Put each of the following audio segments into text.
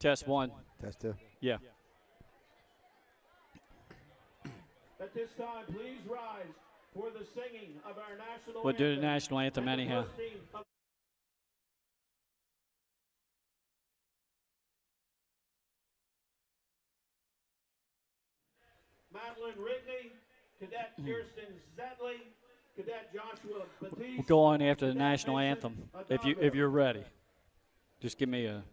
Test 1. Test 2. Yeah. At this time, please rise for the singing of our national We'll do the anthem. national anthem anyhow. Madeline Rigney, Cadet Kirsten Zetley, Cadet Joshua Batiste. We'll go on after the national anthem if you're ready. Just give me a.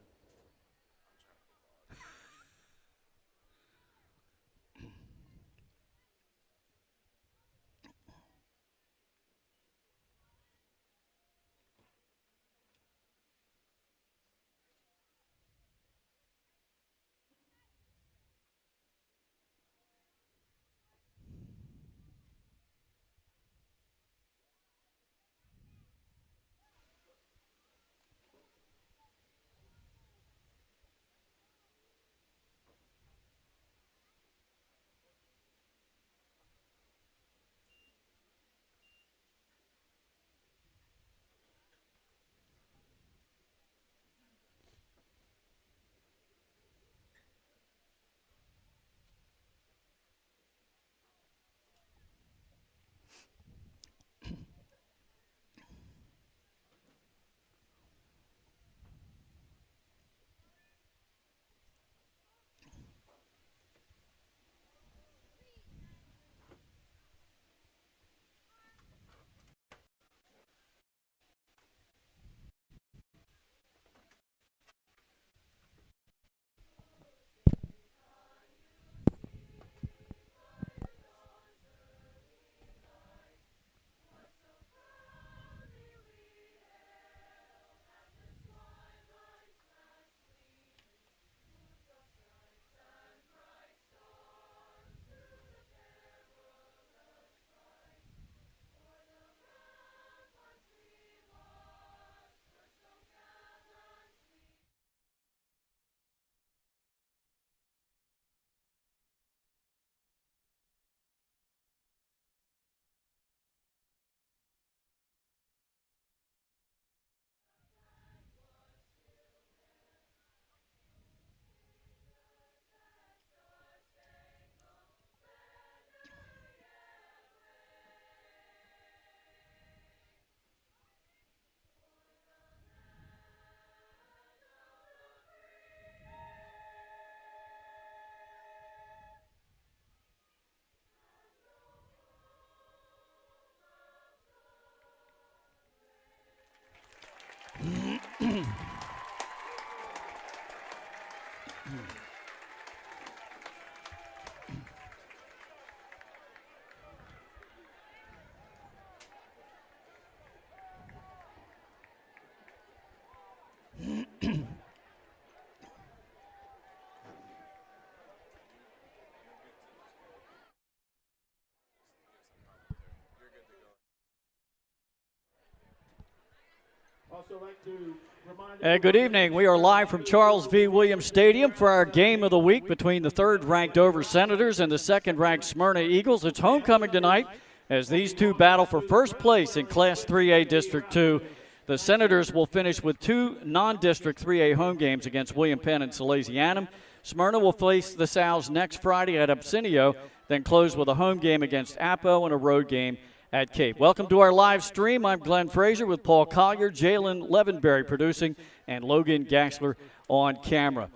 Good evening. We are live from Charles V. Williams Stadium for our game of the week between the third-ranked Dover Senators and the second-ranked Smyrna Eagles. It's homecoming tonight as these two battle for first place in Class 3A District 2. The Senators will finish with two non-District 3A home games against William Penn and Salesianum. Smyrna will face the Sows next Friday at Absinio, then close with a home game against Apo and a road game at Cape. Welcome to our live stream. I'm Glenn Frazier with Paul Collier, Jalen Levenberry producing, and Logan Gaxler on camera.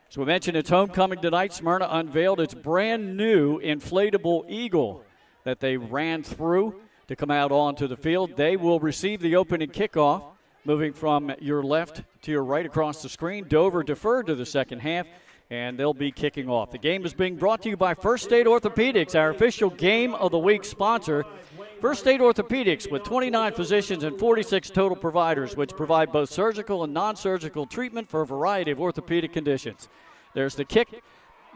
So we mentioned it's homecoming tonight. Smyrna unveiled its brand new inflatable eagle that they ran through to come out onto the field. They will receive the opening kickoff, moving from your left to your right across the screen. Dover deferred to the second half, and they'll be kicking off. The game is being brought to you by First State Orthopedics, our official Game of the Week sponsor. First State Orthopedics, with 29 physicians and 46 total providers, which provide both surgical and non-surgical treatment for a variety of orthopedic conditions. There's the kick,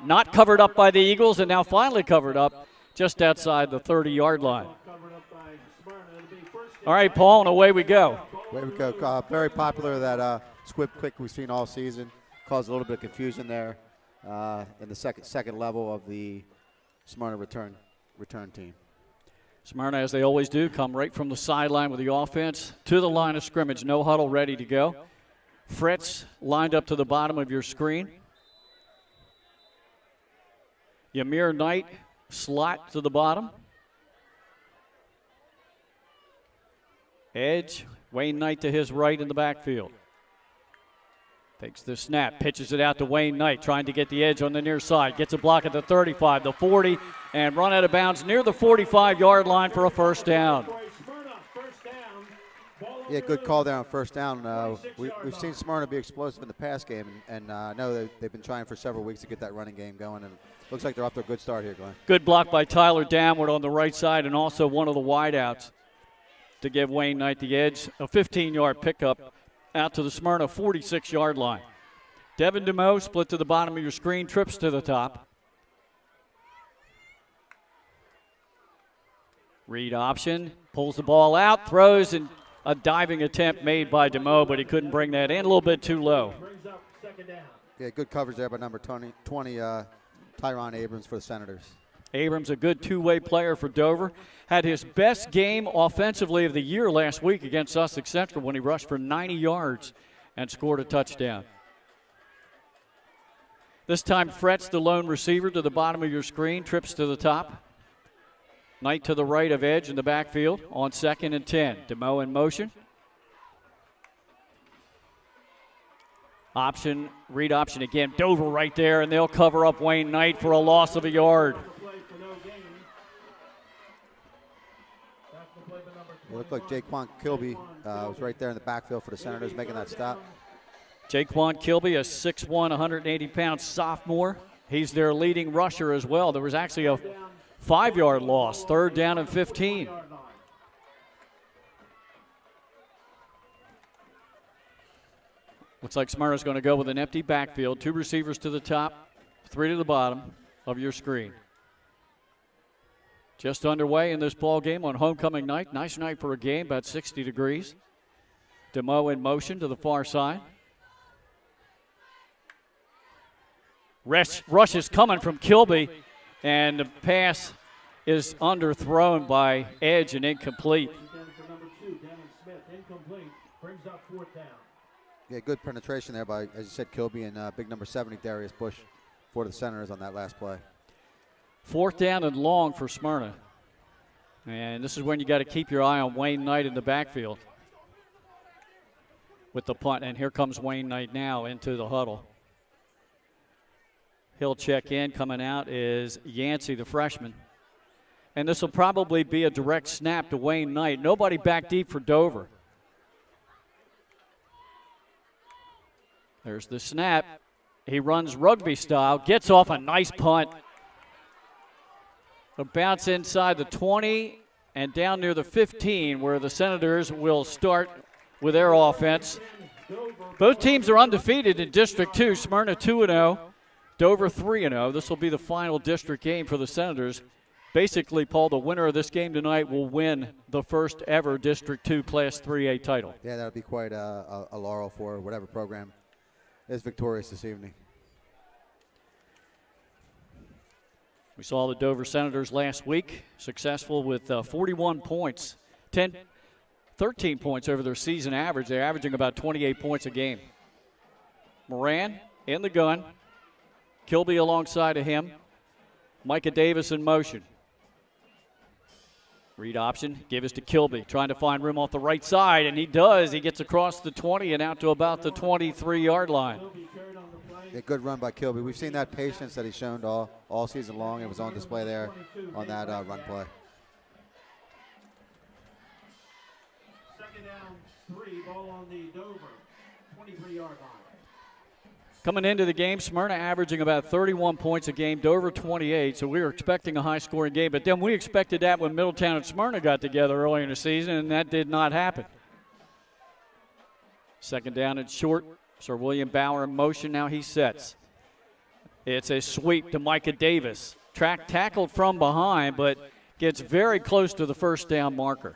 not covered up by the Eagles, and now finally covered up just outside the 30-yard line. All right, Paul, and away we go. Away we go. Very popular, that squib kick we've seen all season. Caused a little bit of confusion there in the second level of the Smyrna return team. Smyrna, as they always do, come right from the sideline with the offense to the line of scrimmage. No huddle, ready to go. Fritz lined up to the bottom of your screen. Ymir Knight slot to the bottom. Edge, Wayne Knight to his right in the backfield. Takes the snap, pitches it out to Wayne Knight, trying to get the edge on the near side. Gets a block at the 35, the 40, and run out of bounds near the 45-yard line for a first down. Yeah, good call there on first down. We've seen Smyrna be explosive in the pass game, and I know they've been trying for several weeks to get that running game going, and looks like they're off to a good start here, Glenn. Good block by Tyler Downward on the right side, and also one of the wideouts to give Wayne Knight the edge. A 15-yard pickup out to the Smyrna 46-yard line. Devin DeMoe split to the bottom of your screen, trips to the top. Read option, pulls the ball out, throws, and a diving attempt made by DeMoe, but he couldn't bring that in, a little bit too low. Yeah, good coverage there by number 20 Tyron Abrams for the Senators. Abrams, a good two-way player for Dover. Had his best game offensively of the year last week against Sussex Central when he rushed for 90 yards and scored a touchdown. This time, Fretz, the lone receiver, to the bottom of your screen, trips to the top. Knight to the right of Edge in the backfield on 2nd and 10. DeMoe in motion. Option, read option again. Dover right there, and they'll cover up Wayne Knight for a loss of a yard. It looked like Jaquan Kilby was right there in the backfield for the Senators making that stop. Jaquan Kilby, a 6'1", 180-pound sophomore. He's their leading rusher as well. There was actually a 5-yard loss, 3rd down and 15. Looks like Smyrna's going to go with an empty backfield. 2 receivers to the top, 3 to the bottom of your screen. Just underway in this ball game on homecoming night. Nice night for a game, about 60 degrees. DeMoe in motion to the far side. Rush is coming from Kilby, and the pass is underthrown by Edge and incomplete. Yeah, good penetration there by, as you said, Kilby and big number 70, Darius Bush, for the Senators on that last play. 4th down and long for Smyrna. And this is when you got to keep your eye on Wayne Knight in the backfield with the punt. And here comes Wayne Knight now into the huddle. He'll check in. Coming out is Yancey, the freshman. And this will probably be a direct snap to Wayne Knight. Nobody back deep for Dover. There's the snap. He runs rugby style, gets off a nice punt. A bounce inside the 20 and down near the 15, where the Senators will start with their offense. Both teams are undefeated in District 2. Smyrna 2-0, Dover 3-0. This will be the final district game for the Senators. Basically, Paul, the winner of this game tonight will win the first ever District 2 Class 3A title. Yeah, that'll be quite a laurel for whatever program is victorious this evening. We saw the Dover Senators last week, successful with 41 points, 13 points over their season average. They're averaging about 28 points a game. Moran in the gun, Kilby alongside of him, Micah Davis in motion. Read option, give us to Kilby, trying to find room off the right side, and he does. He gets across the 20 and out to about the 23-yard line. A good run by Kilby. We've seen that patience that he's shown all season long. It was on display there on that run play. 2nd down, 3, ball on the Dover 23-yard line. Coming into the game, Smyrna averaging about 31 points a game, Dover 28, so we were expecting a high-scoring game. But then we expected that when Middletown and Smyrna got together early in the season, and that did not happen. 2nd down and short. Sir William Bauer in motion, now he sets. It's a sweep to Micah Davis. Tackled from behind, but gets very close to the first down marker.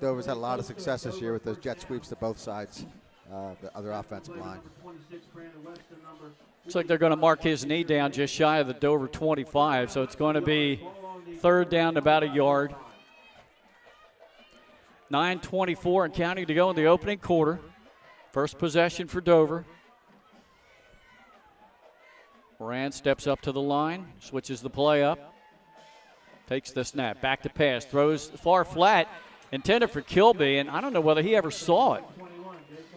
Dover's had a lot of success this year with those jet sweeps to both sides, the other offensive line. Looks like they're going to mark his knee down just shy of the Dover 25, so it's going to be 3rd down about a yard. 9:24 and counting to go in the opening quarter. First possession for Dover. Moran steps up to the line, switches the play up, takes the snap, back to pass, throws far flat, intended for Kilby, and I don't know whether he ever saw it.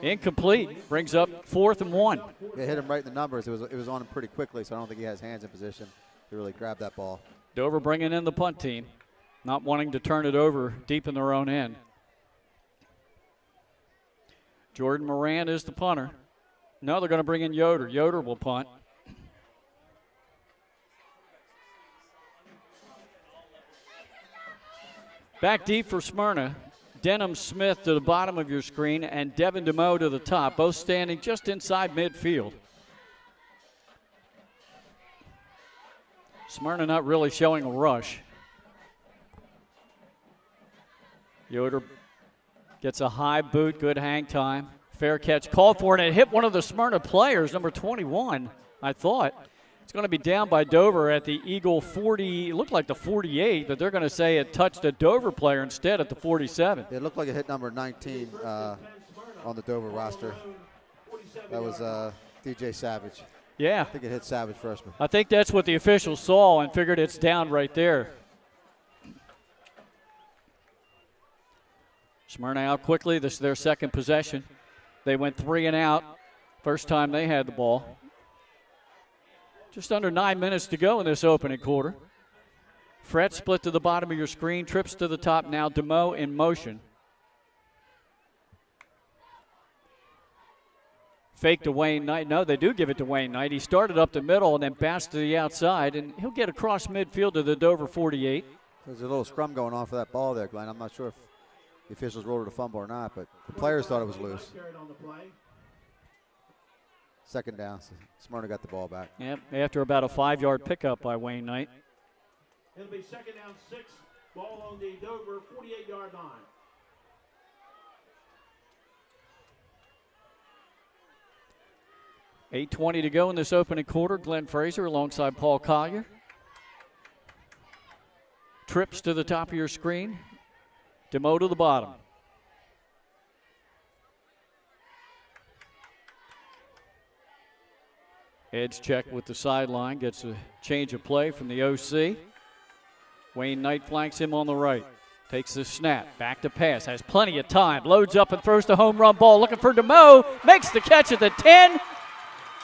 Incomplete, brings up 4th and 1. They hit him right in the numbers. It was on him pretty quickly, so I don't think he has hands in position to really grab that ball. Dover bringing in the punt team, not wanting to turn it over deep in their own end. Jordan Moran is the punter. No, they're going to bring in Yoder. Yoder will punt. Back deep for Smyrna. Denham Smith to the bottom of your screen and Devin DeMoe to the top, both standing just inside midfield. Smyrna not really showing a rush. Yoder gets a high boot, good hang time. Fair catch called for, and it hit one of the Smyrna players, number 21, I thought. It's going to be down by Dover at the Eagle 40. It looked like the 48, but they're going to say it touched a Dover player instead at the 47. It looked like it hit number 19 on the Dover roster. That was DJ Savage. Yeah. I think it hit Savage freshman. I think that's what the officials saw and figured it's down right there. Smyrna out quickly. This is their second possession. They went 3 and out. First time they had the ball. Just under 9 minutes to go in this opening quarter. Fret split to the bottom of your screen, trips to the top now. DeMoe in motion. Fake to Wayne Knight. No, they do give it to Wayne Knight. He started up the middle and then bounced to the outside, and he'll get across midfield to the Dover 48. There's a little scrum going on for that ball there, Glenn. I'm not sure if the officials ruled it a fumble or not, but the players thought it was loose. Second down, Smyrna got the ball back. Yep, after about a 5-yard pickup by Wayne Knight. It'll be second down 6, ball on the Dover 48-yard line. $8:20 to go in this opening quarter. Glenn Fraser alongside Paul Collier. Trips to the top of your screen. DeMoe to the bottom. Edge check with the sideline, gets a change of play from the OC. Wayne Knight flanks him on the right. Takes the snap, back to pass, has plenty of time, loads up and throws the home run ball, looking for DeMoe, makes the catch at the 10,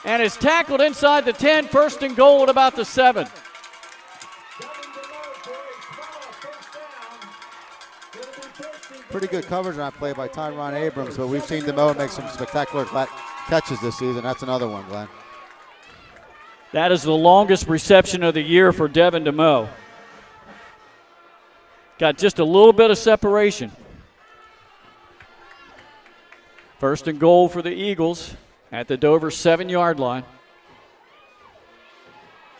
and is tackled inside the 10, first and goal at about the 7. Pretty good coverage on that play by Tyron Abrams, but we've seen DeMoe make some spectacular catches this season. That's another one, Glenn. That is the longest reception of the year for Devin DeMoe. Got just a little bit of separation. First and goal for the Eagles at the Dover 7-yard line.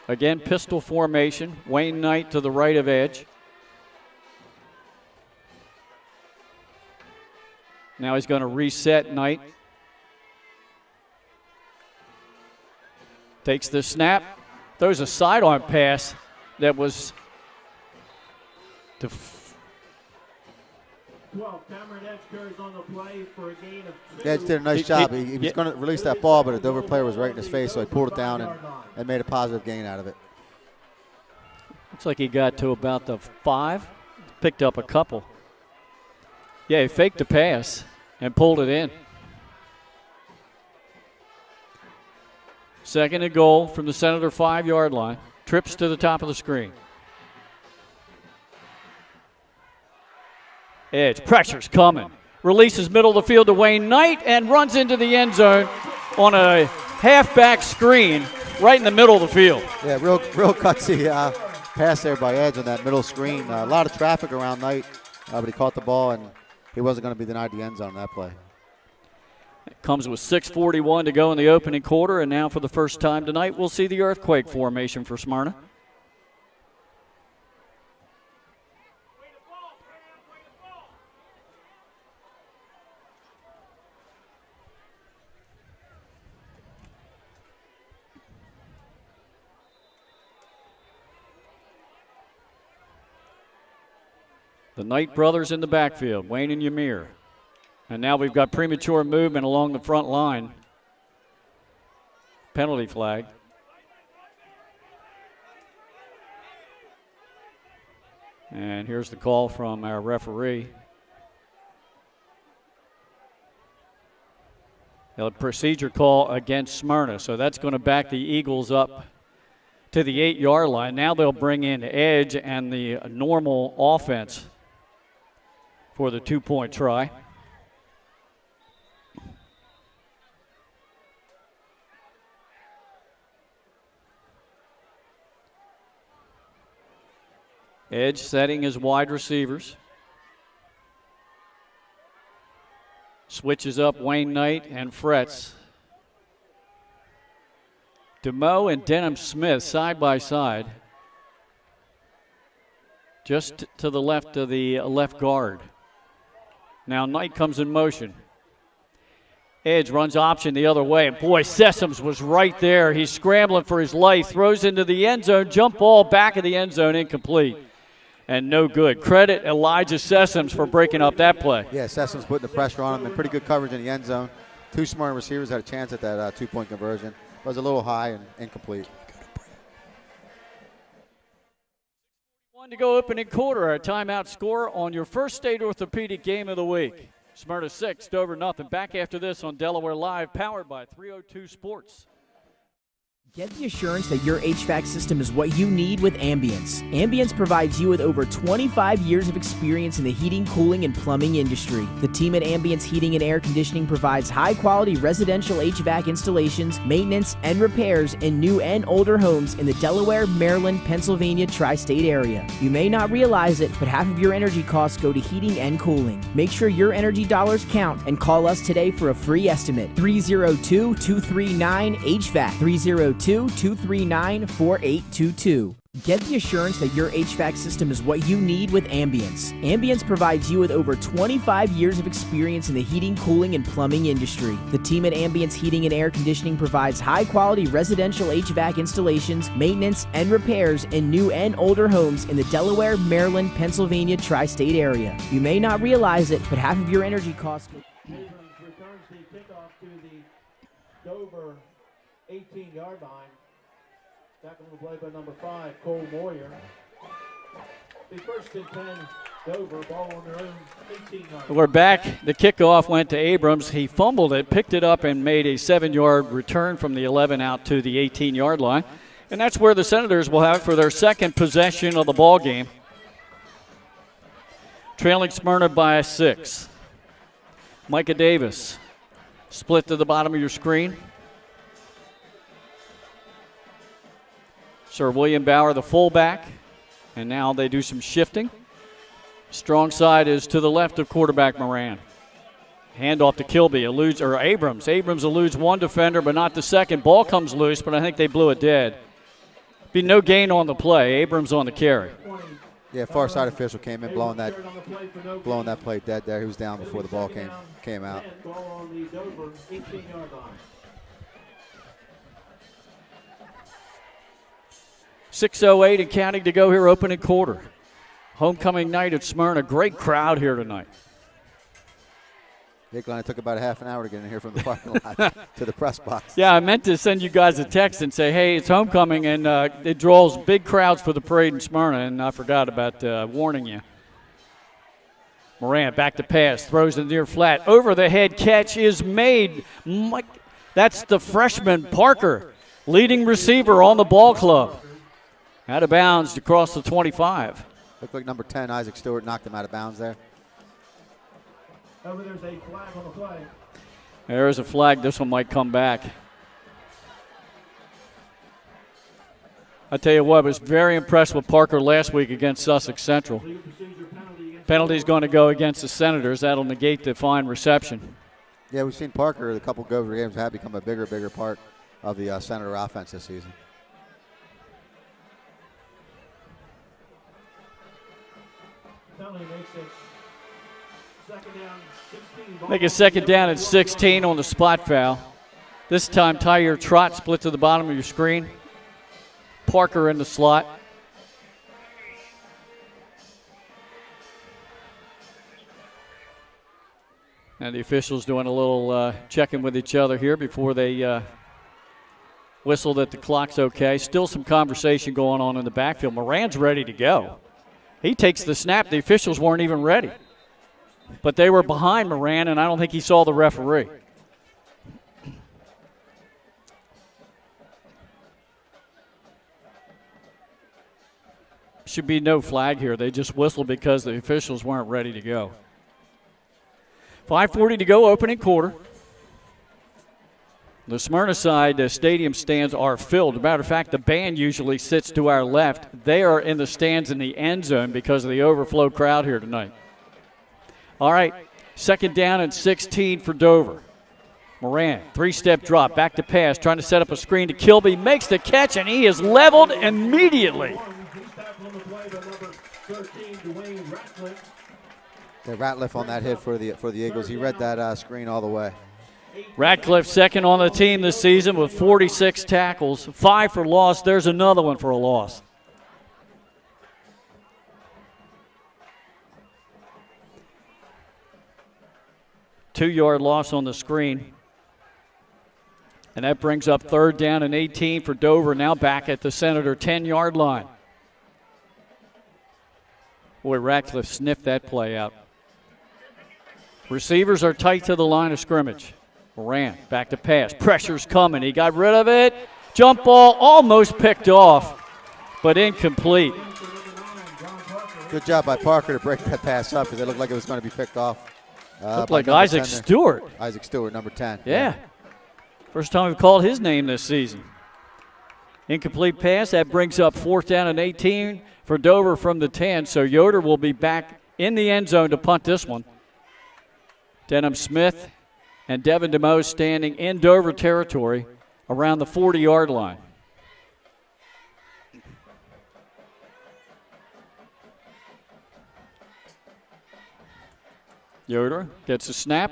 Again, pistol formation. Wayne Knight to the right of edge. Now he's going to reset Knight. Takes the snap, throws a sidearm pass that was to 12. Cameron Edge carries on the play for a gain of 2. Edge did a nice job. He was going to release that ball, but a Dover player was right in his face, so he pulled it down and made a positive gain out of it. Looks like he got to about the 5, picked up a couple. Yeah, he faked the pass and pulled it in. Second and goal from the Senator 5-yard line. Trips to the top of the screen. Edge, pressure's coming. Releases middle of the field to Wayne Knight and runs into the end zone on a halfback screen right in the middle of the field. Yeah, real gutsy pass there by Edge on that middle screen. A lot of traffic around Knight, but he caught the ball and he wasn't going to be denied the end zone on that play. It comes with 6:41 to go in the opening quarter, and now for the first time tonight, we'll see the earthquake formation for Smyrna. The Knight brothers in the backfield, Wayne and Ymir. And now we've got premature movement along the front line. Penalty flag. And here's the call from our referee. A procedure call against Smyrna, so that's going to back the Eagles up to the 8-yard line. Now they'll bring in edge and the normal offense for the 2-point try. Edge setting his wide receivers. Switches up Wayne Knight and Fretz. DeMoe and Denham Smith side by side. Just to the left of the left guard. Now Knight comes in motion. Edge runs option the other way, and boy, Sessoms was right there. He's scrambling for his life, throws into the end zone, jump ball back of the end zone, incomplete. And no good. Credit Elijah Sessoms for breaking up that play. Yeah, Sessoms putting the pressure on him and pretty good coverage in the end zone. Two Smyrna receivers had a chance at that 2-point conversion. It was a little high and incomplete. One to go opening quarter. Our timeout score on your First State Orthopedic game of the week. Smyrna 6, Dover nothing. Back after this on Delaware Live, powered by 302 Sports. Get the assurance that your HVAC system is what you need with Ambience. Ambience provides you with over 25 years of experience in the heating, cooling, and plumbing industry. The team at Ambience Heating and Air Conditioning provides high-quality residential HVAC installations, maintenance, and repairs in new and older homes in the Delaware, Maryland, Pennsylvania tri-state area. You may not realize it, but half of your energy costs go to heating and cooling. Make sure your energy dollars count and call us today for a free estimate. 302-239-HVAC. 302-239-4822. Get the assurance that your HVAC system is what you need with Ambience. Ambience provides you with over 25 years of experience in the heating, cooling, and plumbing industry. The team at Ambience Heating and Air Conditioning provides high-quality residential HVAC installations, maintenance, and repairs in new and older homes in the Delaware, Maryland, Pennsylvania tri-state area. You may not realize it, but half of your energy costs... Abrams returns the kickoff to the Dover 18-yard line. Tackle the play by number 5, Cole Moyer. The first and 10, Dover, ball on their own 18-yard line. We're back. The kickoff went to Abrams. He fumbled it, picked it up, and made a 7-yard return from the 11 out to the 18-yard line. And that's where the Senators will have it for their second possession of the ball game. Trailing Smyrna by 6. Micah Davis, split to the bottom of your screen. Sir William Bauer, the fullback, and now they do some shifting. Strong side is to the left of quarterback Moran. Handoff to Kilby, Abrams. Abrams eludes one defender, but not the second. Ball comes loose, but I think they blew it dead. Be no gain on the play. Abrams on the carry. Yeah, far side official came in blowing that play dead there. He was down before the ball came out. Ball on the Dover 18-yard line. 6:08 and counting to go here, opening quarter. Homecoming night at Smyrna. Great crowd here tonight. It took about a half an hour to get in here from the parking lot to the press box. Yeah, I meant to send you guys a text and say, hey, it's homecoming, and it draws big crowds for the parade in Smyrna, and I forgot about warning you. Moran back to pass, throws the near flat. Over the head catch is made. That's the freshman, Parker, leading receiver on the ball club. Out of bounds across the 25. Looked like number 10, Isaac Stewart, knocked him out of bounds there. Over there's a flag on the play. There's a flag. This one might come back. I tell you what, I was very impressed with Parker last week against Sussex Central. Penalty's going to go against the Senators. That'll negate the fine reception. Yeah, we've seen Parker, a couple Dover games, have become a bigger part of the Senator offense this season. Make a second down at 16 on the spot foul. This time, Tyre Trot split to the bottom of your screen. Parker in the slot. And the officials doing a little checking with each other here before they whistle that the clock's okay. Still some conversation going on in the backfield. Moran's ready to go. He takes the snap. The officials weren't even ready. But they were behind Moran, and I don't think he saw the referee. Should be no flag here. They just whistled because the officials weren't ready to go. 5:40 to go, opening quarter. The Smyrna side, the stadium stands are filled. As a matter of fact, the band usually sits to our left. They are in the stands in the end zone because of the overflow crowd here tonight. All right, second down and 16 for Dover. Moran, three-step drop, back to pass, trying to set up a screen to Kilby. Makes the catch, and he is leveled immediately. The Ratliff on that hit for the Eagles. He read that screen all the way. Ratcliffe second on the team this season with 46 tackles, 5 for loss. There's another one for a loss. Two-yard loss on the screen. And that brings up third down and 18 for Dover, now back at the Senator 10-yard line. Boy, Ratcliffe sniffed that play out. Receivers are tight to the line of scrimmage. Moran back to pass. Pressure's coming. He got rid of it. Jump ball almost picked off, but incomplete. Good job by Parker to break that pass up because it looked like it was going to be picked off. Looked like Isaac Stewart. Isaac Stewart, number 10. Yeah. First time we've called his name this season. Incomplete pass. That brings up fourth down and 18 for Dover from the 10. So Yoder will be back in the end zone to punt this one. Denham Smith and Devin DeMose standing in Dover territory around the 40-yard line. Yoder gets a snap.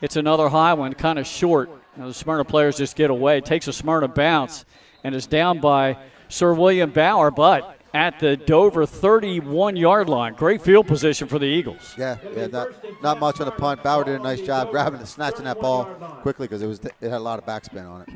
It's another high one, kind of short. Now the Smyrna players just get away. Takes a Smyrna bounce and is down by Sir William Bauer, but at the Dover 31-yard line. Great field position for the Eagles. Yeah, not much on the punt. Bauer did a nice job grabbing and snatching that ball quickly because it had a lot of backspin on it.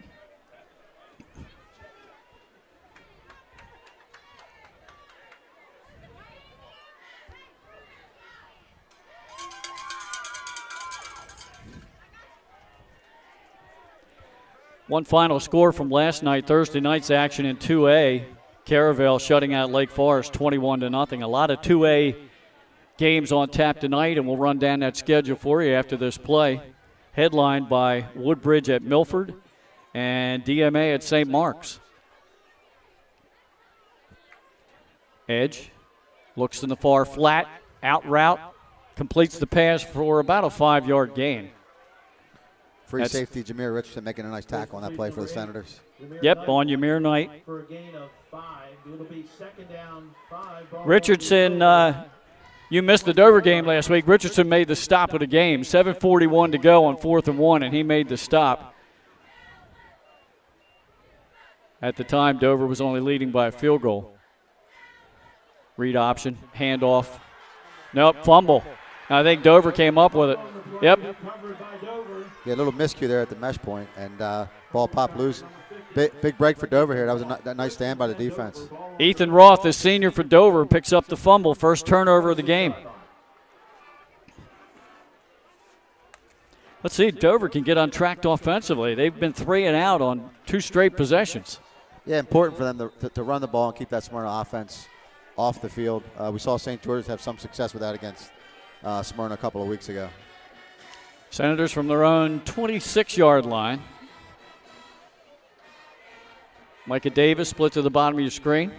One final score from last night, Thursday night's action in 2A. Caravelle shutting out Lake Forest 21-0. A lot of 2A games on tap tonight, and we'll run down that schedule for you after this play. Headlined by Woodbridge at Milford and DMA at St. Mark's. Edge looks in the far flat, out route, completes the pass for about a 5-yard gain. Free safety Jameer Richardson making a nice tackle on that play for the Senators. Yep, on Ymir Knight. For a gain of 5. It'll be second down, 5. Richardson, you missed the Dover game last week. Richardson made the stop of the game. 7:41 to go on 4th and 1, and he made the stop. At the time, Dover was only leading by a field goal. Read option, handoff. Nope, fumble. I think Dover came up with it. Yep. Yeah, a little miscue there at the mesh point, and ball popped loose. Big break for Dover here. That was a nice stand by the defense. Ethan Roth, the senior for Dover, picks up the fumble. First turnover of the game. Let's see if Dover can get untracked offensively. They've been 3 and out on 2 straight possessions. Yeah, important for them to run the ball and keep that Smyrna offense off the field. We saw St. George's have some success with that against Smyrna a couple of weeks ago. Senators from their own 26-yard line. Micah Davis split to the bottom of your screen.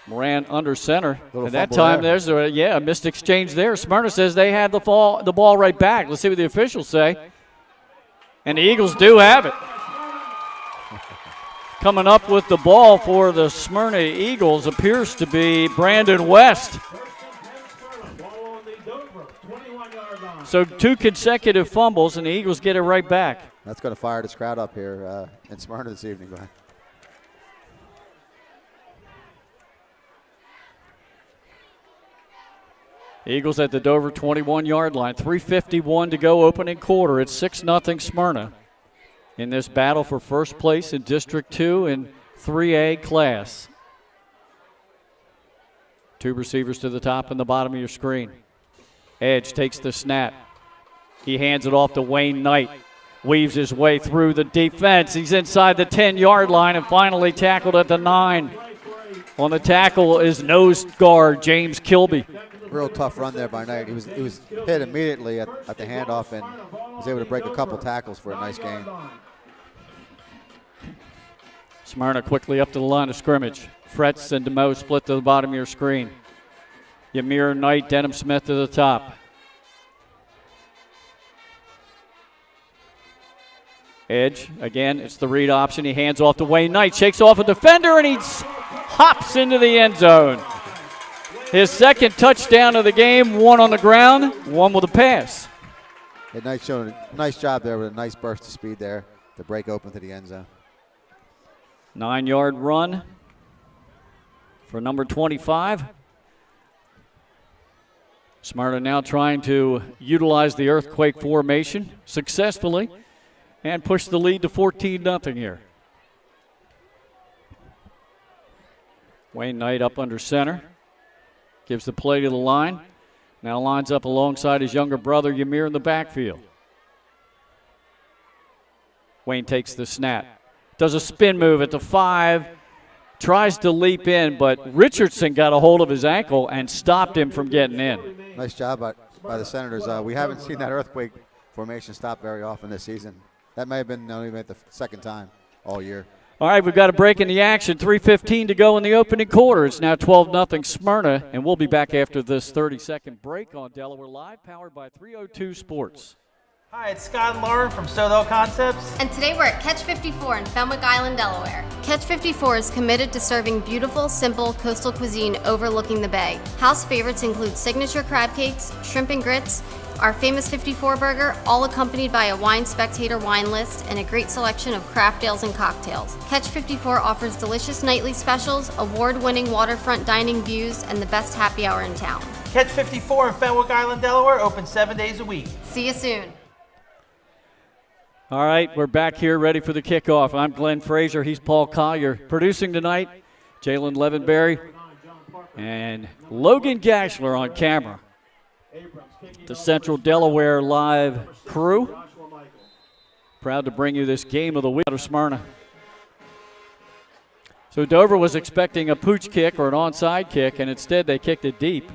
Moran under center. At that time, there's a missed exchange there. Smyrna says they had the ball right back. Let's see what the officials say. And the Eagles do have it. Coming up with the ball for the Smyrna Eagles appears to be Brandon West. So 2 consecutive fumbles, and the Eagles get it right back. That's going to fire this crowd up here in Smyrna this evening, Glenn. Eagles at the Dover 21-yard line. 3:51 to go, opening quarter. It's 6-0 Smyrna in this battle for first place in District 2 and 3A class. Two receivers to the top and the bottom of your screen. Edge takes the snap. He hands it off to Wayne Knight. Weaves his way through the defense. He's inside the 10-yard line and finally tackled at the 9. On the tackle is nose guard James Kilby. Real tough run there by Knight. He was hit immediately at the handoff and was able to break a couple tackles for a nice gain. Smyrna quickly up to the line of scrimmage. Fretz and DeMoe split to the bottom of your screen. Ymir Knight, Denham Smith to the top. Edge, again, it's the read option. He hands off to Wayne Knight, shakes off a defender, and he hops into the end zone. His second touchdown of the game, one on the ground, one with a pass. Yeah, Knight showing a nice job there with a nice burst of speed there to break open to the end zone. 9-yard run for number 25. Smyrna now trying to utilize the earthquake formation successfully and push the lead to 14-0 here. Wayne Knight up under center. Gives the play to the line. Now lines up alongside his younger brother Ymir in the backfield. Wayne takes the snap. Does a spin move at the 5. Tries to leap in, but Richardson got a hold of his ankle and stopped him from getting in. Nice job by the Senators. We haven't seen that earthquake formation stop very often this season. That may have been only the second time all year. All right, we've got a break in the action. 3:15 to go in the opening quarter. It's now 12-0 Smyrna, and we'll be back after this 30-second break on Delaware Live, powered by 302 Sports. Hi, it's Scott and Lauren from Sodell Concepts. And today we're at Catch 54 in Fenwick Island, Delaware. Catch 54 is committed to serving beautiful, simple coastal cuisine overlooking the bay. House favorites include signature crab cakes, shrimp and grits, our famous 54 burger, all accompanied by a wine spectator wine list and a great selection of craft ales and cocktails. Catch 54 offers delicious nightly specials, award-winning waterfront dining views, and the best happy hour in town. Catch 54 in Fenwick Island, Delaware, open 7 days a week. See you soon. All right, we're back here ready for the kickoff. I'm Glenn Frazier. He's Paul Collier. Producing tonight, Jalen Levenberry and Logan Gashler on camera. The Central Delaware Live crew. Proud to bring you this game of the week out of Smyrna. So Dover was expecting a pooch kick or an onside kick, and instead they kicked it deep.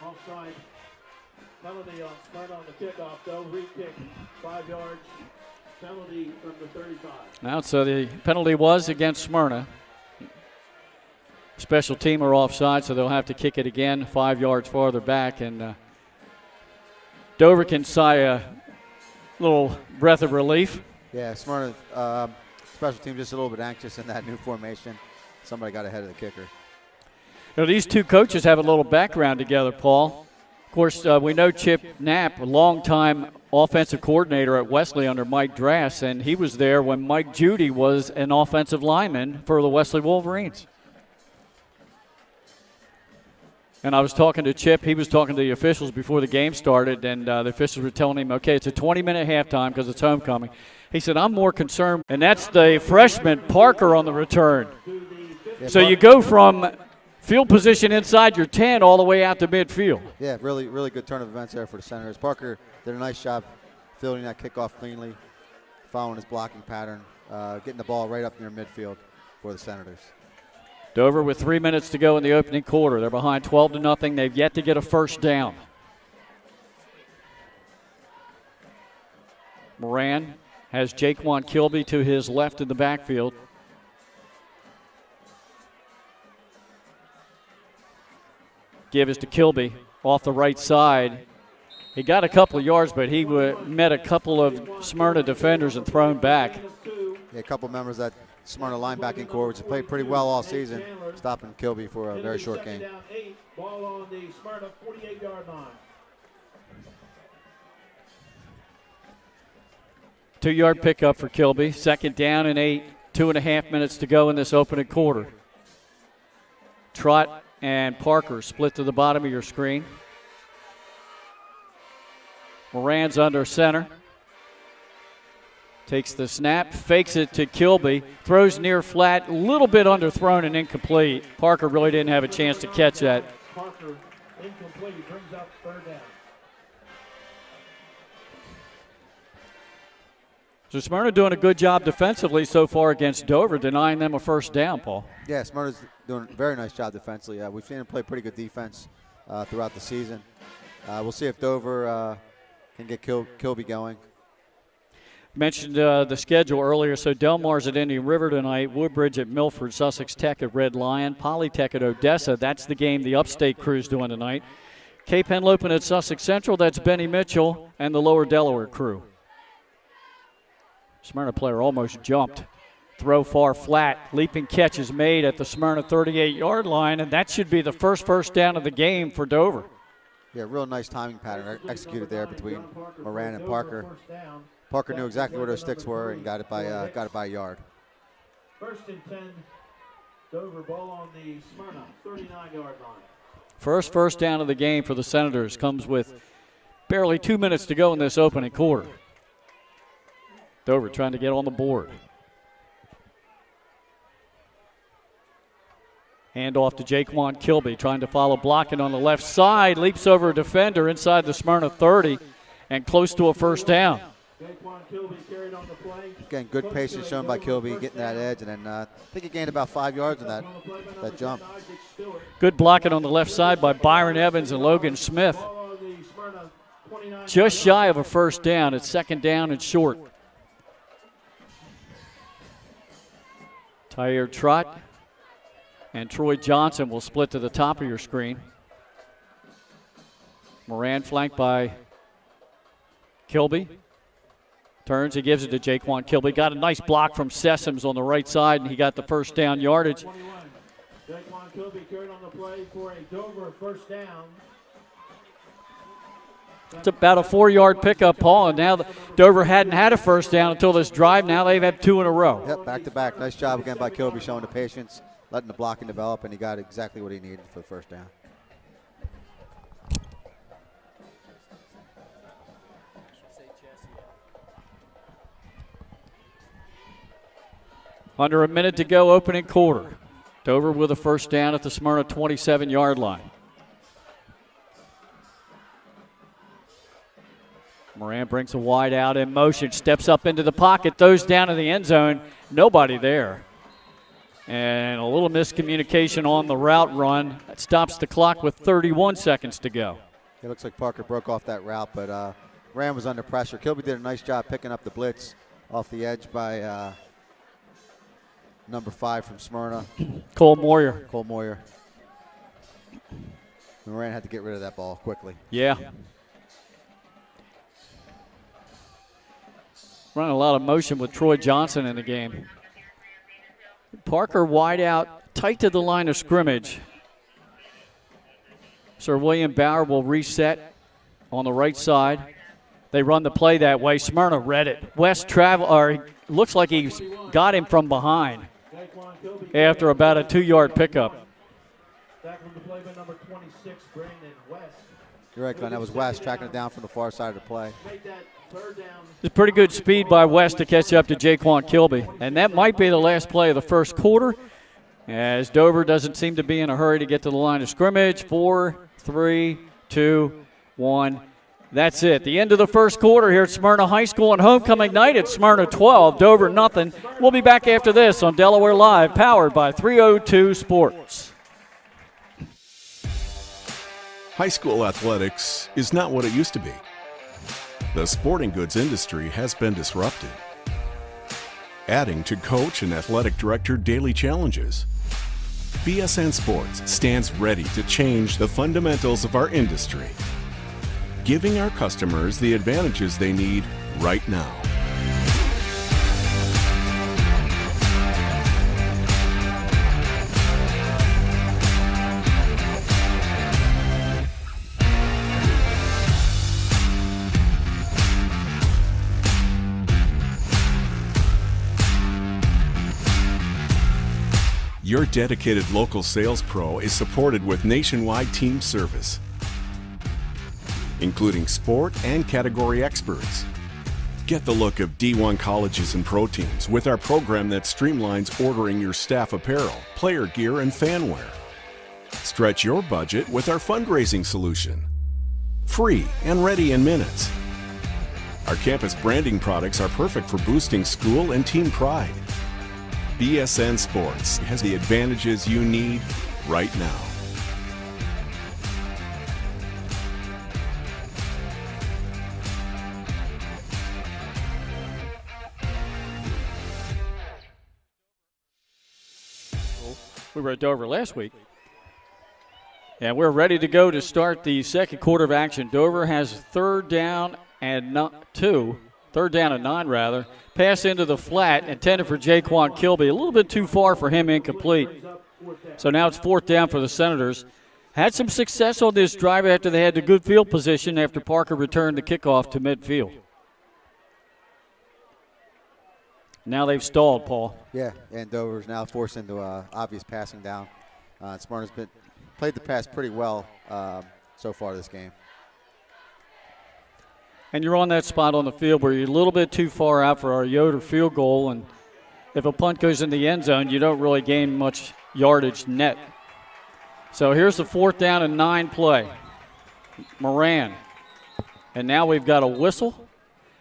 Offside penalty on Smyrna on the kickoff, though. Re-kick, 5 yards. Penalty from the 35. Now, so the penalty was against Smyrna. Special team are offside, so they'll have to kick it again 5 yards farther back. And Dover can sigh a little breath of relief. Yeah, Smyrna special team just a little bit anxious in that new formation. Somebody got ahead of the kicker. Now, these two coaches have a little background together, Paul. Of course, we know Chip Knapp, a longtime offensive coordinator at Wesley under Mike Drass, and he was there when Mike Judy was an offensive lineman for the Wesley Wolverines. And I was talking to Chip. He was talking to the officials before the game started, and the officials were telling him, okay, it's a 20-minute halftime because it's homecoming. He said, I'm more concerned, and that's the freshman Parker on the return. Yeah, so you go from field position inside your 10 all the way out to midfield. Yeah, really, really good turn of events there for the Senators. Parker did a nice job fielding that kickoff cleanly, following his blocking pattern, getting the ball right up near midfield for the Senators. Dover with 3 minutes to go in the opening quarter. They're behind 12-0. They've yet to get a first down. Moran has Jaquan Kilby to his left in the backfield. Give is to Kilby off the right side. He got a couple of yards, but he met a couple of Smyrna defenders and thrown back. Yeah, a couple members of that Smyrna linebacking core, which has played pretty well all season, stopping Kilby for a very short game. Ball on the Smyrna 48-yard line. 2-yard pickup for Kilby. 2nd down and 8 2.5 minutes to go in this opening quarter. Trott and Parker split to the bottom of your screen. Moran's under center. Takes the snap, fakes it to Kilby, throws near flat, a little bit underthrown and incomplete. Parker really didn't have a chance to catch that. Parker incomplete, brings up third down. So Smyrna doing a good job defensively so far against Dover, denying them a first down, Paul. Yeah, Smyrna's doing a very nice job defensively. We've seen them play pretty good defense throughout the season. We'll see if Dover can get Kilby going. Mentioned the schedule earlier, so Delmar's at Indian River tonight, Woodbridge at Milford, Sussex Tech at Red Lion, Polytech at Odessa. That's the game the upstate crew's doing tonight. Cape Henlopen at Sussex Central, that's Benny Mitchell and the Lower Delaware crew. Smyrna player almost jumped. Throw far flat. Leaping catch is made at the Smyrna 38-yard line, and that should be the first down of the game for Dover. Yeah, real nice timing pattern executed there between Moran and Parker. Parker knew exactly where those sticks were and got it by a yard. 1st and 10, Dover ball on the Smyrna 39-yard line. First down of the game for the Senators comes with barely 2 minutes to go in this opening quarter. Dover trying to get on the board. Hand off to Jaquan Kilby, trying to follow blocking on the left side. Leaps over a defender inside the Smyrna 30 and close to a first down. Again, good patience shown by Kilby, getting that edge, and then I think he gained about 5 yards on that jump. Good blocking on the left side by Byron Evans and Logan Smith. Just shy of a first down. It's 2nd down and short. Tyre Trott and Troy Johnson will split to the top of your screen. Moran flanked by Kilby. Turns, he gives it to Jaquan Kilby. Got a nice block from Sessoms on the right side, and he got the first down yardage. Jaquan Kilby carried on the play for a Dover first down. It's about a 4-yard pickup, Paul, and now Dover hadn't had a first down until this drive. Now they've had 2 in a row. Yep, back-to-back. Nice job again by Kilby, showing the patience, letting the blocking develop, and he got exactly what he needed for the first down. Under a minute to go, opening quarter. Dover with a first down at the Smyrna 27-yard line. Moran brings a wide out in motion, steps up into the pocket, throws down in the end zone. Nobody there. And a little miscommunication on the route run. That stops the clock with 31 seconds to go. It looks like Parker broke off that route, but Moran was under pressure. Kilby did a nice job picking up the blitz off the edge by number 5 from Smyrna. Cole Moyer. Moran had to get rid of that ball quickly. Yeah. Running a lot of motion with Troy Johnson in the game. Parker wide out, tight to the line of scrimmage. Sir William Bauer will reset on the right side. They run the play that way. Smyrna read it. West looks like he's got him from behind after about a 2-yard pickup. You're right, Glenn. That was West tracking it down from the far side of the play. It's pretty good speed by West to catch up to Jaquan Kilby. And that might be the last play of the first quarter, as Dover doesn't seem to be in a hurry to get to the line of scrimmage. 4, 3, 2, 1. That's it. The end of the first quarter here at Smyrna High School on homecoming night at Smyrna 12, Dover nothing. We'll be back after this on Delaware Live, powered by 302 Sports. High school athletics is not what it used to be. The sporting goods industry has been disrupted, adding to coach and athletic director daily challenges. BSN Sports stands ready to change the fundamentals of our industry, giving our customers the advantages they need right now. Your dedicated local sales pro is supported with nationwide team service, including sport and category experts. Get the look of D1 colleges and pro teams with our program that streamlines ordering your staff apparel, player gear, and fanwear. Stretch your budget with our fundraising solution. Free and ready in minutes. Our campus branding products are perfect for boosting school and team pride. BSN Sports has the advantages you need right now. We were at Dover last week. And we're ready to go to start the second quarter of action. Dover has third down and 9. Pass into the flat, intended for Jaquan Kilby. A little bit too far for him, incomplete. So now it's fourth down for the Senators. Had some success on this drive after they had the good field position after Parker returned the kickoff to midfield. Now they've stalled, Paul. Yeah, and Dover's now forced into obvious passing down. Smyrna's played the pass pretty well so far this game. And you're on that spot on the field where you're a little bit too far out for our Yoder field goal, and if a punt goes in the end zone, you don't really gain much yardage net. So here's the fourth down and 9 play. Moran. And now we've got a whistle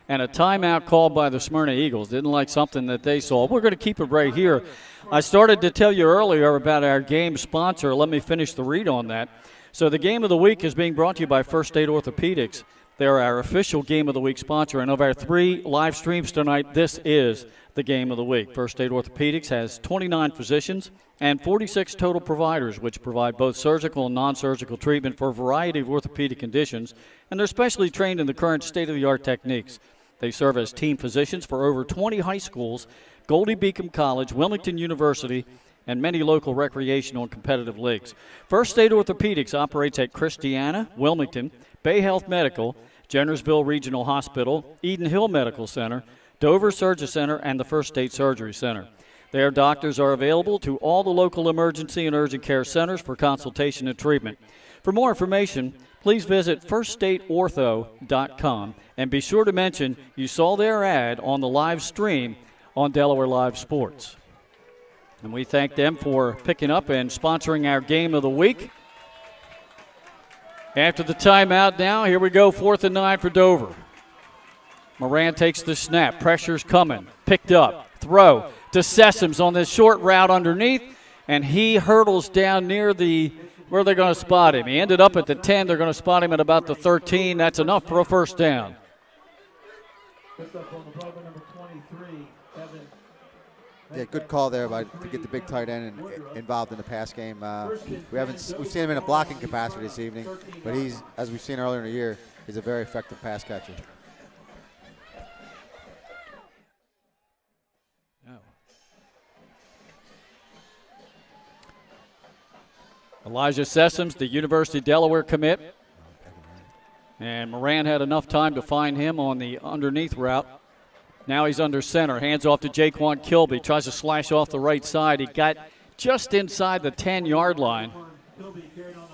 and a timeout called by the Smyrna Eagles. Didn't like something that they saw. We're going to keep it right here. I started to tell you earlier about our game sponsor. Let me finish the read on that. So the game of the week is being brought to you by First State Orthopedics. They're our official Game of the Week sponsor. And of our 3 live streams tonight, this is the Game of the Week. First State Orthopedics has 29 physicians and 46 total providers, which provide both surgical and non-surgical treatment for a variety of orthopedic conditions, and they're specially trained in the current state-of-the-art techniques. They serve as team physicians for over 20 high schools, Goldie Beacom College, Wilmington University, and many local recreational and competitive leagues. First State Orthopedics operates at Christiana, Wilmington, Bay Health Medical, Jennersville Regional Hospital, Eden Hill Medical Center, Dover Surgery Center, and the First State Surgery Center. Their doctors are available to all the local emergency and urgent care centers for consultation and treatment. For more information, please visit firststateortho.com and be sure to mention you saw their ad on the live stream on Delaware Live Sports. And we thank them for picking up and sponsoring our game of the week. After the timeout now, here we go, 4th and 9 for Dover. Moran takes the snap. Pressure's coming. Picked up. Throw to Sessoms on this short route underneath, and he hurdles down near where they're going to spot him. He ended up at the 10. They're going to spot him at about the 13. That's enough for a first down. Yeah, good call there to get the big tight end involved in the pass game. We've seen him in a blocking capacity this evening, but he's, as we've seen earlier in the year, he's a very effective pass catcher. Elijah Sessoms, the University of Delaware commit. And Moran had enough time to find him on the underneath route. Now he's under center. Hands off to Jaquan Kilby. Tries to slash off the right side. He got just inside the 10-yard line.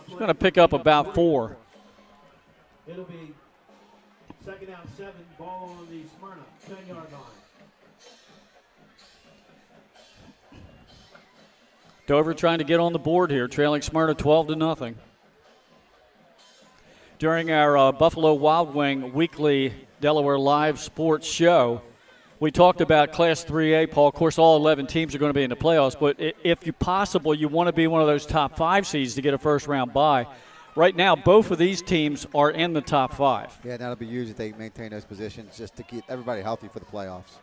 He's going to pick up about 4. It'll be second down 7, ball on the Smyrna 10-yard line. Dover trying to get on the board here, trailing Smyrna 12-0. During our Buffalo Wild Wing weekly Delaware Live Sports show, we talked about Class 3A, Paul. Of course, all 11 teams are going to be in the playoffs, but if possible, you want to be one of those top 5 seeds to get a first-round bye. Right now, both of these teams are in the top 5. Yeah, that'll be huge if they maintain those positions just to keep everybody healthy for the playoffs.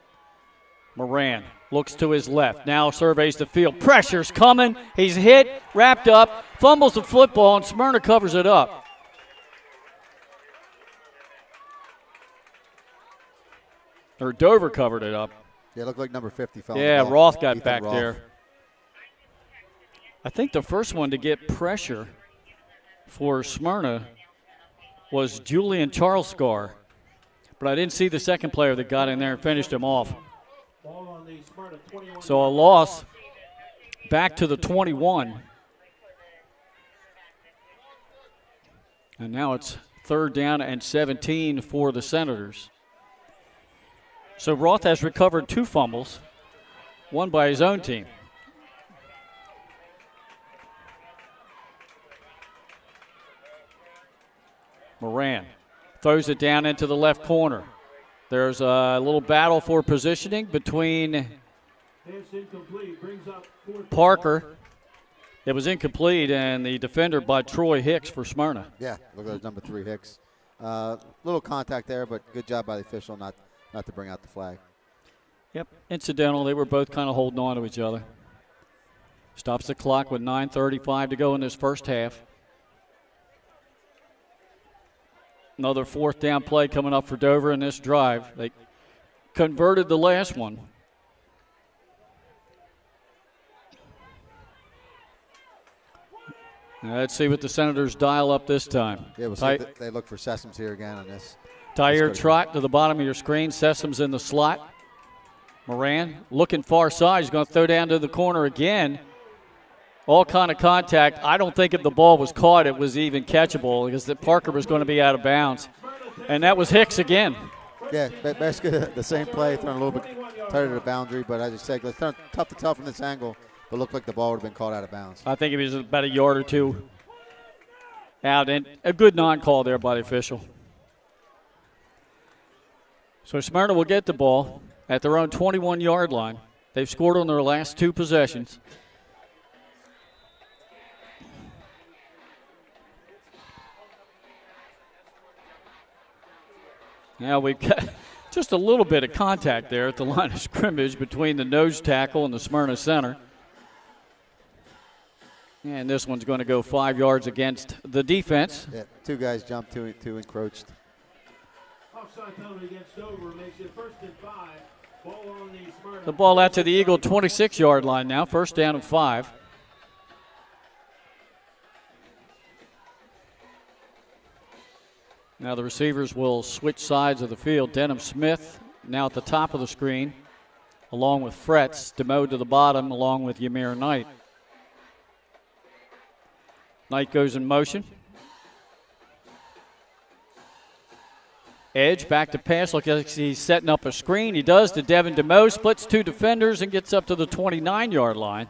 Moran looks to his left, now surveys the field. Pressure's coming. He's hit, wrapped up, fumbles the football, and Smyrna covers it up. Or Dover covered it up. Yeah, it looked like number 50 fell. Yeah, Roth got back Roth there. I think the first one to get pressure for Smyrna was Julian Charlescar, but I didn't see the second player that got in there and finished him off. So a loss back to the 21. And now it's 3rd down and 17 for the Senators. So Roth has recovered 2 fumbles, one by his own team. Moran throws it down into the left corner. There's a little battle for positioning between Parker. It was incomplete, and the defender by Troy Hicks for Smyrna. Yeah, look at number 3, Hicks. Little contact there, but good job by the official not to bring out the flag. Yep, incidental. They were both kind of holding on to each other. Stops the clock with 9:35 to go in this first half. Another 4th down play coming up for Dover in this drive. They converted the last one. Now let's see what the Senators dial up this time. Yeah, we'll see if they look for Sessoms here again on this. Tyre trot to the bottom of your screen. Sessoms in the slot. Moran looking far side. He's going to throw down to the corner again. All kind of contact. I don't think if the ball was caught, it was even catchable because that Parker was going to be out of bounds. And that was Hicks again. Yeah, basically the same play, thrown a little bit tighter to the boundary, but as you said, it's tough to tell from this angle, but it looked like the ball would have been caught out of bounds. I think it was about a yard or 2 out, and a good non-call there by the official. So Smyrna will get the ball at their own 21-yard line. They've scored on their last 2 possessions. Now we've got just a little bit of contact there at the line of scrimmage between the nose tackle and the Smyrna center. And this one's going to go 5 yards against the defense. Yeah, 2 guys jumped, 2 encroached. Offside penalty against Dover makes it 1st and 5. Ball on the Smyrna. The ball out to the Eagle 26-yard line now, 1st down and 5. Now the receivers will switch sides of the field. Denham Smith now at the top of the screen, along with Fretz. DeMoe to the bottom, along with Ymir Knight. Knight goes in motion. Edge back to pass. Looks like he's setting up a screen. He does to Devin DeMoe. Splits 2 defenders and gets up to the 29-yard line.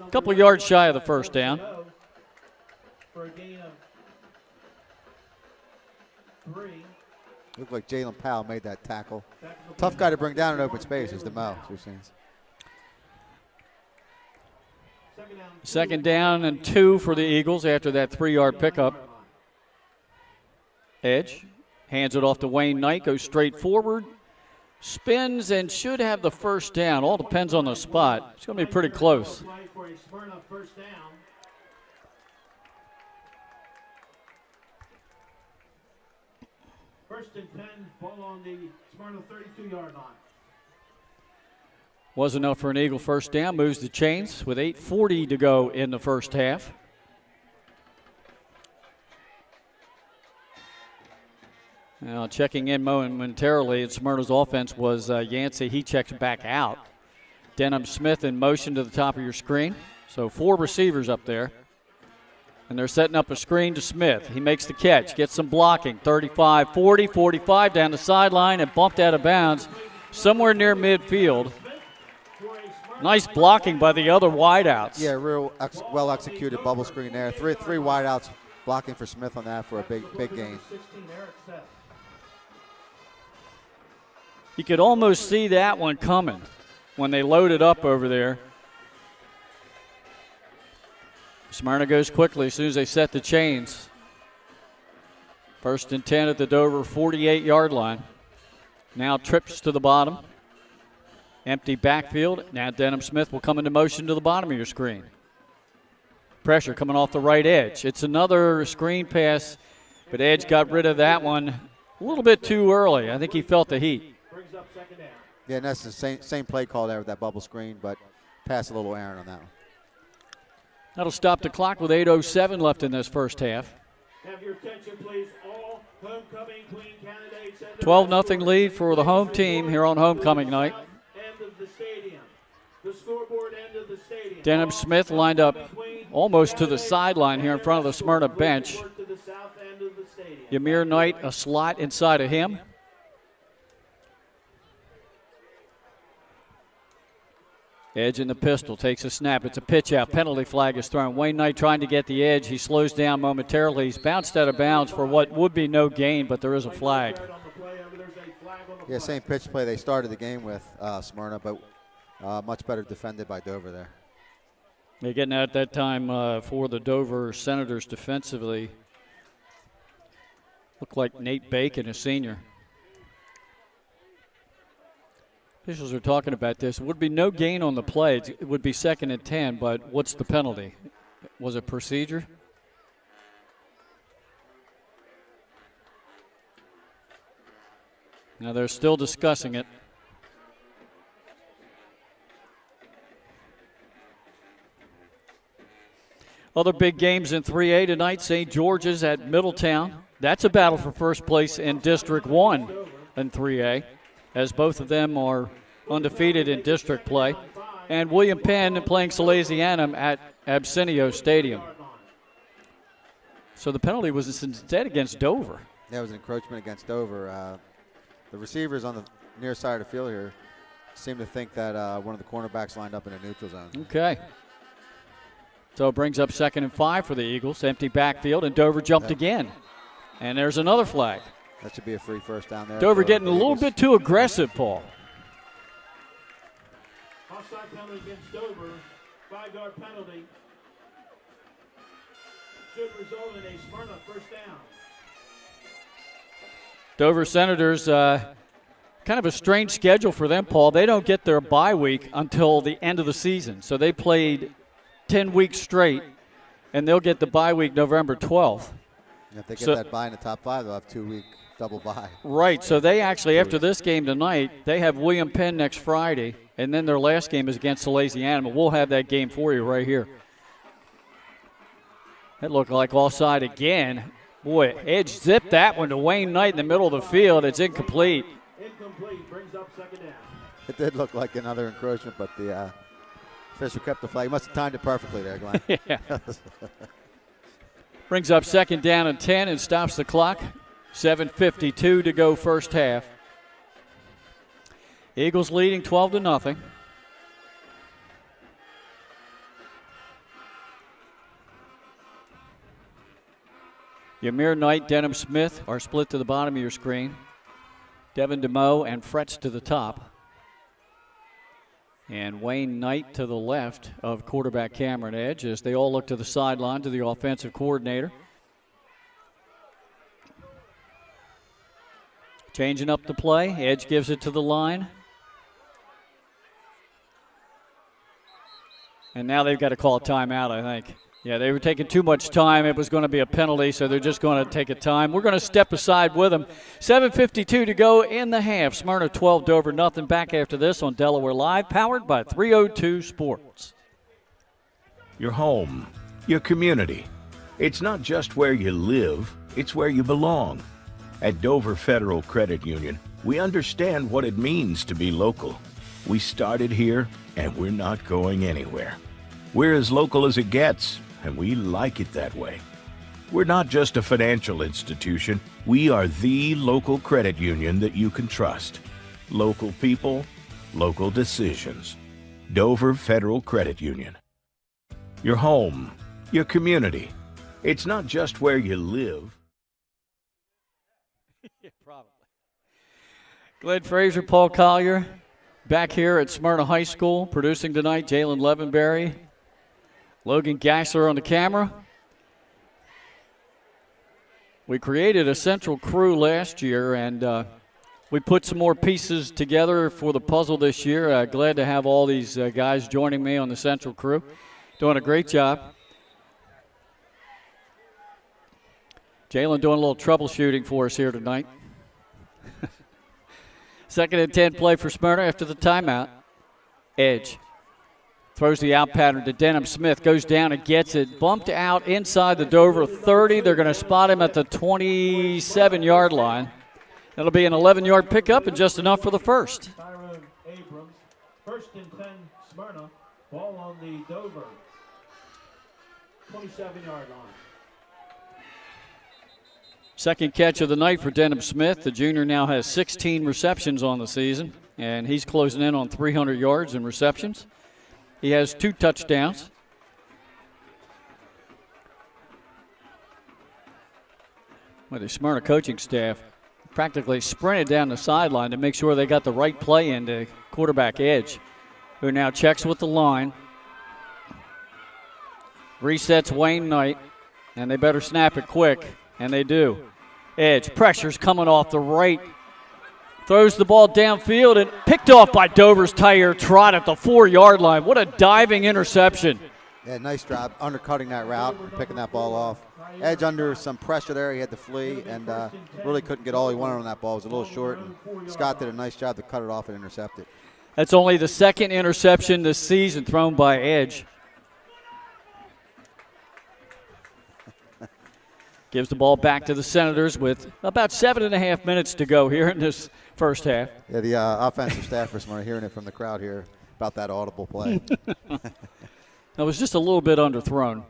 A couple yards shy of the 1st down. For a gain of 3. Looked like Jalen Powell made that tackle. Tough guy to bring down in open space is DeMoe. 2nd down and 2 for the Eagles after that 3-yard pickup. Edge hands it off to Wayne Knight, goes straight forward, spins and should have the 1st down. All depends on the spot. It's going to be pretty close. First and 10, ball on the Smyrna 32-yard line. Was enough for an Eagle 1st down. Moves the chains with 8:40 to go in the first half. Now checking in momentarily at Smyrna's offense was Yancey. He checks back out. Denham Smith in motion to the top of your screen. So 4 receivers up there. And they're setting up a screen to Smith. He makes the catch, gets some blocking. 35, 40, 45 down the sideline and bumped out of bounds somewhere near midfield. Nice blocking by the other wideouts. Yeah, real well executed bubble screen there. Three wideouts blocking for Smith on that for a big gain. You could almost see that one coming when they loaded up over there. Smyrna goes quickly as soon as they set the chains. 1st and 10 at the Dover 48-yard line. Now trips to the bottom. Empty backfield. Now Denham Smith will come into motion to the bottom of your screen. Pressure coming off the right edge. It's another screen pass, but Edge got rid of that one a little bit too early. I think he felt the heat. Yeah, and that's the same play call there with that bubble screen, but pass a little errant on that one. That'll stop the clock with 8:07 left in this first half. Have your attention, please. All homecoming queen candidates. 12-0 lead for the home team here on homecoming night. End of the stadium. The scoreboard end of the stadium. Denham Smith lined up almost to the sideline here in front of the Smyrna bench. Ymir Knight, a slot inside of him. Edge in the pistol, takes a snap. It's a pitch out. Penalty flag is thrown. Wayne Knight trying to get the edge. He slows down momentarily. He's bounced out of bounds for what would be no gain, but there is a flag. Yeah, same pitch play they started the game with, Smyrna, but much better defended by Dover there. They're getting out at that time for the Dover Senators defensively. Looked like Nate Bacon, a senior. Officials are talking about this. It would be no gain on the play. It would be 2nd and 10, but what's the penalty? Was it procedure? Now they're still discussing it. Other big games in 3A tonight. St. George's at Middletown. That's a battle for first place in District 1 in 3A, as both of them are undefeated in district play. And William Penn playing Salesianum at Absinio Stadium. So the penalty was instead against Dover. That was an encroachment against Dover. The receivers on the near side of the field here seem to think that one of the cornerbacks lined up in a neutral zone. Okay. So it brings up 2nd and 5 for the Eagles. Empty backfield, and Dover jumped again. And there's another flag. That should be a free first down there. Dover getting a little bit too aggressive, Paul. Offside penalty against Dover. 5-yard penalty. Should result in a Smyrna first down. Dover Senators, kind of a strange schedule for them, Paul. They don't get their bye week until the end of the season. So they played 10 weeks straight, and they'll get the bye week November 12th. If they get that bye in the top 5, they'll have 2-week double bye. Right, so they actually, after this game tonight, they have William Penn next Friday, and then their last game is against Salesianum. We'll have that game for you right here. That looked like offside again. Boy, Edge zipped that one to Wayne Knight in the middle of the field. It's incomplete. Incomplete, brings up 2nd down. It did look like another encroachment, but the official kept the flag. He must have timed it perfectly there, Glenn. Yeah. Brings up 2nd down and 10 and stops the clock. 7:52 to go first half. Eagles leading 12-0. Ymir Knight, Denham Smith are split to the bottom of your screen. Devin DeMoe and Fretz to the top. And Wayne Knight to the left of quarterback Cameron Edge as they all look to the sideline to the offensive coordinator. Changing up the play. Edge gives it to the line. And now they've got to call a timeout, I think. Yeah, they were taking too much time. It was going to be a penalty, so they're just going to take a time. We're going to step aside with them. 7:52 to go in the half. Smyrna 12, Dover nothing. Back after this on Delaware Live, powered by 302 Sports. Your home, your community. It's not just where you live, it's where you belong. At Dover Federal Credit Union, we understand what it means to be local. We started here, and we're not going anywhere. We're as local as it gets, and we like it that way. We're not just a financial institution. We are the local credit union that you can trust. Local people, local decisions. Dover Federal Credit Union. Your home, your community. It's not just where you live. Yeah, probably. Glenn Frazier, Paul Collier, back here at Smyrna High School, producing tonight. Jalen Levenberry, Logan Gassler on the camera. We created a central crew last year, and we put some more pieces together for the puzzle this year. Glad to have all these guys joining me on the central crew. Doing a great job. Jalen doing a little troubleshooting for us here tonight. 2nd and 10 play for Smyrna after the timeout. Edge throws the out pattern to Denham Smith. Goes down and gets it. Bumped out inside the Dover 30. They're going to spot him at the 27-yard line. That'll be an 11-yard pickup and just enough for the first. Tyrone Abrams, 1st and 10, Smyrna Ball on the Dover 27-yard line. Second catch of the night for Denham Smith. The junior now has 16 receptions on the season, and he's closing in on 300 yards in receptions. He has 2 touchdowns. Well, the Smyrna coaching staff practically sprinted down the sideline to make sure they got the right play into quarterback Edge, who now checks with the line. Resets Wayne Knight, and they better snap it quick, and they do. Edge, pressure's coming off the right. Throws the ball downfield and picked off by Dover's Tyre Trott at the 4-yard line. What a diving interception. Yeah, nice job undercutting that route, picking that ball off. Edge under some pressure there. He had to flee and really couldn't get all he wanted on that ball. It was a little short, and Scott did a nice job to cut it off and intercept it. That's only the second interception this season thrown by Edge. Gives the ball back to the Senators with about 7.5 minutes to go here in this first half. Yeah, the offensive staffers are hearing it from the crowd here about that audible play. That was just a little bit underthrown.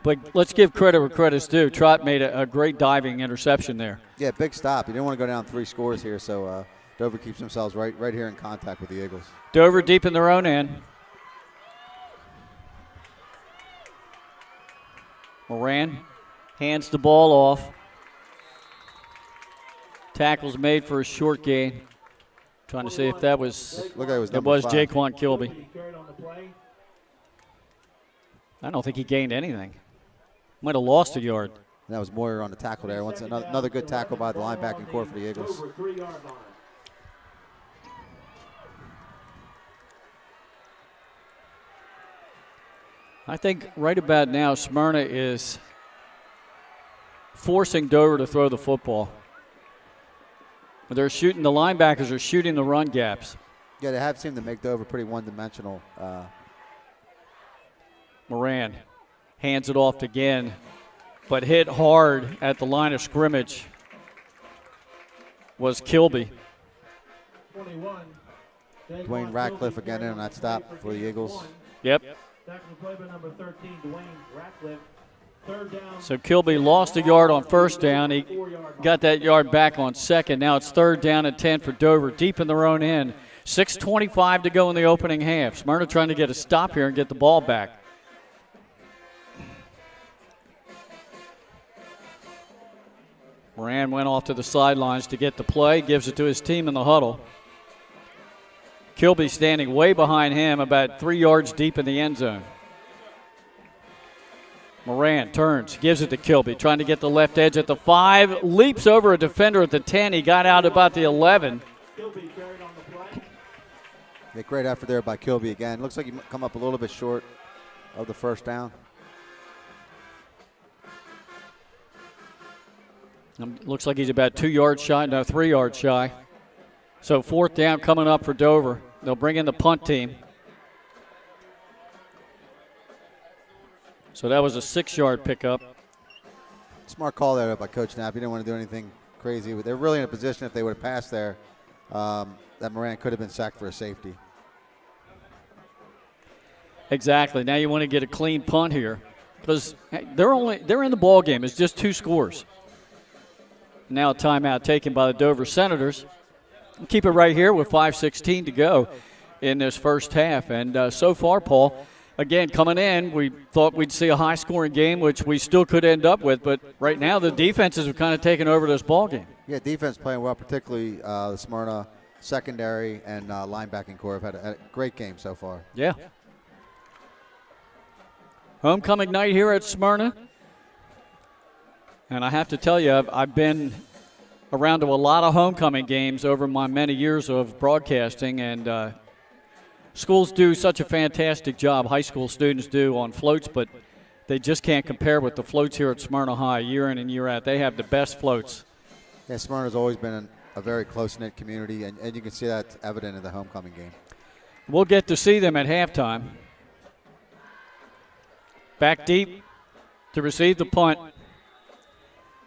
But let's give credit where credit's due. Trott made a great diving interception there. Yeah, big stop. You didn't want to go down 3 scores here, so Dover keeps themselves right here in contact with the Eagles. Dover deep in their own end. Moran hands the ball off. Tackle's made for a short gain. Trying to see if that was, Look, it was Jaquan Kilby. I don't think he gained anything. Might have lost a yard. And that was Moyer on the tackle there. Once another good tackle by the linebacking core for the Eagles. I think right about now Smyrna is forcing Dover to throw the football. They're shooting, the linebackers are shooting the run gaps. Yeah, they have seemed to make Dover pretty one-dimensional. Moran hands it off again, but hit hard at the line of scrimmage was Kilby. 21. Dwayne Ratcliffe again in on that stop for the Eagles. Yep. Tackle play by number 13, Dwayne Ratcliffe. Third down. So Kilby lost a yard on first down. He got that yard back on second. Now it's 3rd down and 10 for Dover, deep in their own end. 6:25 to go in the opening half. Smyrna trying to get a stop here and get the ball back. Moran went off to the sidelines to get the play, gives it to his team in the huddle. Kilby standing way behind him, about 3 yards deep in the end zone. Moran turns, gives it to Kilby, trying to get the left edge at the 5, leaps over a defender at the 10. He got out about the 11. Yeah, great effort there by Kilby again. Looks like he come up a little bit short of the first down. Looks like he's about 2 yards shy, no, 3 yards shy. So 4th down coming up for Dover. They'll bring in the punt team. So that was a 6-yard pickup. Smart call there by Coach Knapp. He didn't want to do anything crazy. They're really in a position, if they would have passed there, that Moran could have been sacked for a safety. Exactly. Now you want to get a clean punt here because they're in the ball game. It's just 2 scores. Now a timeout taken by the Dover Senators. Keep it right here with 5:16 to go in this first half. And so far, Paul, again, coming in, we thought we'd see a high-scoring game, which we still could end up with. But right now, the defenses have kind of taken over this ball game. Yeah, defense playing well, particularly the Smyrna secondary and linebacking core have had a great game so far. Yeah. Homecoming night here at Smyrna. And I have to tell you, I've been around to a lot of homecoming games over my many years of broadcasting, and schools do such a fantastic job, high school students do, on floats, but they just can't compare with the floats here at Smyrna High year in and year out. They have the best floats. Yeah, Smyrna's always been a very close-knit community, and you can see that evident in the homecoming game. We'll get to see them at halftime. Back deep to receive the punt.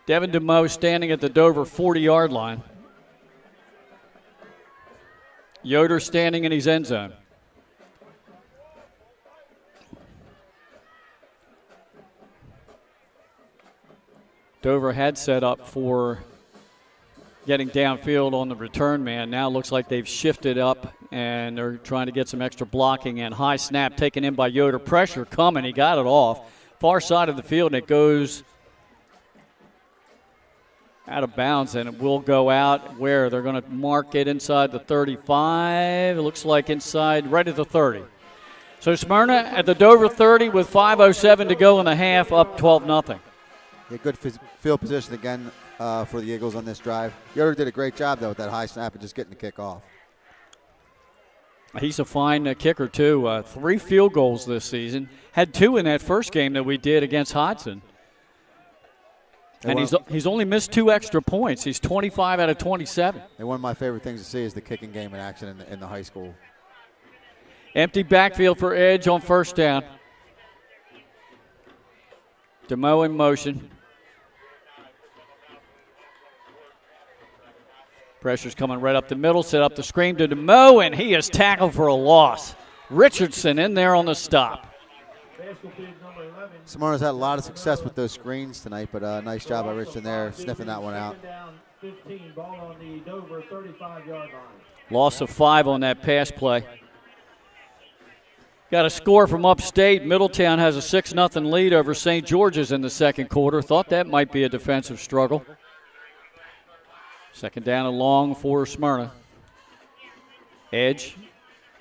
Devin DeMoe standing at the Dover 40-yard line. Yoder standing in his end zone. Dover had set up for getting downfield on the return man. Now looks like they've shifted up and they're trying to get some extra blocking, and high snap taken in by Yoder. Pressure coming. He got it off. Far side of the field, and it goes out of bounds, and it will go out where they're going to mark it inside the 35. It looks like inside right at the 30. So Smyrna at the Dover 30 with 5:07 to go in the half, up 12-0. Yeah, good field position again for the Eagles on this drive. Yoder did a great job, though, with that high snap and just getting the kick off. He's a fine kicker, too. 3 field goals this season. Had 2 in that first game that we did against Hodson. And he's only missed 2 extra points. He's 25 out of 27. And one of my favorite things to see is the kicking game in action in the high school. Empty backfield for Edge on first down. DeMoe in motion. Pressure's coming right up the middle. Set up the screen to DeMoe, and he is tackled for a loss. Richardson in there on the stop. Smyrna's had a lot of success with those screens tonight, but nice job by Richardson there, sniffing that one out. 15, ball on the Dover 35-yard line. Loss of 5 on that pass play. Got a score from upstate. Middletown has a 6-0 lead over St. George's in the second quarter. Thought that might be a defensive struggle. Second down and long for Smyrna. Edge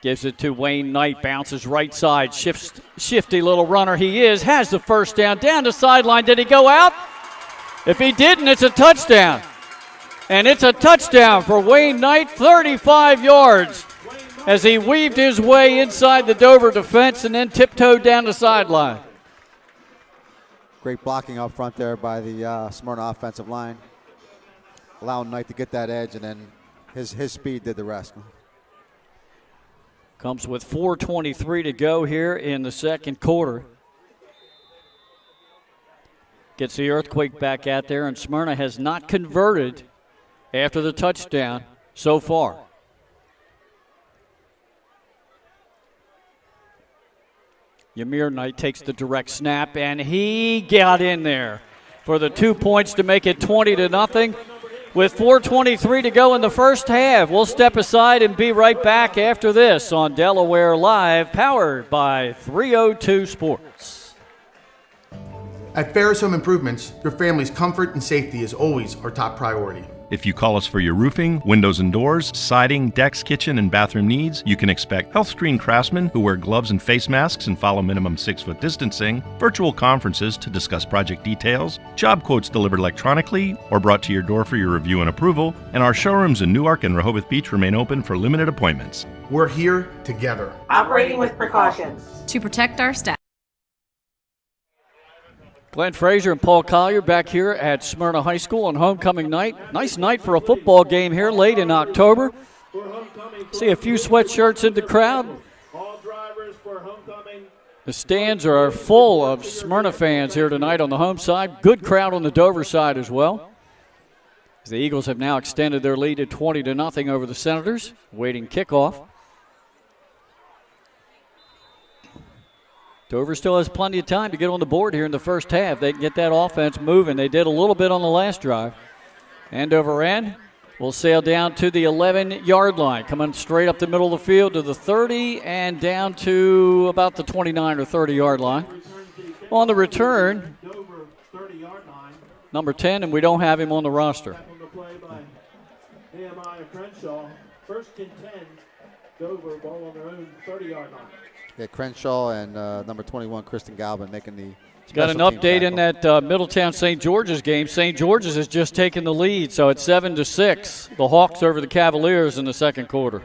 gives it to Wayne Knight, bounces right side, shifty little runner he is, has the first down the sideline. Did he go out? If he didn't, it's a touchdown. And it's a touchdown for Wayne Knight, 35 yards, as he weaved his way inside the Dover defense and then tiptoed down the sideline. Great blocking up front there by the Smyrna offensive line, allowing Knight to get that edge, and then his speed did the rest. Comes with 4:23 to go here in the second quarter. Gets the Earthquake back out there, and Smyrna has not converted after the touchdown so far. Ymir Knight takes the direct snap, and he got in there for the 2 points to make it 20-0. With 4:23 to go in the first half. We'll step aside and be right back after this on Delaware Live, powered by 302 Sports. At Ferris Home Improvements, your family's comfort and safety is always our top priority. If you call us for your roofing, windows and doors, siding, decks, kitchen, and bathroom needs, you can expect health-screened craftsmen who wear gloves and face masks and follow minimum 6-foot distancing, virtual conferences to discuss project details, job quotes delivered electronically or brought to your door for your review and approval, and our showrooms in Newark and Rehoboth Beach remain open for limited appointments. We're here together. Operating with precautions. To protect our staff. Glenn Frazier and Paul Collier back here at Smyrna High School on homecoming night. Nice night for a football game here late in October. See a few sweatshirts in the crowd. The stands are full of Smyrna fans here tonight on the home side. Good crowd on the Dover side as well. The Eagles have now extended their lead to 20-0 over the Senators, waiting kickoff. Dover still has plenty of time to get on the board here in the first half. They can get that offense moving. They did a little bit on the last drive. End over end will sail down to the 11-yard line, coming straight up the middle of the field to the 30 and down to about the 29 or 30-yard line. On the return, number 10, and we don't have him on the roster. First and 10, Dover, ball on their own 30-yard line. Yeah, Crenshaw and number 21, Kristen Galvin, making the got an update in that Middletown St. George's game. St. George's has just taken the lead, so it's 7-6. The Hawks over the Cavaliers in the second quarter.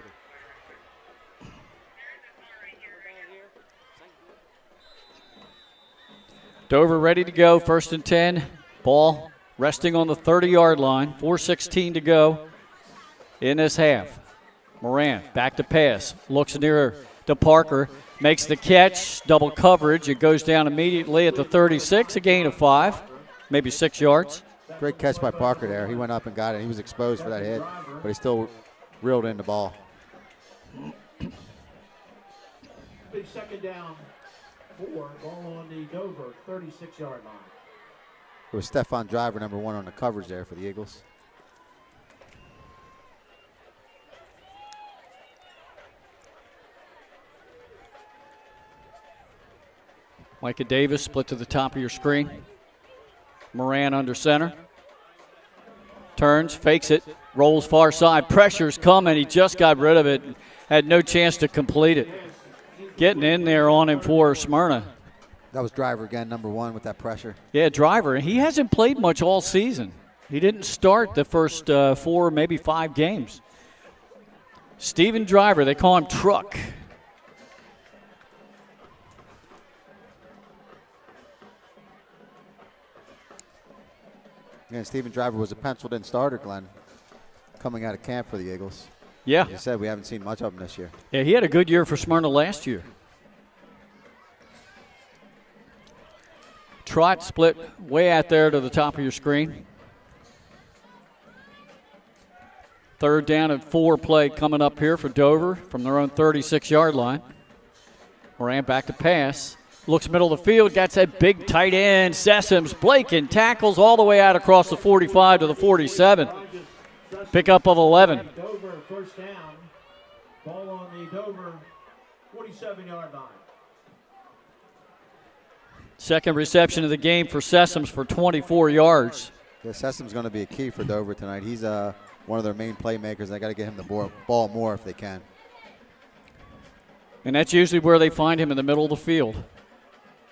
Dover ready to go, first and 10. Ball resting on the 30-yard line. 4:16 to go in this half. Moran back to pass, looks near to Parker. Makes the catch, double coverage. It goes down immediately at the 36, a gain of 5, maybe 6 yards. Great catch by Parker there. He went up and got it. He was exposed for that hit, but he still reeled in the ball. Big second down, 4, ball on the Dover 36-yard line. It was Stefan Driver, number 1 on the coverage there for the Eagles. Micah Davis split to the top of your screen. Moran under center. Turns, fakes it, rolls far side. Pressure's coming. He just got rid of it. Had no chance to complete it. Getting in there on him for Smyrna. That was Driver again, number 1 with that pressure. Yeah, Driver. He hasn't played much all season. He didn't start the first 4, maybe 5 games. Steven Driver, they call him Truck. And Steven Driver was a penciled-in starter, Glenn, coming out of camp for the Eagles. Yeah. As you said, we haven't seen much of him this year. Yeah, he had a good year for Smyrna last year. Trot split way out there to the top of your screen. 3rd down and 4 play coming up here for Dover from their own 36-yard line. Moran back to pass. Looks middle of the field, got that big tight end, Sessoms. Blake and tackles all the way out across the 45 to the 47. Pickup of 11. Dover first down. Ball on the Dover 47-yard line. Second reception of the game for Sessoms for 24 yards. Yeah, Sessom's going to be a key for Dover tonight. He's one of their main playmakers. They got to get him the ball more if they can. And that's usually where they find him, in the middle of the field.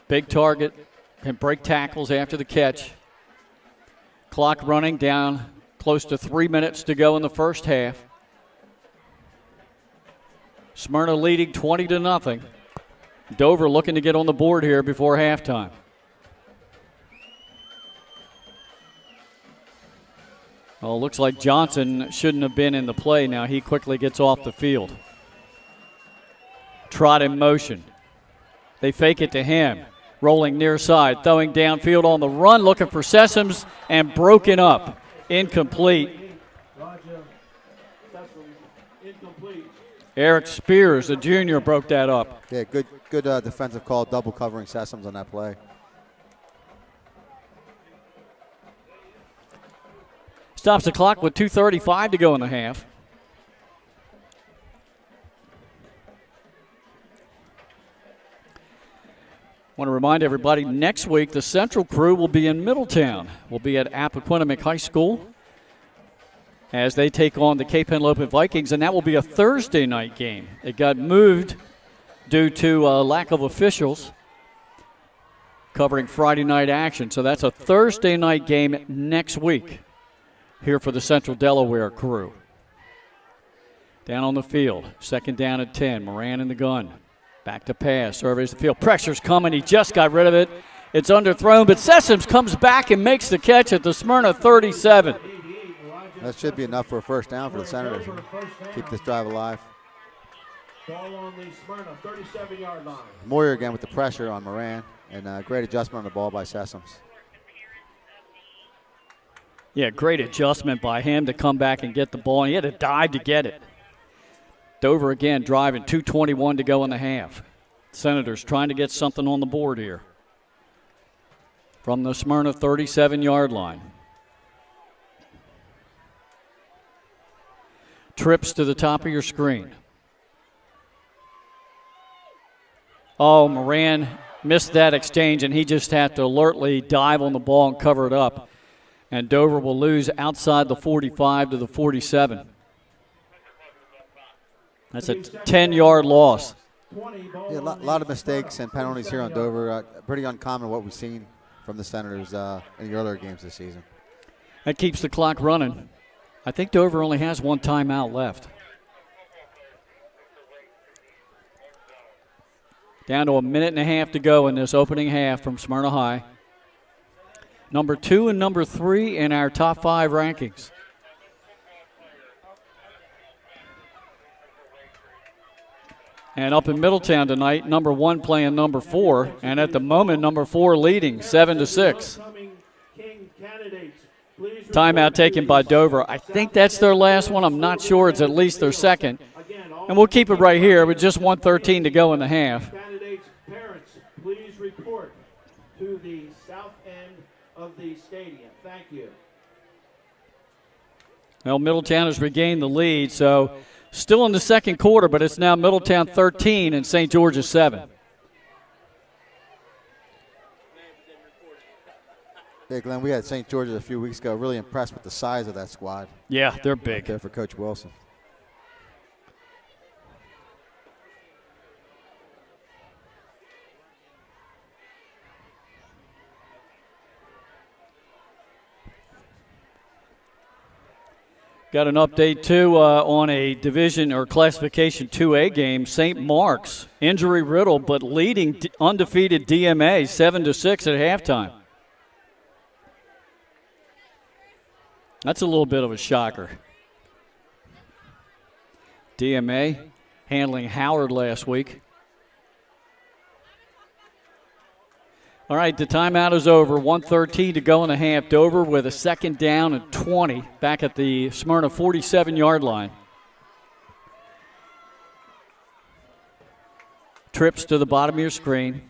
Big target, can break tackles after the catch. Clock running down, close to 3 minutes to go in the first half. Smyrna leading 20-0. Dover looking to get on the board here before halftime. Well, it looks like Johnson shouldn't have been in the play now. He quickly gets off the field. Trot in motion. They fake it to him. Rolling near side, throwing downfield on the run, looking for Sessoms, and broken up. Incomplete. Eric Spears, the junior, broke that up. Yeah, good defensive call, double covering Sessoms on that play. Stops the clock with 2:35 to go in the half. Want to remind everybody, next week the Central crew will be in Middletown. We'll be at Appoquinimink High School as they take on the Cape Henlopen Vikings, and that will be a Thursday night game. It got moved due to lack of officials covering Friday night action. So that's a Thursday night game next week here for the Central Delaware crew. Down on the field, 2nd down at 10, Moran in the gun. Back to pass, surveys the field. Pressure's coming. He just got rid of it. It's underthrown, but Sessoms comes back and makes the catch at the Smyrna 37. That should be enough for a first down for the Senators. Keep this drive alive. Ball on the Smyrna 37-yard line. Moyer again with the pressure on Moran, and great adjustment on the ball by Sessoms. Yeah, great adjustment by him to come back and get the ball. He had to dive to get it. Dover again driving, 2:21 to go in the half. Senators trying to get something on the board here from the Smyrna 37-yard line. Trips to the top of your screen. Oh, Moran missed that exchange, and he just had to alertly dive on the ball and cover it up. And Dover will lose outside the 45 to the 47. That's a 10-yard loss. Yeah, a lot of mistakes and penalties here on Dover. Pretty uncommon what we've seen from the Senators in the earlier games this season. That keeps the clock running. I think Dover only has one timeout left. Down to a minute and a half to go in this opening half from Smyrna High. Number 2 and number 3 in our top 5 rankings. And up in Middletown tonight, number 1 playing number 4, and at the moment, number 4 leading 7-6. Timeout taken by Dover. I think that's their last one. I'm not sure. It's at least their second. And we'll keep it right here with just 1:13 to go in the half. Candidates' parents, please report to the south end of of the stadium. Thank you. Well, Middletown has regained the lead, so still in the second quarter, but it's now Middletown 13 and St. George's 7. Yeah, Glenn, we had St. George's a few weeks ago. Really impressed with the size of that squad. Yeah, they're big. Right there for Coach Wilson. Got an update, too, on a division or classification 2A game. St. Mark's, injury riddled, but leading undefeated DMA 7-6 at halftime. That's a little bit of a shocker. DMA handling Howard last week. All right, the timeout is over. 1:13 to go in the half. Dover with a second down and 20 back at the Smyrna 47-yard line. Trips to the bottom of your screen.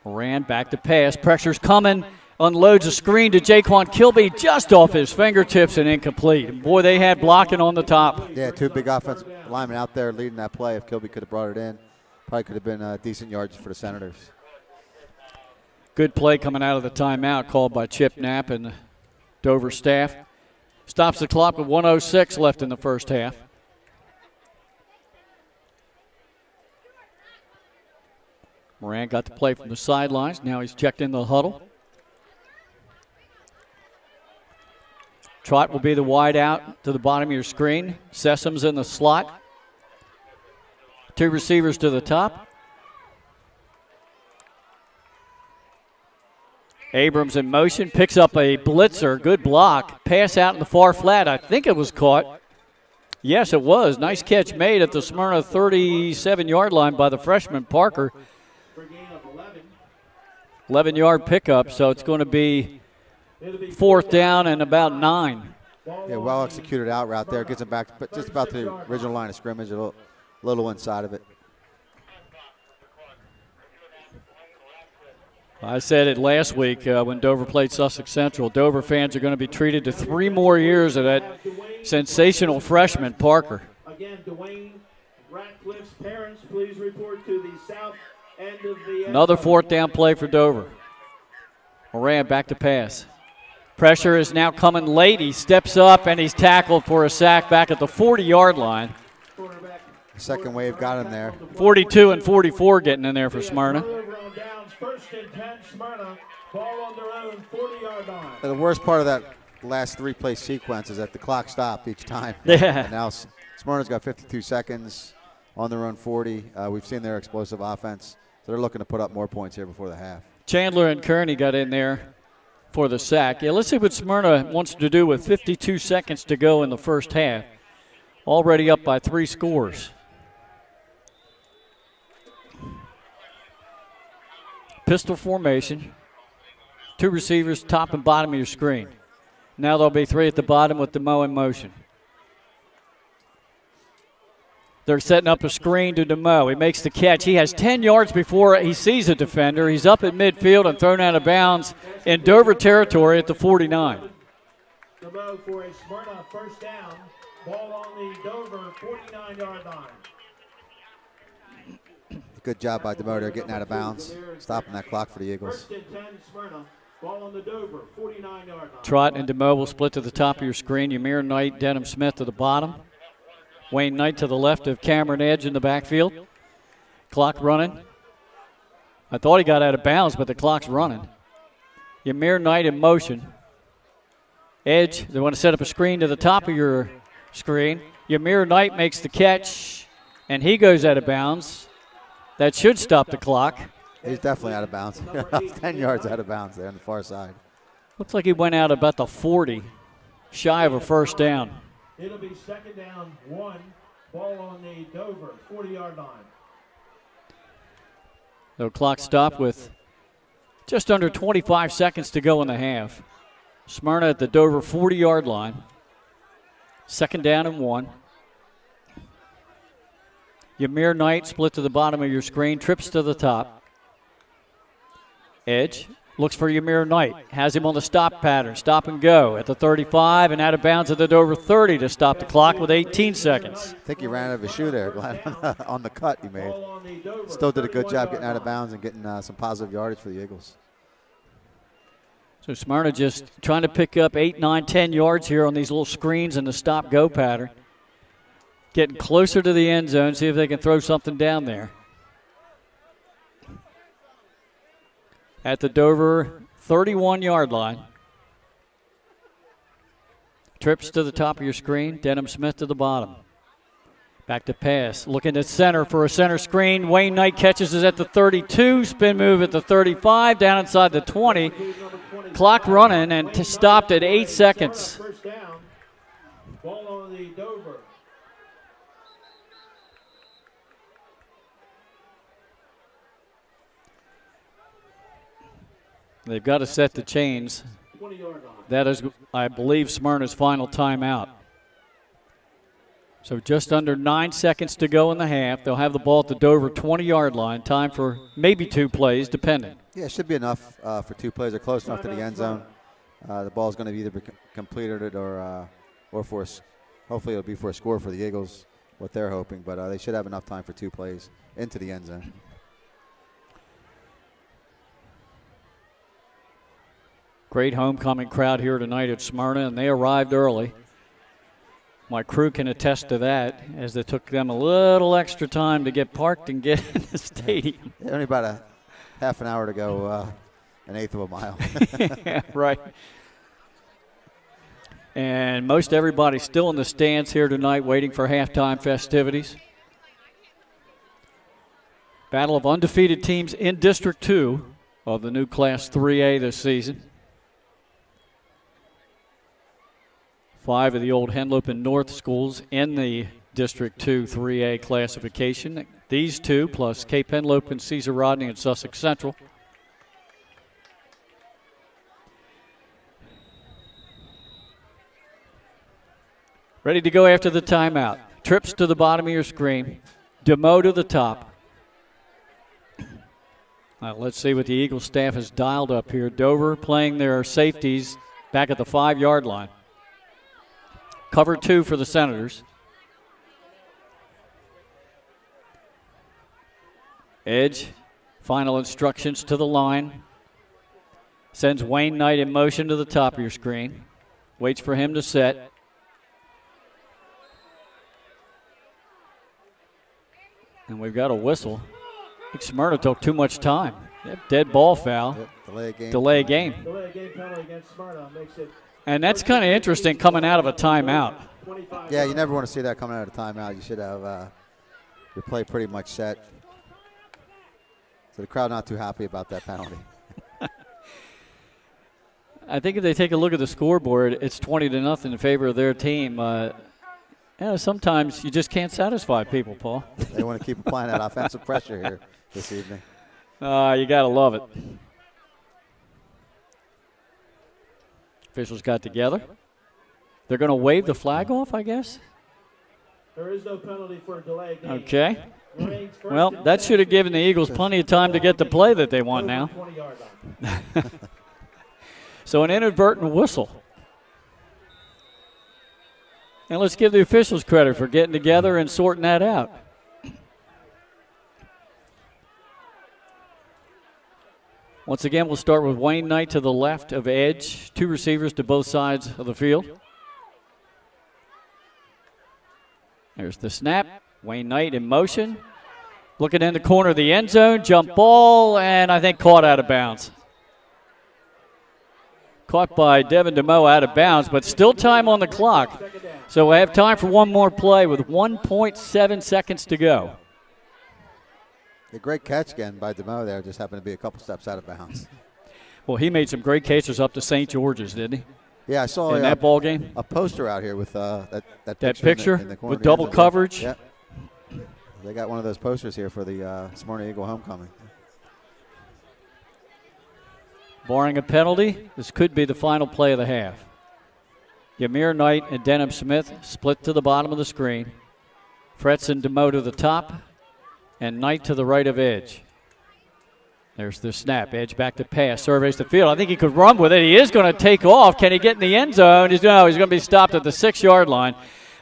Ran back to pass. Pressure's coming. Unloads a screen to Jaquan Kilby just off his fingertips and incomplete. Boy, they had blocking on the top. Yeah, two big offensive linemen out there leading that play. If Kilby could have brought it in, probably could have been decent yards for the Senators. Good play coming out of the timeout called by Chip Knapp and the Dover staff. Stops the clock with 1:06 left in the first half. Moran got the play from the sidelines. Now he's checked in the huddle. Trot will be the wide out to the bottom of your screen. Sessoms in the slot. Two receivers to the top. Abrams in motion, picks up a blitzer, good block. Pass out in the far flat, I think it was caught. Yes, it was. Nice catch made at the Smyrna 37-yard line by the freshman Parker. 11-yard pickup, so it's going to be fourth down and about 9. Yeah, well executed out route there. Gets him back but just about the original line of scrimmage, a little inside of it. I said it last week when Dover played Sussex Central. Dover fans are going to be treated to 3 more years of that sensational freshman, Parker. Again, Dwayne Ratcliffe's parents, please report to the south end of the... Another fourth down play for Dover. Moran back to pass. Pressure is now coming late. He steps up, and he's tackled for a sack back at the 40-yard line. Second wave got him there. 42 and 44 getting in there for Smyrna. First and 10, Smyrna, ball on their own 40-yard line. The worst part of that last 3-play sequence is that the clock stopped each time. Yeah. And now Smyrna's got 52 seconds on their own 40. We've seen their explosive offense, so they're looking to put up more points here before the half. Chandler and Kearney got in there for the sack. Yeah, let's see what Smyrna wants to do with 52 seconds to go in the first half. Already up by 3 scores. Pistol formation. 2 receivers, top and bottom of your screen. Now there'll be 3 at the bottom with DeMoe in motion. They're setting up a screen to DeMoe. He makes the catch. He has 10 yards before he sees a defender. He's up at midfield and thrown out of bounds in Dover territory at the 49. DeMoe for a Smyrna first down. Ball on the Dover 49-yard line. Good job by DeMoe there getting out of bounds, stopping that clock for the Eagles. First and 10, Smyrna. Ball on the Dover 49-yard line. Trot and DeMoe will split to the top of your screen. Ymir Knight, Denham Smith to the bottom. Wayne Knight to the left of Cameron Edge in the backfield. Clock running. I thought he got out of bounds, but the clock's running. Ymir Knight in motion. Edge, they want to set up a screen to the top of your screen. Ymir Knight makes the catch, and he goes out of bounds. That should stop the clock. He's definitely out of bounds. 10 yards out of bounds there on the far side. Looks like he went out about the 40, shy of a first down. It'll be second down, 1. Ball on the Dover 40-yard line. The clock stopped with just under 25 seconds to go in the half. Smyrna at the Dover 40-yard line. Second down and 1. Ymir Knight split to the bottom of your screen, trips to the top. Edge looks for Ymir Knight. Has him on the stop pattern. Stop and go at the 35 and out of bounds at the Dover 30 to stop the clock with 18 seconds. I think he ran out of his shoe there, Glenn, on the cut he made. Still did a good job getting out of bounds and getting some positive yardage for the Eagles. So Smyrna just trying to pick up 8, 9, 10 yards here on these little screens in the stop-go pattern. Getting closer to the end zone, see if they can throw something down there. At the Dover 31-yard line. Trips to the top of your screen. Denham Smith to the bottom. Back to pass. Looking at center for a center screen. Wayne Knight catches it at the 32. Spin move at the 35. Down inside the 20. Clock running and stopped at 8 seconds. First down. Ball on the Dover. They've got to set the chains. 20-yard line. That is, I believe, Smyrna's final timeout. So just under 9 seconds to go in the half. They'll have the ball at the Dover 20-yard line. Time for maybe 2 plays, depending. Yeah, it should be enough for 2 plays. They're close enough to the end zone. The ball's going to either be completed or for hopefully it'll be for a score for the Eagles, what they're hoping. But they should have enough time for 2 plays into the end zone. Great homecoming crowd here tonight at Smyrna, and they arrived early. My crew can attest to that, as it took them a little extra time to get parked and get in the stadium. Yeah, only about a half an hour to go, an eighth of a mile. Yeah, right. And most everybody's still in the stands here tonight waiting for halftime festivities. Battle of undefeated teams in District 2 of the new Class 3A this season. 5 of the old Henlopen North schools in the District 2 3A classification. These 2 plus Cape Henlopen, Cesar Rodney, and Sussex Central. Ready to go after the timeout. Trips to the bottom of your screen. Demo to the top. Let's see what the Eagles staff has dialed up here. Dover playing their safeties back at the 5-yard line. Cover 2 for the Senators. Edge, final instructions to the line. Sends Wayne Knight in motion to the top of your screen. Waits for him to set. And we've got a whistle. I think Smyrna took too much time. Dead ball foul. Yep, delay game. Delay a game penalty against Smyrna makes it. And that's kind of interesting coming out of a timeout. Yeah, you never want to see that coming out of a timeout. You should have your play pretty much set. So the crowd not too happy about that penalty. I think if they take a look at the scoreboard, it's 20-0 in favor of their team. Sometimes you just can't satisfy people, Paul. They want to keep applying that offensive pressure here this evening. You got to love it. Officials got together. They're going to wave the flag off, I guess. There is no penalty for a delay game. Okay. Well, that should have given the Eagles plenty of time to get the play that they want now. So an inadvertent whistle. And let's give the officials credit for getting together and sorting that out. Once again, we'll start with Wayne Knight to the left of Edge. 2 receivers to both sides of the field. There's the snap. Wayne Knight in motion. Looking in the corner of the end zone. Jump ball, and I think caught out of bounds. Caught by Devin DeMoe out of bounds, but still time on the clock. So we have time for one more play with 1.7 seconds to go. A great catch again by DeMoe there. Just happened to be a couple steps out of bounds. Well, he made some great catches up to St. George's, didn't he? Yeah, I saw in that ball game. A poster out here with that picture in the corner with double coverage. Yeah. They got one of those posters here for the Smyrna Eagle homecoming. Barring a penalty, this could be the final play of the half. Ymir Knight and Denham Smith split to the bottom of the screen. Fretz and DeMoe to the top, and Knight to the right of Edge. There's the snap, edge back to pass, surveys the field. I think he could run with it. He is going to take off. Can he get in the end zone? He's going to be stopped at the 6-yard line.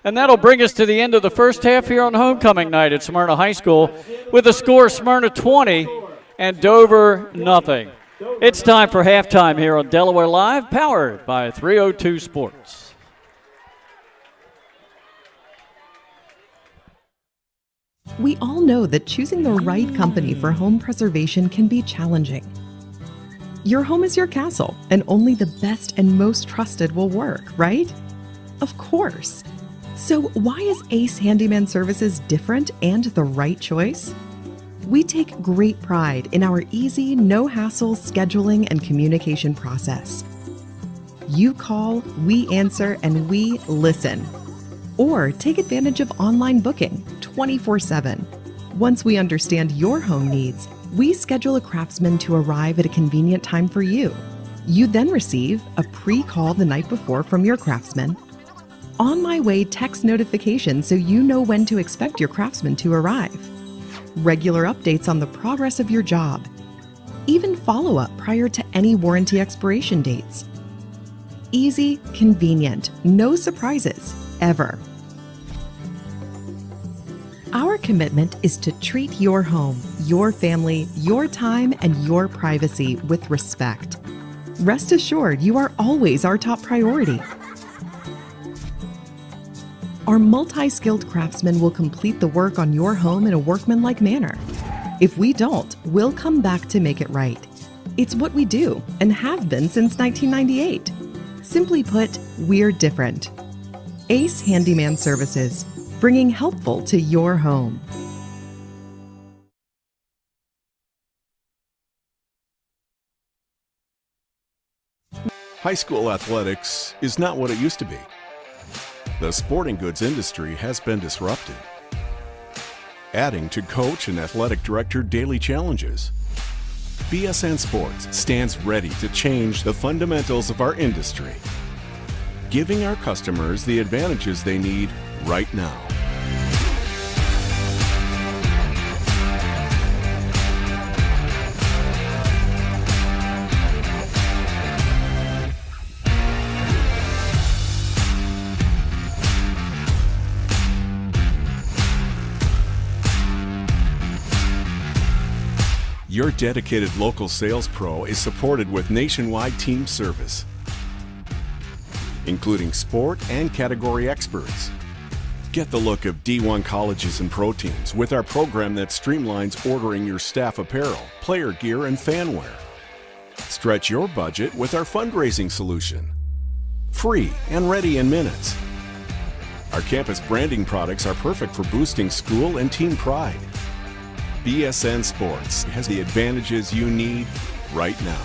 And that'll bring us to the end of the first half here on homecoming night at Smyrna High School with the score Smyrna 20 and Dover nothing. It's time for halftime here on Delaware Live, powered by 302 Sports. We all know that choosing the right company for home preservation can be challenging. Your home is your castle, and only the best and most trusted will work, right? Of course. So why is Ace Handyman Services different and the right choice? We take great pride in our easy, no-hassle scheduling and communication process. You call, we answer, and we listen. Or take advantage of online booking 24/7. Once we understand your home needs, we schedule a craftsman to arrive at a convenient time for you. You then receive a pre-call the night before from your craftsman. On my way text notification so you know when to expect your craftsman to arrive. Regular updates on the progress of your job. Even follow-up prior to any warranty expiration dates. Easy, convenient, no surprises, ever. Our commitment is to treat your home, your family, your time, and your privacy with respect. Rest assured, you are always our top priority. Our multi-skilled craftsmen will complete the work on your home in a workmanlike manner. If we don't, we'll come back to make it right. It's what we do and have been since 1998. Simply put, we're different. Ace Handyman Services, bringing helpful to your home. High school athletics is not what it used to be. The sporting goods industry has been disrupted, adding to coach and athletic director daily challenges. BSN Sports stands ready to change the fundamentals of our industry, giving our customers the advantages they need right now. Your dedicated local sales pro is supported with nationwide team service, including sport and category experts. Get the look of D1 colleges and pro teams with our program that streamlines ordering your staff apparel, player gear, and fanwear. Stretch your budget with our fundraising solution. Free and ready in minutes. Our campus branding products are perfect for boosting school and team pride. BSN Sports has the advantages you need right now.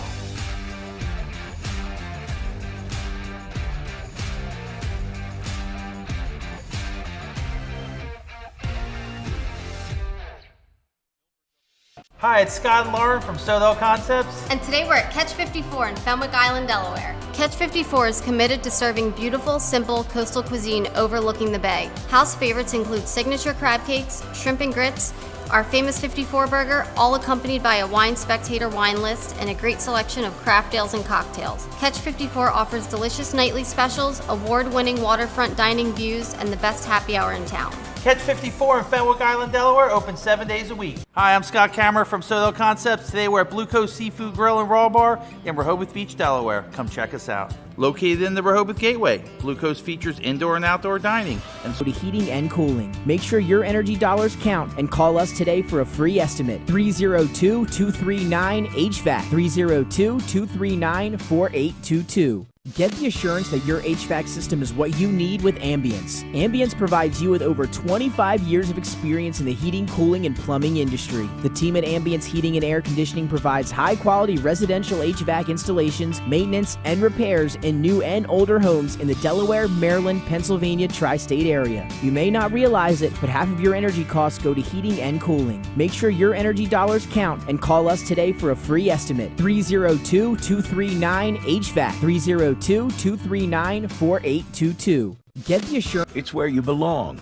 Hi, it's Scott and Lauren from Soto Concepts. And today we're at Catch 54 in Fenwick Island, Delaware. Catch 54 is committed to serving beautiful, simple coastal cuisine overlooking the bay. House favorites include signature crab cakes, shrimp and grits, our famous 54 burger, all accompanied by a wine spectator wine list and a great selection of craft ales and cocktails. Catch 54 offers delicious nightly specials, award-winning waterfront dining views, and the best happy hour in town. Catch 54 in Fenwick Island, Delaware, open 7 days a week. Hi, I'm Scott Kammerer from Soto Concepts. Today we're at Blue Coast Seafood Grill and Raw Bar in Rehoboth Beach, Delaware. Come check us out. Located in the Rehoboth Gateway, Blue Coast features indoor and outdoor dining. And so to heating and cooling. Make sure your energy dollars count and call us today for a free estimate. 302-239-HVAC. 302-239-4822. Get the assurance that your HVAC system is what you need with Ambience. Ambience provides you with over 25 years of experience in the heating, cooling, and plumbing industry. The team at Ambience Heating and Air Conditioning provides high-quality residential HVAC installations, maintenance, and repairs in new and older homes in the Delaware, Maryland, Pennsylvania tri-state area. You may not realize it, but half of your energy costs go to heating and cooling. Make sure your energy dollars count and call us today for a free estimate. 302-239-HVAC. 302-239-4822. Get the assurance. It's where you belong.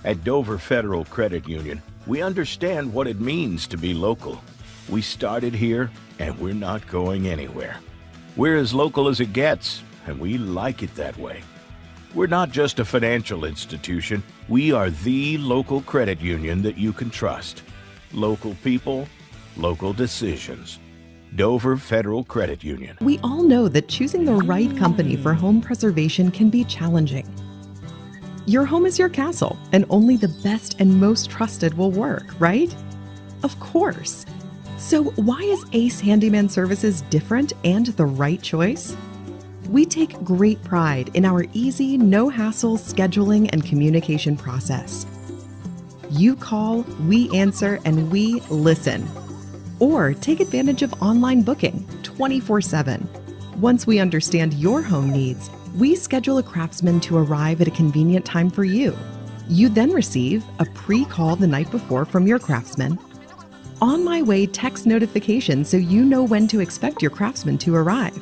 At Dover Federal Credit Union, we understand what it means to be local. We started here, and we're not going anywhere. We're as local as it gets, and we like it that way. We're not just a financial institution. We are the local credit union that you can trust. Local people, local decisions. Dover Federal Credit Union. We all know that choosing the right company for home preservation can be challenging. Your home is your castle, and only the best and most trusted will work, right? Of course. So why is Ace Handyman Services different and the right choice? We take great pride in our easy, no-hassle scheduling and communication process. You call, we answer, and we listen. Or take advantage of online booking 24/7. Once we understand your home needs, we schedule a craftsman to arrive at a convenient time for you. You then receive a pre-call the night before from your craftsman. On my way text notification so you know when to expect your craftsman to arrive.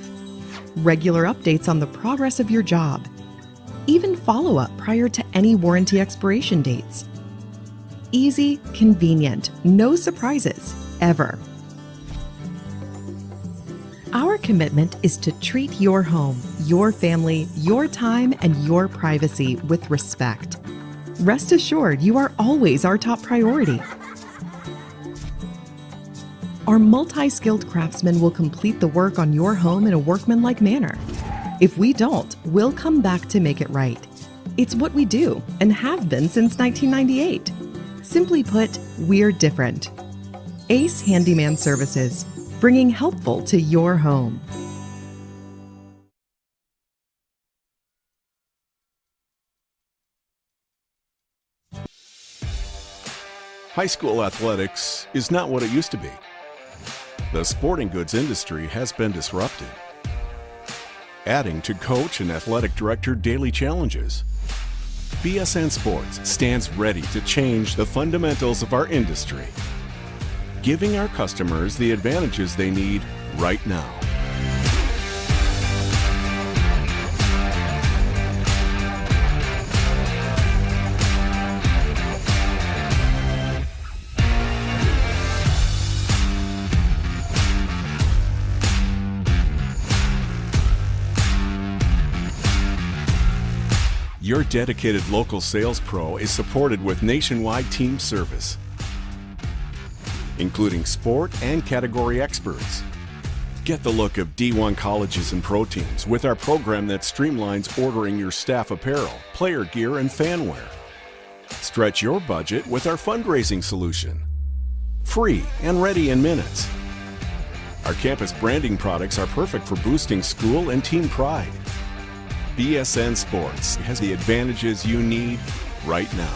Regular updates on the progress of your job. Even follow-up prior to any warranty expiration dates. Easy, convenient, no surprises, ever. Our commitment is to treat your home, your family, your time, and your privacy with respect. Rest assured, you are always our top priority. Our multi-skilled craftsmen will complete the work on your home in a workmanlike manner. If we don't, we'll come back to make it right. It's what we do and have been since 1998. Simply put, we're different. Ace Handyman Services, bringing helpful to your home. High school athletics is not what it used to be. The sporting goods industry has been disrupted, adding to coach and athletic director daily challenges. BSN Sports stands ready to change the fundamentals of our industry, giving our customers the advantages they need right now. Your dedicated local sales pro is supported with nationwide team service, including sport and category experts. Get the look of D1 colleges and pro teams with our program that streamlines ordering your staff apparel, player gear, and fan wear. Stretch your budget with our fundraising solution. Free and ready in minutes. Our campus branding products are perfect for boosting school and team pride. BSN Sports has the advantages you need right now.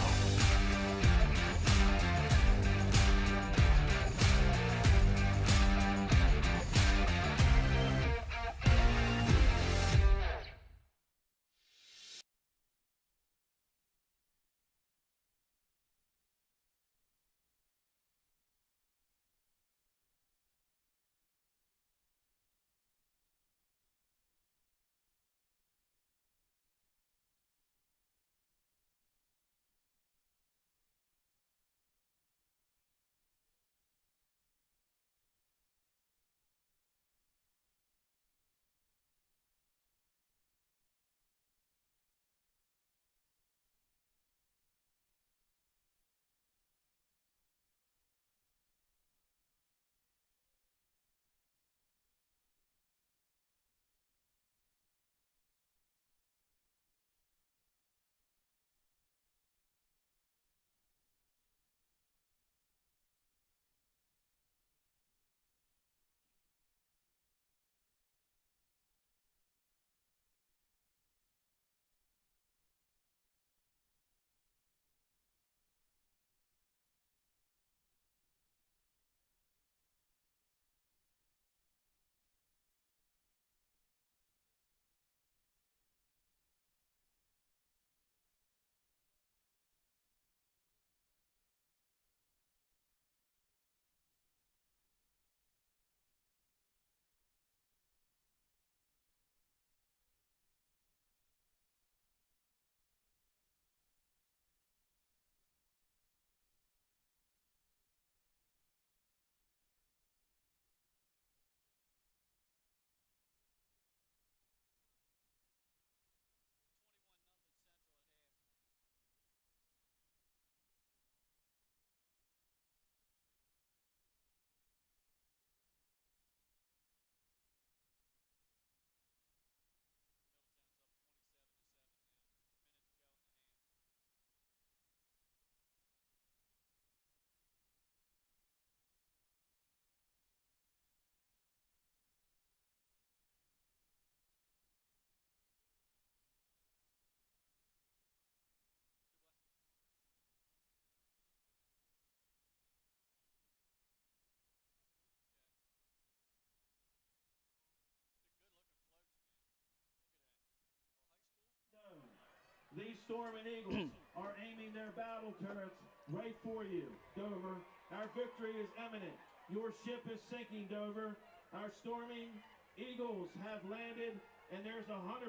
These Storming Eagles are aiming their battle turrets right for you, Dover. Our victory is imminent. Your ship is sinking, Dover. Our Storming Eagles have landed, and there's a 100%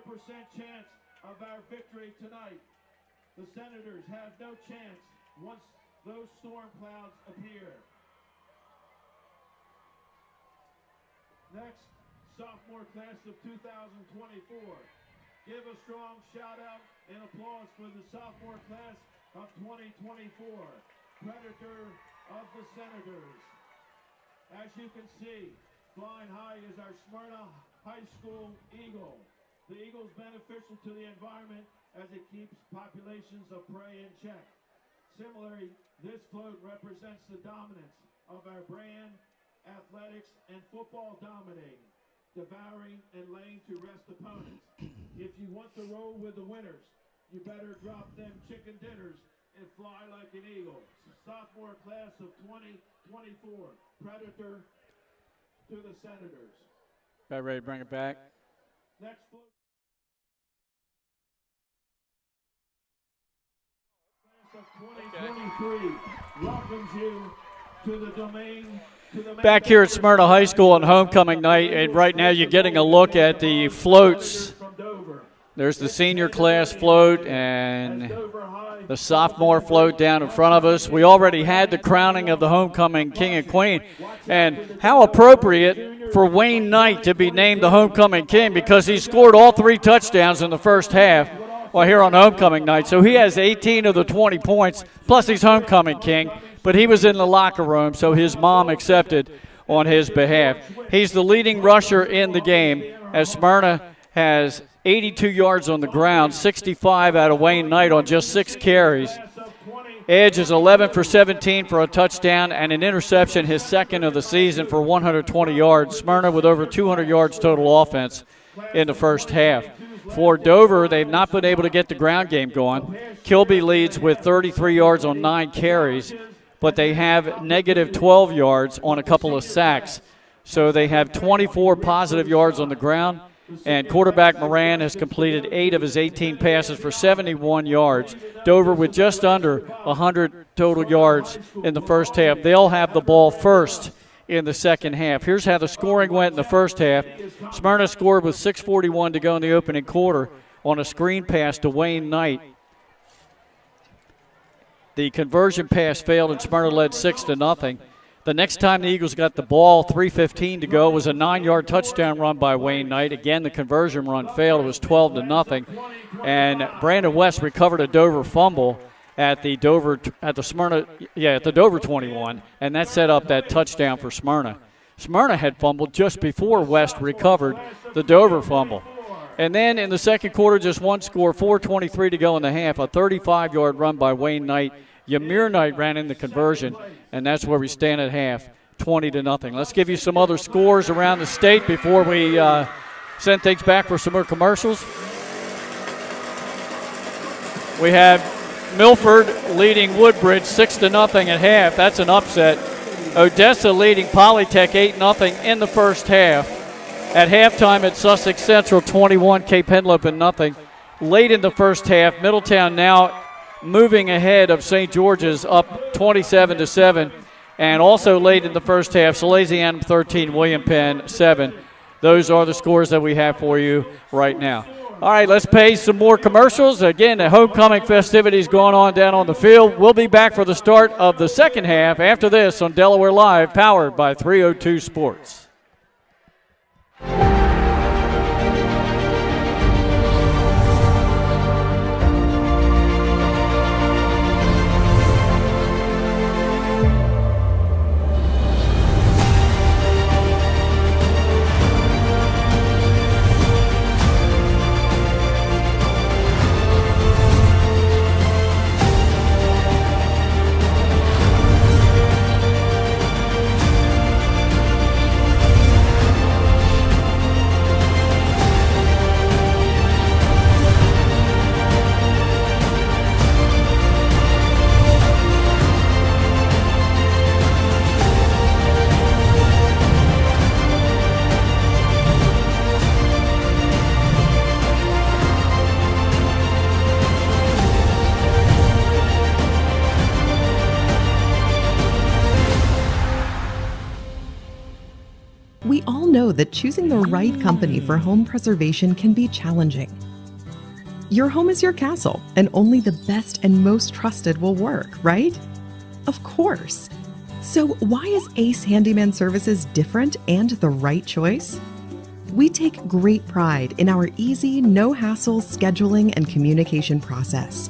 chance of our victory tonight. The Senators have no chance once those storm clouds appear. Next, sophomore class of 2024. Give a strong shout out and applause for the sophomore class of 2024. Predator of the Senators. As you can see, flying high is our Smyrna High School Eagle. The Eagle is beneficial to the environment as it keeps populations of prey in check. Similarly, this float represents the dominance of our brand, athletics, and football dominating, devouring, and laying to rest opponents. If you want to roll with the winners, you better drop them chicken dinners and fly like an eagle. Sophomore class of 2024, Predator to the Senators. About ready to bring it back. Next float. Class of 2023 welcomes you to the domain. Back here at Smyrna High School on homecoming night, and right now you're getting a look at the floats. There's the senior class float and the sophomore float down in front of us. We already had the crowning of the homecoming king and queen. And how appropriate for Wayne Knight to be named the homecoming king, because he scored all 3 touchdowns in the first half while here on homecoming night. So he has 18 of the 20 points, plus he's homecoming king. But he was in the locker room, so his mom accepted on his behalf. He's the leading rusher in the game, as Smyrna has 82 yards on the ground, 65 out of Wayne Knight on just 6 carries. Edge is 11 for 17 for a touchdown and an interception, his second of the season, for 120 yards. Smyrna with over 200 yards total offense in the first half. For Dover, they've not been able to get the ground game going. Kilby leads with 33 yards on 9 carries, but they have negative 12 yards on a couple of sacks. So they have 24 positive yards on the ground, and quarterback Moran has completed 8 of his 18 passes for 71 yards. Dover with just under 100 total yards in the first half. They'll have the ball first in the second half. Here's how the scoring went in the first half. Smyrna scored with 6:41 to go in the opening quarter on a screen pass to Wayne Knight. The conversion pass failed, and Smyrna led 6-0. The next time the Eagles got the ball, 3:15 to go, was a 9-yard touchdown run by Wayne Knight. Again, the conversion run failed. It was 12-0. And Brandon West recovered a Dover fumble at the Dover 21, and that set up that touchdown for Smyrna. Smyrna had fumbled just before West recovered the Dover fumble. And then in the second quarter, just one score, 4:23 to go in the half, a 35-yard run by Wayne Knight. Ymir Knight ran in the conversion, and that's where we stand at half, 20-0. Let's give you some other scores around the state before we send things back for some more commercials. We have Milford leading Woodbridge 6-0 at half. That's an upset. Odessa leading Polytech 8-0 in the first half. At halftime at Sussex Central 21, Cape Henlopen 0. Late in the first half, Middletown now moving ahead of St. George's up 27-7. And also late in the first half, Salesianum 13, William Penn 7. Those are the scores that we have for you right now. All right, let's pay some more commercials. Again, the homecoming festivities going on down on the field. We'll be back for the start of the second half after this on Delaware Live, powered by 302 Sports. know that choosing the right company for home preservation can be challenging. Your home is your castle, and only the best and most trusted will work, right? Of course. So why is Ace Handyman Services different and the right choice? We take great pride in our easy, no-hassle scheduling and communication process.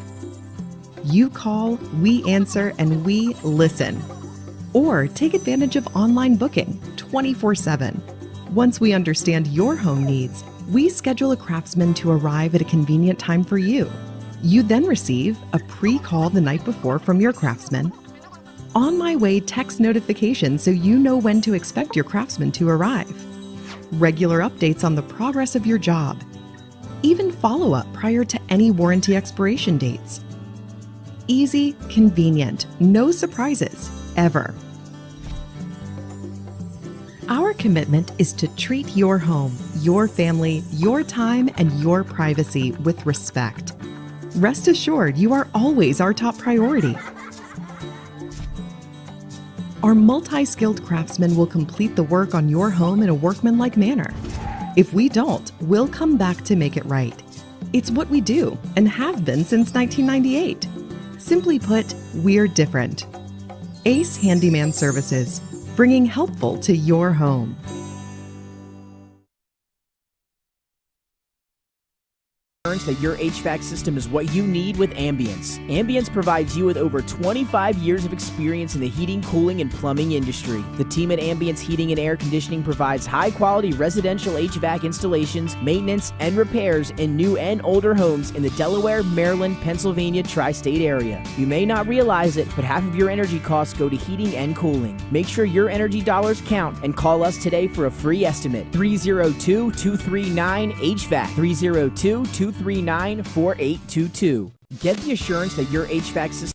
You call, we answer, and we listen. Or take advantage of online booking 24/7. Once we understand your home needs, we schedule a craftsman to arrive at a convenient time for you. You then receive a pre-call the night before from your craftsman. On my way text notification so you know when to expect your craftsman to arrive. Regular updates on the progress of your job. Even follow-up prior to any warranty expiration dates. Easy, convenient, no surprises, ever. Our commitment is to treat your home, your family, your time, and your privacy with respect. Rest assured, you are always our top priority. Our multi-skilled craftsmen will complete the work on your home in a workmanlike manner. If we don't, we'll come back to make it right. It's what we do and have been since 1998. Simply put, we're different. Ace Handyman Services, bringing helpful to your home. That your HVAC system is what you need with Ambience. Ambience provides you with over 25 years of experience in the heating, cooling, and plumbing industry. The team at Ambience Heating and Air Conditioning provides high-quality residential HVAC installations, maintenance, and repairs in new and older homes in the Delaware, Maryland, Pennsylvania tri-state area. You may not realize it, but half of your energy costs go to heating and cooling. Make sure your energy dollars count and call us today for a free estimate. 302-239-HVAC. 302-239-4822. Get the assurance that your HVAC system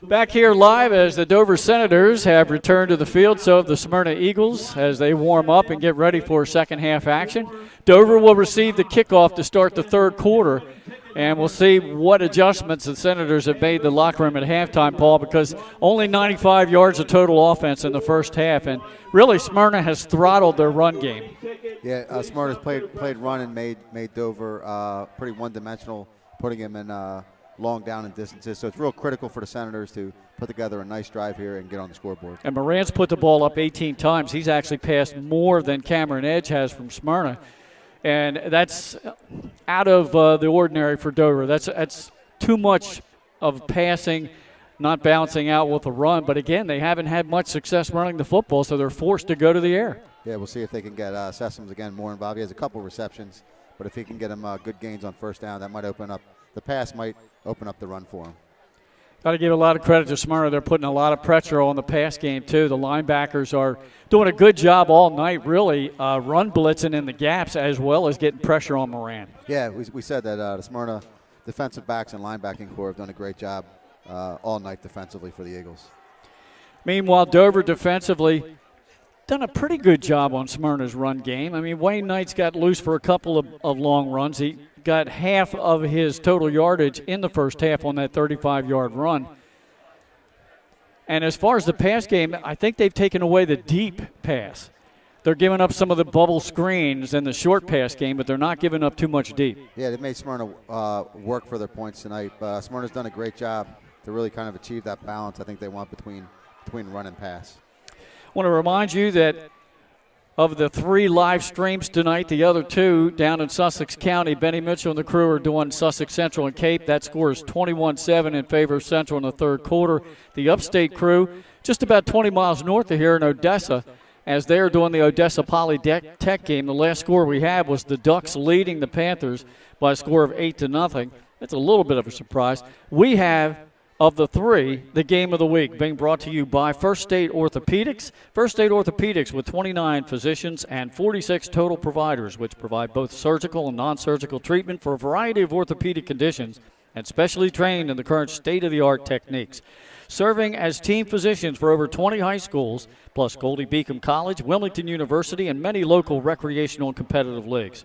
Back here live as the Dover Senators have returned to the field, so have the Smyrna Eagles as they warm up and get ready for second half action. Dover will receive the kickoff to start the third quarter, and we'll see what adjustments the Senators have made in the locker room at halftime, Paul, because only 95 yards of total offense in the first half, and really Smyrna has throttled their run game. Yeah, Smyrna's played run and made Dover pretty one-dimensional, putting him in long down and distances. So it's real critical for the Senators to put together a nice drive here and get on the scoreboard. And Moran's put the ball up 18 times. He's actually passed more than Cameron Edge has from Smyrna. And that's out of the ordinary for Dover. That's too much of passing, not bouncing out with a run. But, again, they haven't had much success running the football, so they're forced to go to the air. Yeah, we'll see if they can get Sessoms again more involved. He has a couple receptions, but if he can get him good gains on first down, that might open up – the pass might open up the run for him. Got to give a lot of credit to Smyrna. They're putting a lot of pressure on the pass game, too. The linebackers are doing a good job all night, really, run blitzing in the gaps as well as getting pressure on Moran. Yeah, we said that the Smyrna defensive backs and linebacking core have done a great job all night defensively for the Eagles. Meanwhile, Dover defensively done a pretty good job on Smyrna's run game. I mean, Wayne Knight's got loose for a couple of long runs. He got half of his total yardage in the first half on that 35-yard run. And as far as the pass game, I think they've taken away the deep pass. They're giving up some of the bubble screens in the short pass game, but they're not giving up too much deep. Yeah, they made Smyrna work for their points tonight. But Smyrna's done a great job to really kind of achieve that balance I think they want between run and pass. I want to remind you that of the 3 live streams tonight, the other 2 down in Sussex County, Benny Mitchell and the crew are doing Sussex Central and Cape. That score is 21-7 in favor of Central in the third quarter. The upstate crew, just about 20 miles north of here in Odessa, as they're doing the Odessa Polytech game. The last score we had was the Ducks leading the Panthers by a score of 8-0. That's a little bit of a surprise. We have, of the 3, the game of the week, being brought to you by First State Orthopedics. First State Orthopedics with 29 physicians and 46 total providers, which provide both surgical and non-surgical treatment for a variety of orthopedic conditions and specially trained in the current state-of-the-art techniques. Serving as team physicians for over 20 high schools, plus Goldie Beacom College, Wilmington University, and many local recreational and competitive leagues.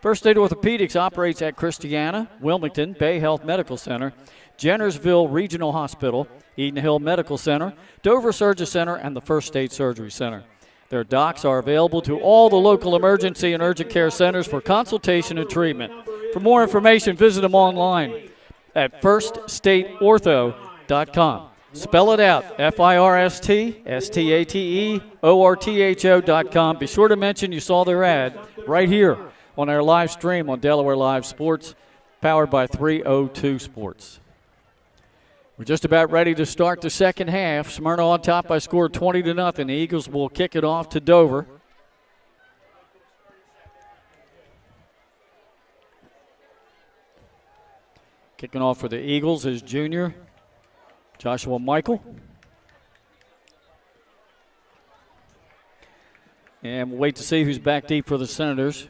First State Orthopedics operates at Christiana, Wilmington, Bay Health Medical Center, Jennersville Regional Hospital, Eden Hill Medical Center, Dover Surgery Center, and the First State Surgery Center. Their docs are available to all the local emergency and urgent care centers for consultation and treatment. For more information, visit them online at firststateortho.com. Spell it out, FIRSTSTATEORTHO.com. Be sure to mention you saw their ad right here on our live stream on Delaware Live Sports, powered by 302 Sports. We're just about ready to start the second half. Smyrna on top by a score 20-0. The Eagles will kick it off to Dover. Kicking off for the Eagles is junior Joshua Michael. And we'll wait to see who's back deep for the Senators.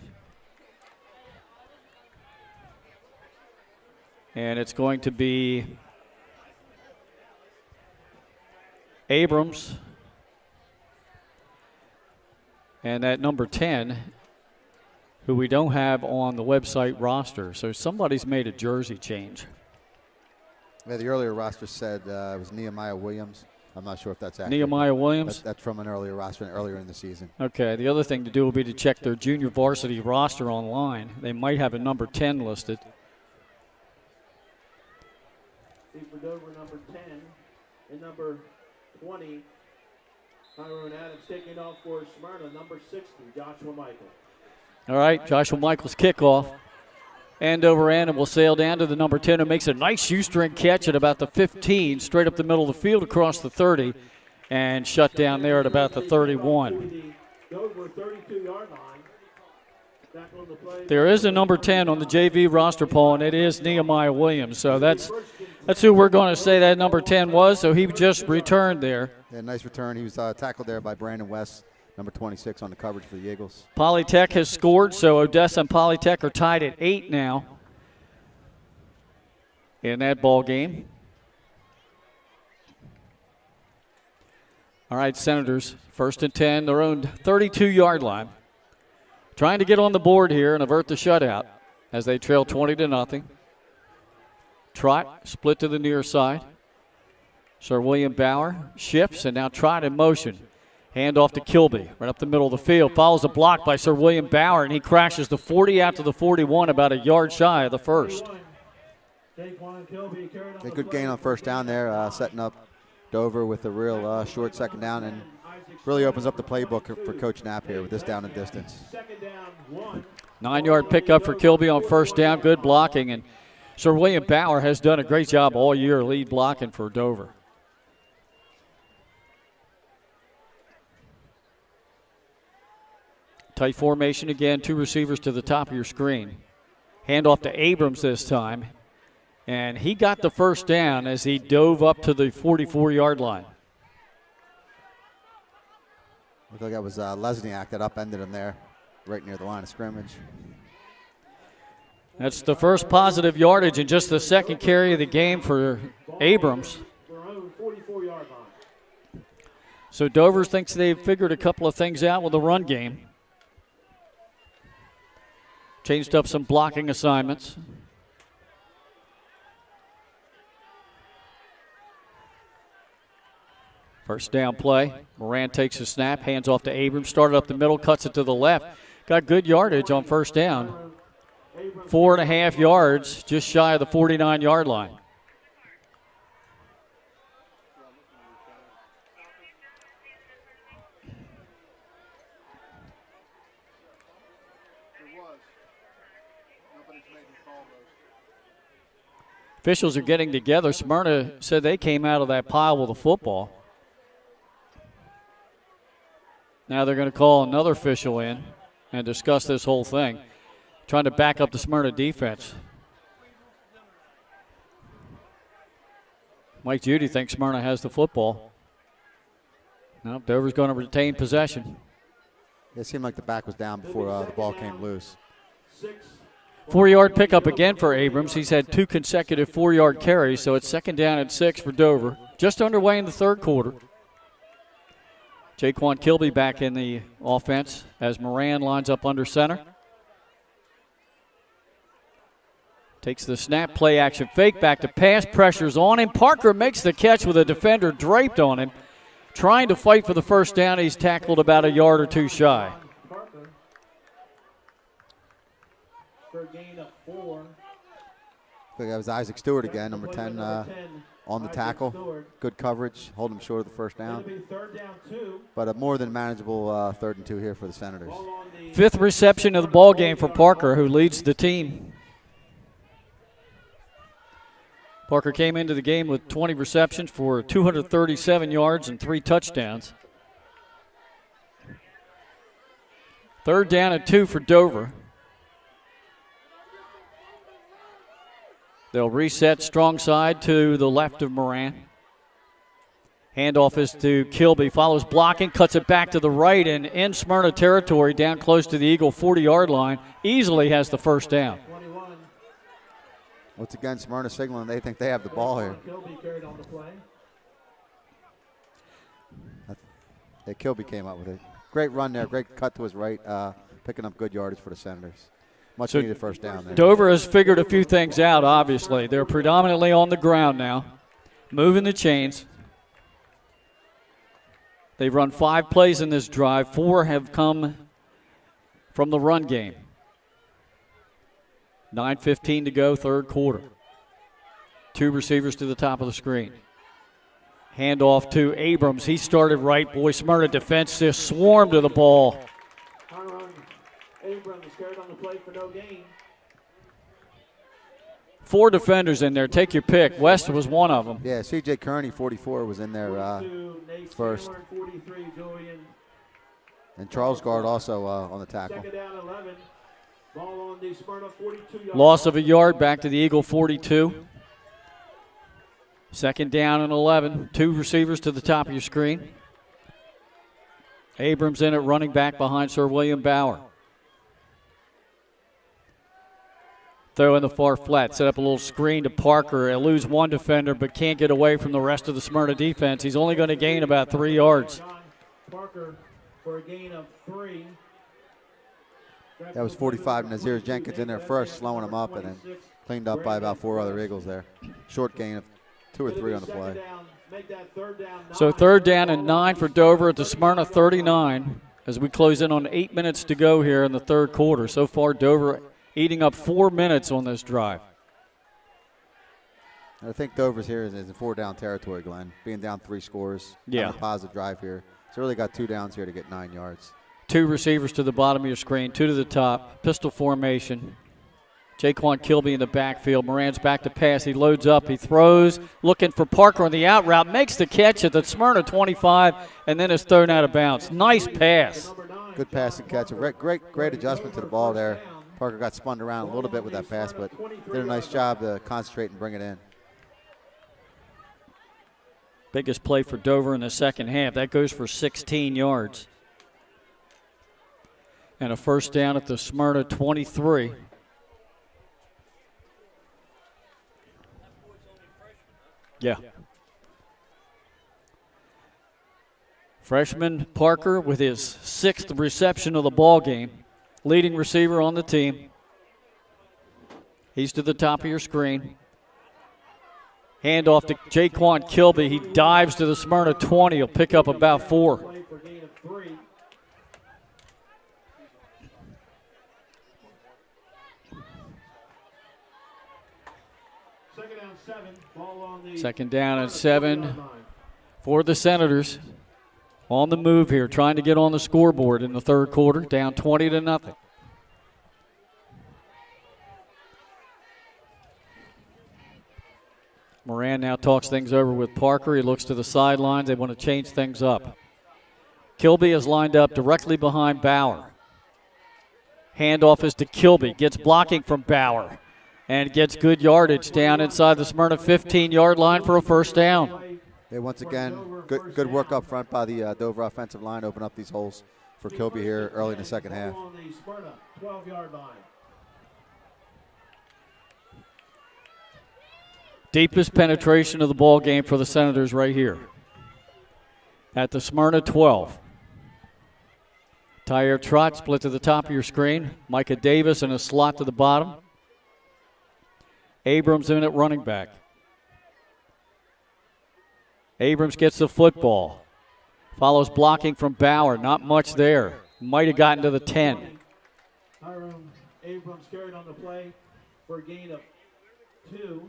And it's going to be Abrams and that number 10, who we don't have on the website roster. So somebody's made a jersey change. Yeah, the earlier roster said it was Nehemiah Williams. I'm not sure if that's accurate. Nehemiah Williams? That's from an earlier roster earlier in the season. Okay, the other thing to do will be to check their junior varsity roster online. They might have a number 10 listed. For Dover, number 10 and number 20, Tyrone Adams taking off for Smyrna, number 60, Joshua Michael. All right, Joshua Michael's kickoff. And over and will sail down to the number 10, who makes a nice shoestring catch at about the 15, straight up the middle of the field across the 30, and shut down there at about the 31. Dover 32-yard line. There is a number 10 on the JV roster, Paul, and it is Nehemiah Williams. So that's who we're going to say that number 10 was. So he just returned there. Yeah, nice return. He was tackled there by Brandon West, number 26 on the coverage for the Eagles. Polytech has scored, so Odessa and Polytech are tied at 8 now in that ball game. All right, Senators, 1st and 10, their own 32-yard line. Trying to get on the board here and avert the shutout as they trail 20-0. Trot, split to the near side. Sir William Bauer shifts and now Trot in motion. Hand off to Kilby, right up the middle of the field. Follows a block by Sir William Bauer, and he crashes the 40 out to the 41, about a yard shy of the first. A good gain on first down there, setting up Dover with a real short second down, and really opens up the playbook for Coach Knapp here with this down and distance. 9-yard pickup for Kilby on first down, good blocking, and Sir William Bauer has done a great job all year lead blocking for Dover. Tight formation again, 2 receivers to the top of your screen. Hand off to Abrams this time. And he got the first down as he dove up to the 44-yard line. Looked like that was Lesniak that upended him there, right near the line of scrimmage. That's the first positive yardage and just the second carry of the game for Abrams. So Dover thinks they've figured a couple of things out with the run game. Changed up some blocking assignments. First down play. Moran takes a snap, hands off to Abrams. Started up the middle, cuts it to the left. Got good yardage on first down. 4.5 yards, just shy of the 49-yard line. Officials are getting together. Smyrna said they came out of that pile with a football. Now they're going to call another official in and discuss this whole thing, trying to back up the Smyrna defense. Mike Judy thinks Smyrna has the football. No, Dover's going to retain possession. It seemed like the back was down before the ball came loose. 4-yard pickup again for Abrams. He's had 2 consecutive 4-yard carries, so it's 2nd down and 6 for Dover. Just underway in the third quarter. Jaquan Kilby back in the offense as Moran lines up under center. Takes the snap, play action, fake back to pass, pressures on him. Parker makes the catch with a defender draped on him. Trying to fight for the first down, he's tackled about a yard or 2 shy. For a gain of 4. I think that was Isaac Stewart again, number 10 on the tackle. Good coverage, hold him short of the first down. But a more than manageable 3rd and 2 here for the Senators. 5th reception of the ball game for Parker, who leads the team. Parker came into the game with 20 receptions for 237 yards and 3 touchdowns. 3rd down and 2 for Dover. They'll reset strong side to the left of Moran. Handoff is to Kilby. Follows blocking, cuts it back to the right, and in Smyrna territory, down close to the Eagle 40-yard line, easily has the first down. Once again, Smyrna signaling they think they have the ball here. Yeah, Kilby came up with it. Great run there, great cut to his right, picking up good yardage for the Senators. Much needed first down there. Dover has figured a few things out, obviously. They're predominantly on the ground now, moving the chains. They've run 5 plays in this drive. 4 have come from the run game. 9:15 to go, third quarter. 2 receivers to the top of the screen. Handoff to Abrams. He started right. Boy, Smyrna defense just swarmed to the ball. Abrams carried on the play for no gain. 4 defenders in there. Take your pick. West was one of them. Yeah, C.J. Kearney, 44, was in there first. 43, and Charles Guard also on the tackle. Down 11. Ball on the Smyrna 42-yard Loss of a yard back to the Eagle 42. 2nd down and 11. 2 receivers to the top of your screen. Abrams in at running back behind Sir William Bauer. Throw in the far flat, set up a little screen to Parker. He'll lose one defender, but can't get away from the rest of the Smyrna defense. He's only going to gain about 3 yards. Parker for a gain of 3. That was 45. Nazir Jenkins in there first, slowing him up, and then cleaned up by about 4 other Eagles there. Short gain of 2 or 3 on the play. So 3rd down and 9 for Dover at the Smyrna 39 as we close in on 8 minutes to go here in the 3rd quarter. So far, Dover eating up 4 minutes on this drive. I think Dover's here is in 4-down territory, Glenn. Being down 3 scores. Yeah. A positive drive here. It's really got 2 downs here to get 9 yards. 2 receivers to the bottom of your screen, 2 to the top. Pistol formation. Jaquan Kilby in the backfield. Moran's back to pass. He loads up. He throws. Looking for Parker on the out route. Makes the catch at the Smyrna 25 and then is thrown out of bounds. Nice pass. Good pass and catch. A great adjustment to the ball there. Parker got spun around a little bit with that pass, but did a nice job to concentrate and bring it in. Biggest play for Dover in the second half. That goes for 16 yards. And a 1st down at the Smyrna 23. Yeah. Freshman Parker with his 6th reception of the ball game. Leading receiver on the team. He's to the top of your screen. Handoff to Jaquan Kilby. He dives to the Smyrna 20. He'll pick up about 4. Second down and 7 for the Senators. On the move here, trying to get on the scoreboard in the 3rd quarter, down 20-0. Moran now talks things over with Parker. He looks to the sidelines. They want to change things up. Kilby is lined up directly behind Bauer. Handoff is to Kilby. Gets blocking from Bauer and gets good yardage down inside the Smyrna 15-yard line for a 1st down. Hey, once again, good work up front by the Dover offensive line. Open up these holes for Kilby here early in the second half. Deepest penetration of the ball game for the Senators right here at the Smyrna 12. Tyre Trot split to the top of your screen. Micah Davis in a slot to the bottom. Abrams in at running back. Abrams gets the football. Follows blocking from Bauer. Not much there. Might have gotten to the 10. Abrams carried on the play for a gain of 2.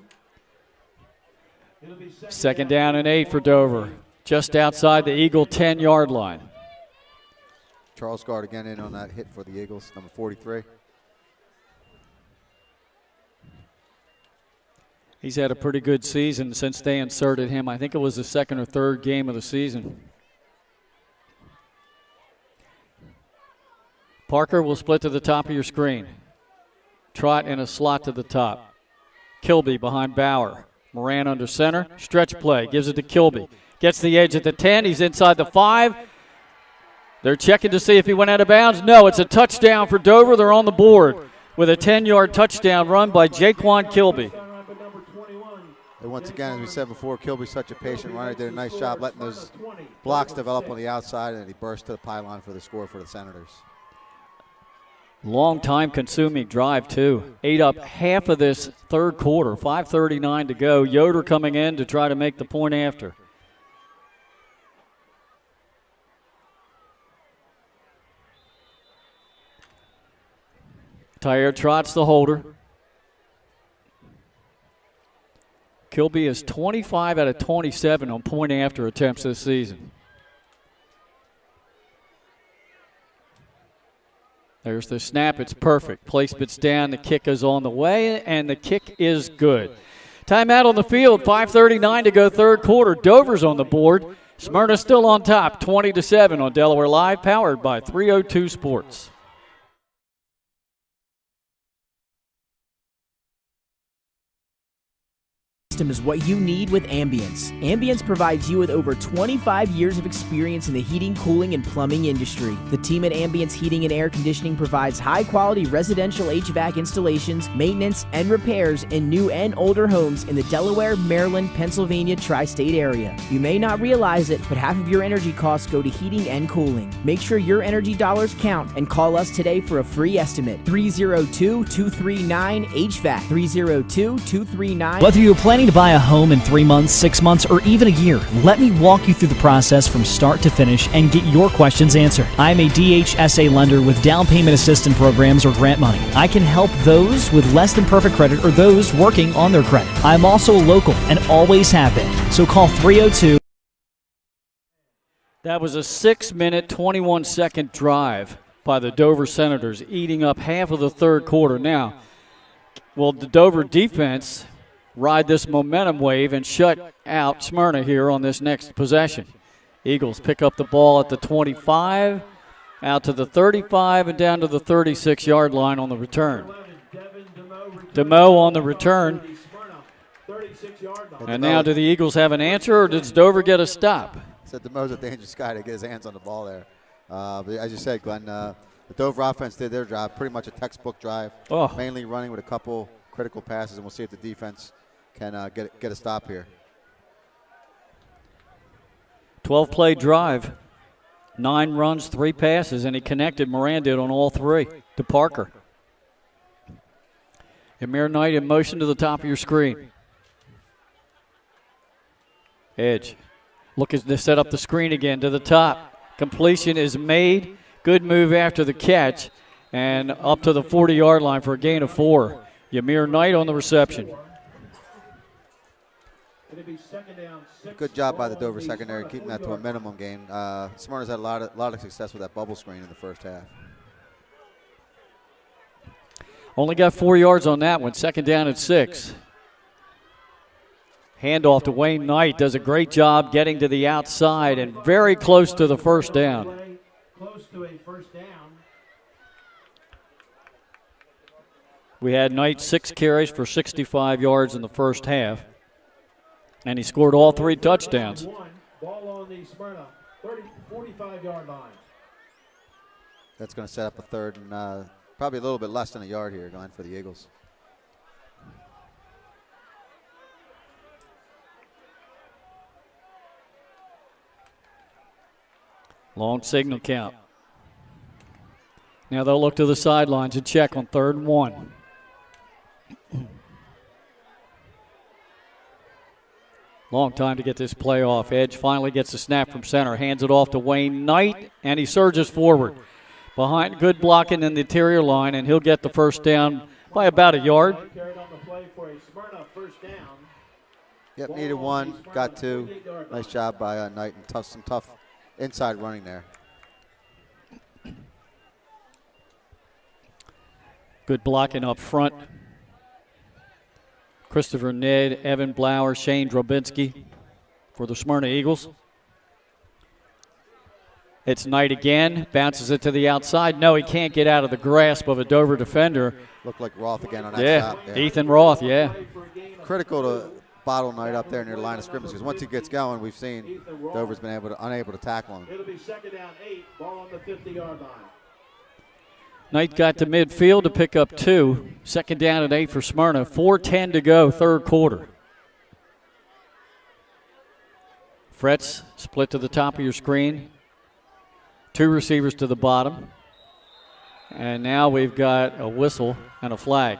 Second down and 8 for Dover. Just outside the Eagle 10-yard line. Charles Gard again in on that hit for the Eagles, number 43. He's had a pretty good season since they inserted him. I think it was the 2nd or 3rd game of the season. Parker will split to the top of your screen. Trot in a slot to the top. Kilby behind Bauer. Moran under center. Stretch play. Gives it to Kilby. Gets the edge at the 10. He's inside the 5. They're checking to see if he went out of bounds. No, it's a touchdown for Dover. They're on the board with a 10-yard touchdown run by Jaquan Kilby. And once again, as we said before, Kilby's such a patient runner. Did a nice job letting those blocks develop on the outside, and he burst to the pylon for the score for the Senators. Long time consuming drive, too. Ate up half of this 3rd quarter, 5:39 to go. Yoder coming in to try to make the point after. Tyre Trot's the holder. Kilby is 25 out of 27 on point after attempts this season. There's the snap. It's perfect. Placement's down. The kick is on the way, and the kick is good. Timeout on the field. 5:39 to go 3rd quarter. Dover's on the board. Smyrna still on top, 20-7 on Delaware Live, powered by 302 Sports. system is what you need with Ambience. Ambience provides you with over 25 years of experience in the heating, cooling, and plumbing industry. The team at Ambience Heating and Air Conditioning provides high-quality residential HVAC installations, maintenance, and repairs in new and older homes in the Delaware, Maryland, Pennsylvania tri-state area. You may not realize it, but half of your energy costs go to heating and cooling. Make sure your energy dollars count and call us today for a free estimate. 302-239-HVAC. 302-239. Whether you're planning to buy a home in 3 months, 6 months, or even a year, let me walk you through the process from start to finish and get your questions answered. I'm a DHSA lender with down payment assistance programs or grant money. I can help those with less than perfect credit or those working on their credit. I'm also local and always have been. So call 302. That was a 6-minute, 21-second drive by the Dover Senators, eating up half of the third quarter. Now, will the Dover defense ride this momentum wave and shut out Smyrna here on this next possession? Eagles pick up the ball at the 25, out to the 35, and down to the 36-yard line on the return. DeMoe on the return. And now do the Eagles have an answer, or does Dover get a stop? Said DeMoe's a dangerous guy to get his hands on the ball there. But as you said, Glenn, the Dover offense did their job, pretty much a textbook drive, mainly running with a couple critical passes, and we'll see if the defense can get a stop here. 12-play drive, 9 runs, 3 passes, and he connected. Moran did on all 3 to Parker. Amir Knight in motion to the top of your screen. Edge. Looking to set up the screen again to the top. Completion is made. Good move after the catch. And up to the 40-yard line for a gain of 4. Ymir Knight on the reception. Good job by the Dover secondary, keeping that to a minimum gain. Smyrna's had a lot of success with that bubble screen in the first half. Only got 4 yards on that one. Second down at 6. Handoff to Wayne Knight. Does a great job getting to the outside and very close to the first down. Close to a first down. We had Knight 6 carries for 65 yards in the first half. And he scored all 3 touchdowns. Ball on the Smyrna 45-yard line. That's going to set up a third and probably a little bit less than a yard here, Glenn, for the Eagles. Long signal count. Now they'll look to the sidelines and check on 3rd and 1. Long time to get this play off. Edge finally gets the snap from center, hands it off to Wayne Knight, and he surges forward. Behind, good blocking in the interior line, and he'll get the first down by about a yard. Yep, needed 1, got 2. Nice job by Knight, and some tough inside running there. Good blocking up front. Christopher Ned, Evan Blauer, Shane Drobinski for the Smyrna Eagles. It's Knight again, bounces it to the outside. No, he can't get out of the grasp of a Dover defender. Looked like Roth again on that stop. Yeah, Ethan Roth, yeah. Critical to bottle Knight up there near the line of scrimmage, because once he gets going, we've seen Dover's been unable to tackle him. It'll be second down 8, ball on the 50-yard line. Knight got to midfield to pick up 2. Second down and 8 for Smyrna. 4:10 to go, third quarter. Fretz split to the top of your screen. 2 receivers to the bottom. And now we've got a whistle and a flag.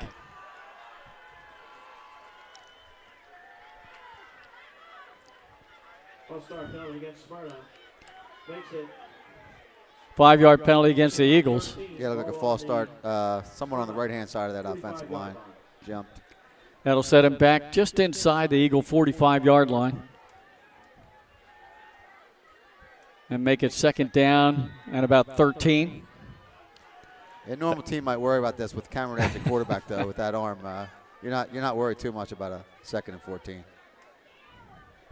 False start penalty against Smyrna. Makes it 5-yard penalty against the Eagles. Yeah, looked like a false start. Someone on the right-hand side of that offensive line jumped. That'll set him back just inside the Eagle 45-yard line. And make it second down and about 13. A normal team might worry about this with Cameron Edge at quarterback, though, with that arm. You're not worried too much about a 2nd and 14.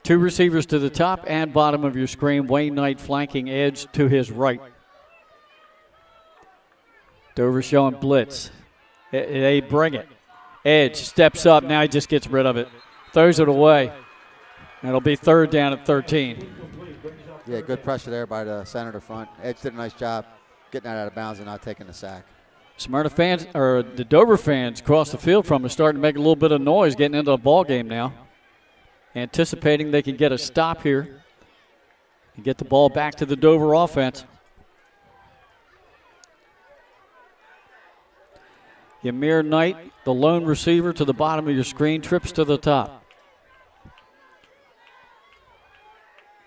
2 receivers to the top and bottom of your screen. Wayne Knight flanking Edge to his right. Dover showing blitz. They bring it. Edge steps up. Now he just gets rid of it. throws it away. And it'll be third down at 13. Yeah, good pressure there by the center to front. Edge did a nice job getting that out of bounds and not taking the sack. Smyrna fans, or the Dover fans across the field from us, starting to make a little bit of noise getting into the ball game now. Anticipating they can get a stop here and get the ball back to the Dover offense. Ymir Knight, the lone receiver to the bottom of your screen, trips to the top.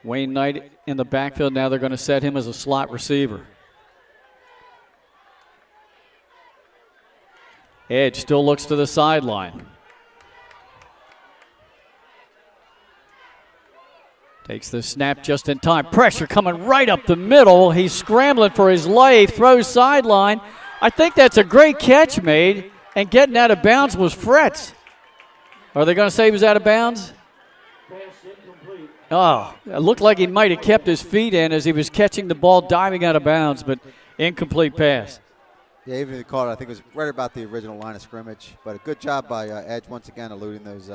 Wayne Knight in the backfield. Now they're going to set him as a slot receiver. Edge still looks to the sideline. Takes the snap just in time. Pressure coming right up the middle. He's scrambling for his life. Throws sideline. I think that's a great catch made. And getting out of bounds was Fretz. Are they going to say he was out of bounds? Oh, it looked like he might have kept his feet in as he was catching the ball, diving out of bounds, but incomplete pass. Yeah, even if he called it, I think it was right about the original line of scrimmage. But a good job by Edge once again eluding those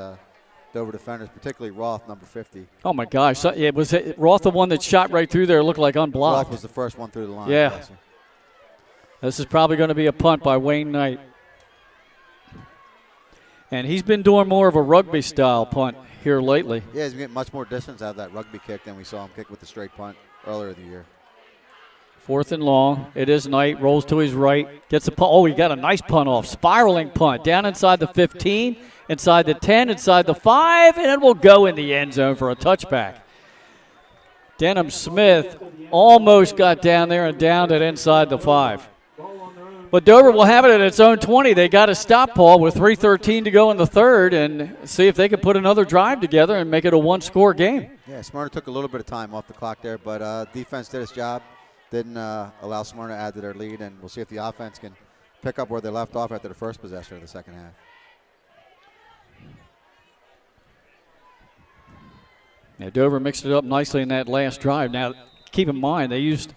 Dover defenders, particularly Roth, number 50. Oh, my gosh. So, yeah, was Roth the one that shot right through there? It looked like unblocked. Roth was the first one through the line. Yeah. This is probably going to be a punt by Wayne Knight. And he's been doing more of a rugby-style punt here lately. Yeah, he's getting much more distance out of that rugby kick than we saw him kick with the straight punt earlier in the year. 4th and long. It is Knight. Rolls to his right. Gets a punt. Oh, he got a nice punt off. Spiraling punt. Down inside the 15, inside the 10, inside the 5, and it will go in the end zone for a touchback. Denham Smith almost got down there and downed it inside the 5. But Dover will have it at its own 20. They got to stop Paul with 3:13 to go in the third and see if they can put another drive together and make it a one-score game. Yeah, Smyrna took a little bit of time off the clock there, but defense did its job. Didn't allow Smyrna to add to their lead, and we'll see if the offense can pick up where they left off after the first possession of the second half. Yeah, Dover mixed it up nicely in that last drive. Now, keep in mind, they used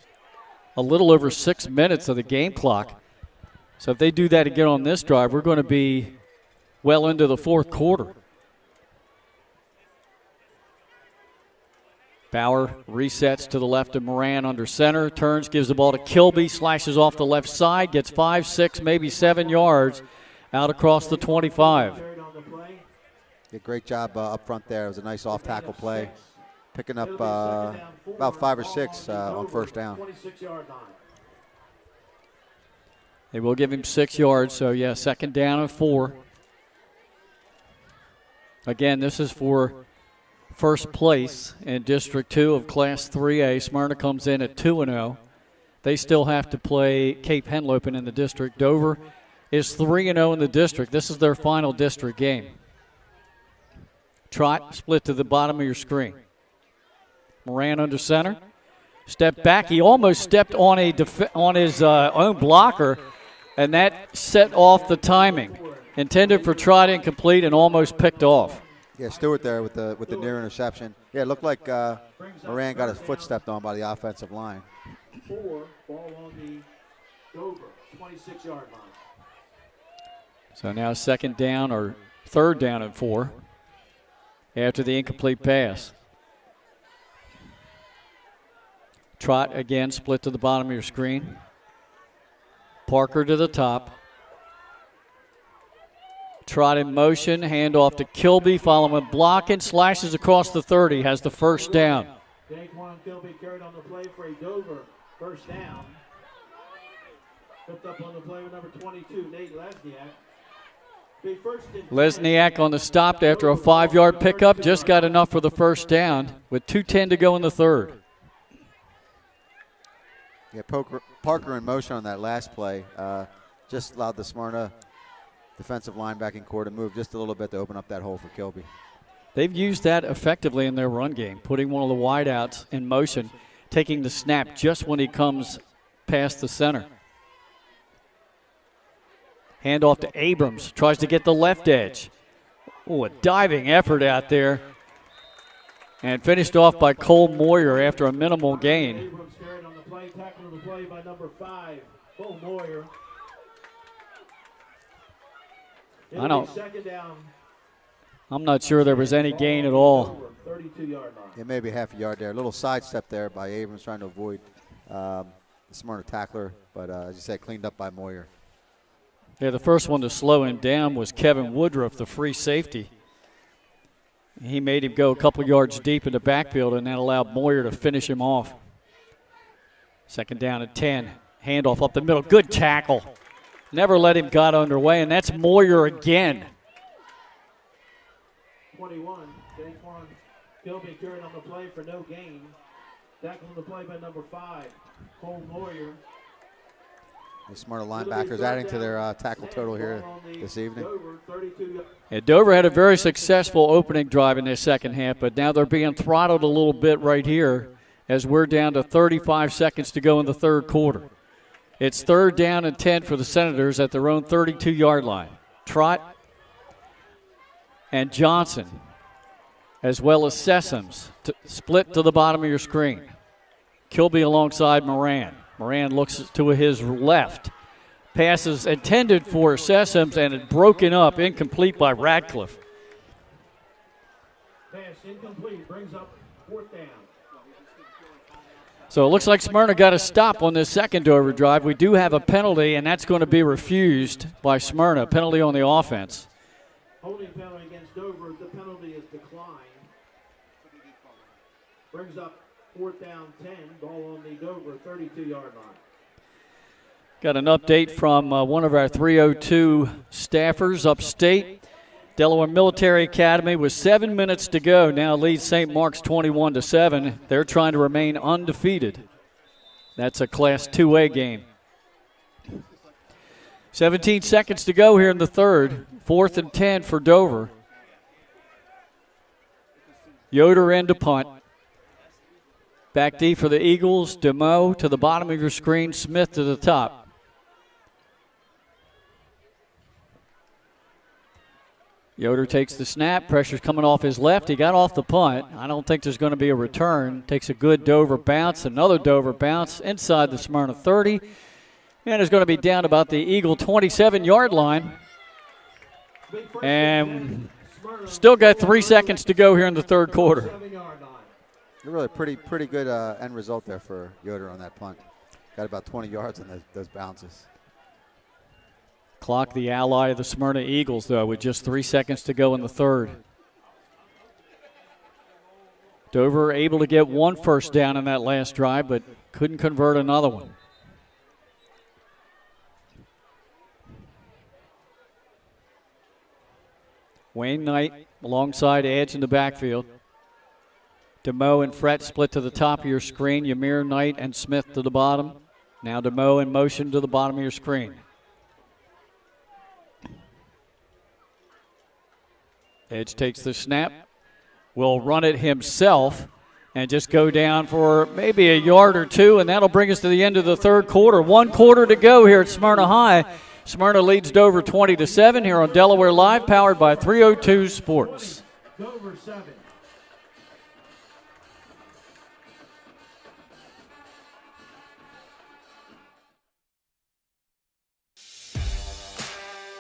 a little over 6 minutes of the game clock. So if they do that again on this drive, we're going to be well into the fourth quarter. Bauer resets to the left of Moran under center, turns, gives the ball to Kilby, slashes off the left side, gets 5, 6, maybe 7 yards out across the 25. Yeah, great job up front there. It was a nice off-tackle play, picking up about 5 or 6 on first down. They will give him 6 yards, so yeah, 2nd down and 4. Again, this is for first place in District 2 of Class 3A. Smyrna comes in at 2-0. They still have to play Cape Henlopen in the district. Dover is 3-0 in the district. This is their final district game. Trot split to the bottom of your screen. Moran under center. Step back. He almost stepped on his own blocker, and that set off the timing. Intended for Trot, incomplete, and almost picked off. Yeah, Stewart there with the near interception. Yeah, it looked like Moran got his foot stepped on by the offensive line. 4, ball on the Dover 26-yard line. So now 2nd down or 3rd down and 4 after the incomplete pass. Trot again, split to the bottom of your screen. Parker to the top. Trot in motion, handoff to Kilby, following blocking, slashes across the 30, has the first down. Daquan Kilby carried on the play for a Dover first down. Picked up on the play with number 22, Nate Lesniak. Lesniak on the stop after a 5-yard pickup, just got enough for the first down with 2:10 to go in the third. Yeah, Parker in motion on that last play just allowed the Smyrna defensive linebacking core to move just a little bit to open up that hole for Kilby. They've used that effectively in their run game, putting one of the wideouts in motion, taking the snap just when he comes past the center. Handoff to Abrams, tries to get the left edge. Oh, a diving effort out there. And finished off by Cole Moyer after a minimal gain. Abrams carried on the play, tackled on the play by number 5, Cole Moyer. I know. 2nd down I'm not sure there was any gain at all. 32-yard line. It may be half a yard there. A little sidestep there by Abrams trying to avoid the Smyrna tackler, but as you said, cleaned up by Moyer. Yeah, the first one to slow him down was Kevin Woodruff, the free safety. He made him go a couple yards deep in the backfield, and that allowed Moyer to finish him off. Second down and 10. Handoff up the middle. Good tackle. Never let him get underway, and that's Moyer again. 21, Daquan Gilby carried on the play for no gain. Tackling the play by number 5, Cole Moyer. The Smyrna linebackers adding to their tackle total here this evening. Yeah, Dover had a very successful opening drive in their second half, but now they're being throttled a little bit right here as we're down to 35 seconds to go in the third quarter. It's third down and 10 for the Senators at their own 32-yard line. Trott and Johnson, as well as Sessoms, split to the bottom of your screen. Kilby alongside Moran. Moran looks to his left. Passes intended for Sessoms and it broken up, incomplete by Radcliffe. Pass incomplete, brings up fourth down. So it looks like Smyrna got a stop on this second Dover drive. We do have a penalty, and that's going to be refused by Smyrna. Penalty on the offense. Holding penalty against Dover. The penalty is declined. Brings up fourth down 10. Ball on the Dover 32-yard line. Got an update from one of our 302 staffers upstate. Delaware Military Academy with 7 minutes to go now leads St. Mark's 21-7. They're trying to remain undefeated. That's a Class 2A game. 17 seconds to go here in the third. 4th and 10 for Dover. Yoder in to punt. Back D for the Eagles. DeMoe to the bottom of your screen. Smith to the top. Yoder takes the snap. Pressure's coming off his left. He got off the punt. I don't think there's going to be a return. Takes a good Dover bounce. Another Dover bounce inside the Smyrna 30. And it's going to be down about the Eagle 27-yard line. And still got 3 seconds to go here in the third quarter. Really pretty good end result there for Yoder on that punt. Got about 20 yards on those bounces. Clock the ally of the Smyrna Eagles, though, with just 3 seconds to go in the third. Dover able to get one first down in that last drive, but couldn't convert another one. Wayne Knight alongside Edge in the backfield. DeMoe and Frett split to the top of your screen. Ymir, Knight, and Smith to the bottom. Now DeMoe in motion to the bottom of your screen. Edge takes the snap, will run it himself, and just go down for maybe a yard or two, and that'll bring us to the end of the third quarter. 1 quarter to go here at Smyrna High. Smyrna leads Dover 20-7 here on Delaware Live, powered by 302 Sports. Dover 7.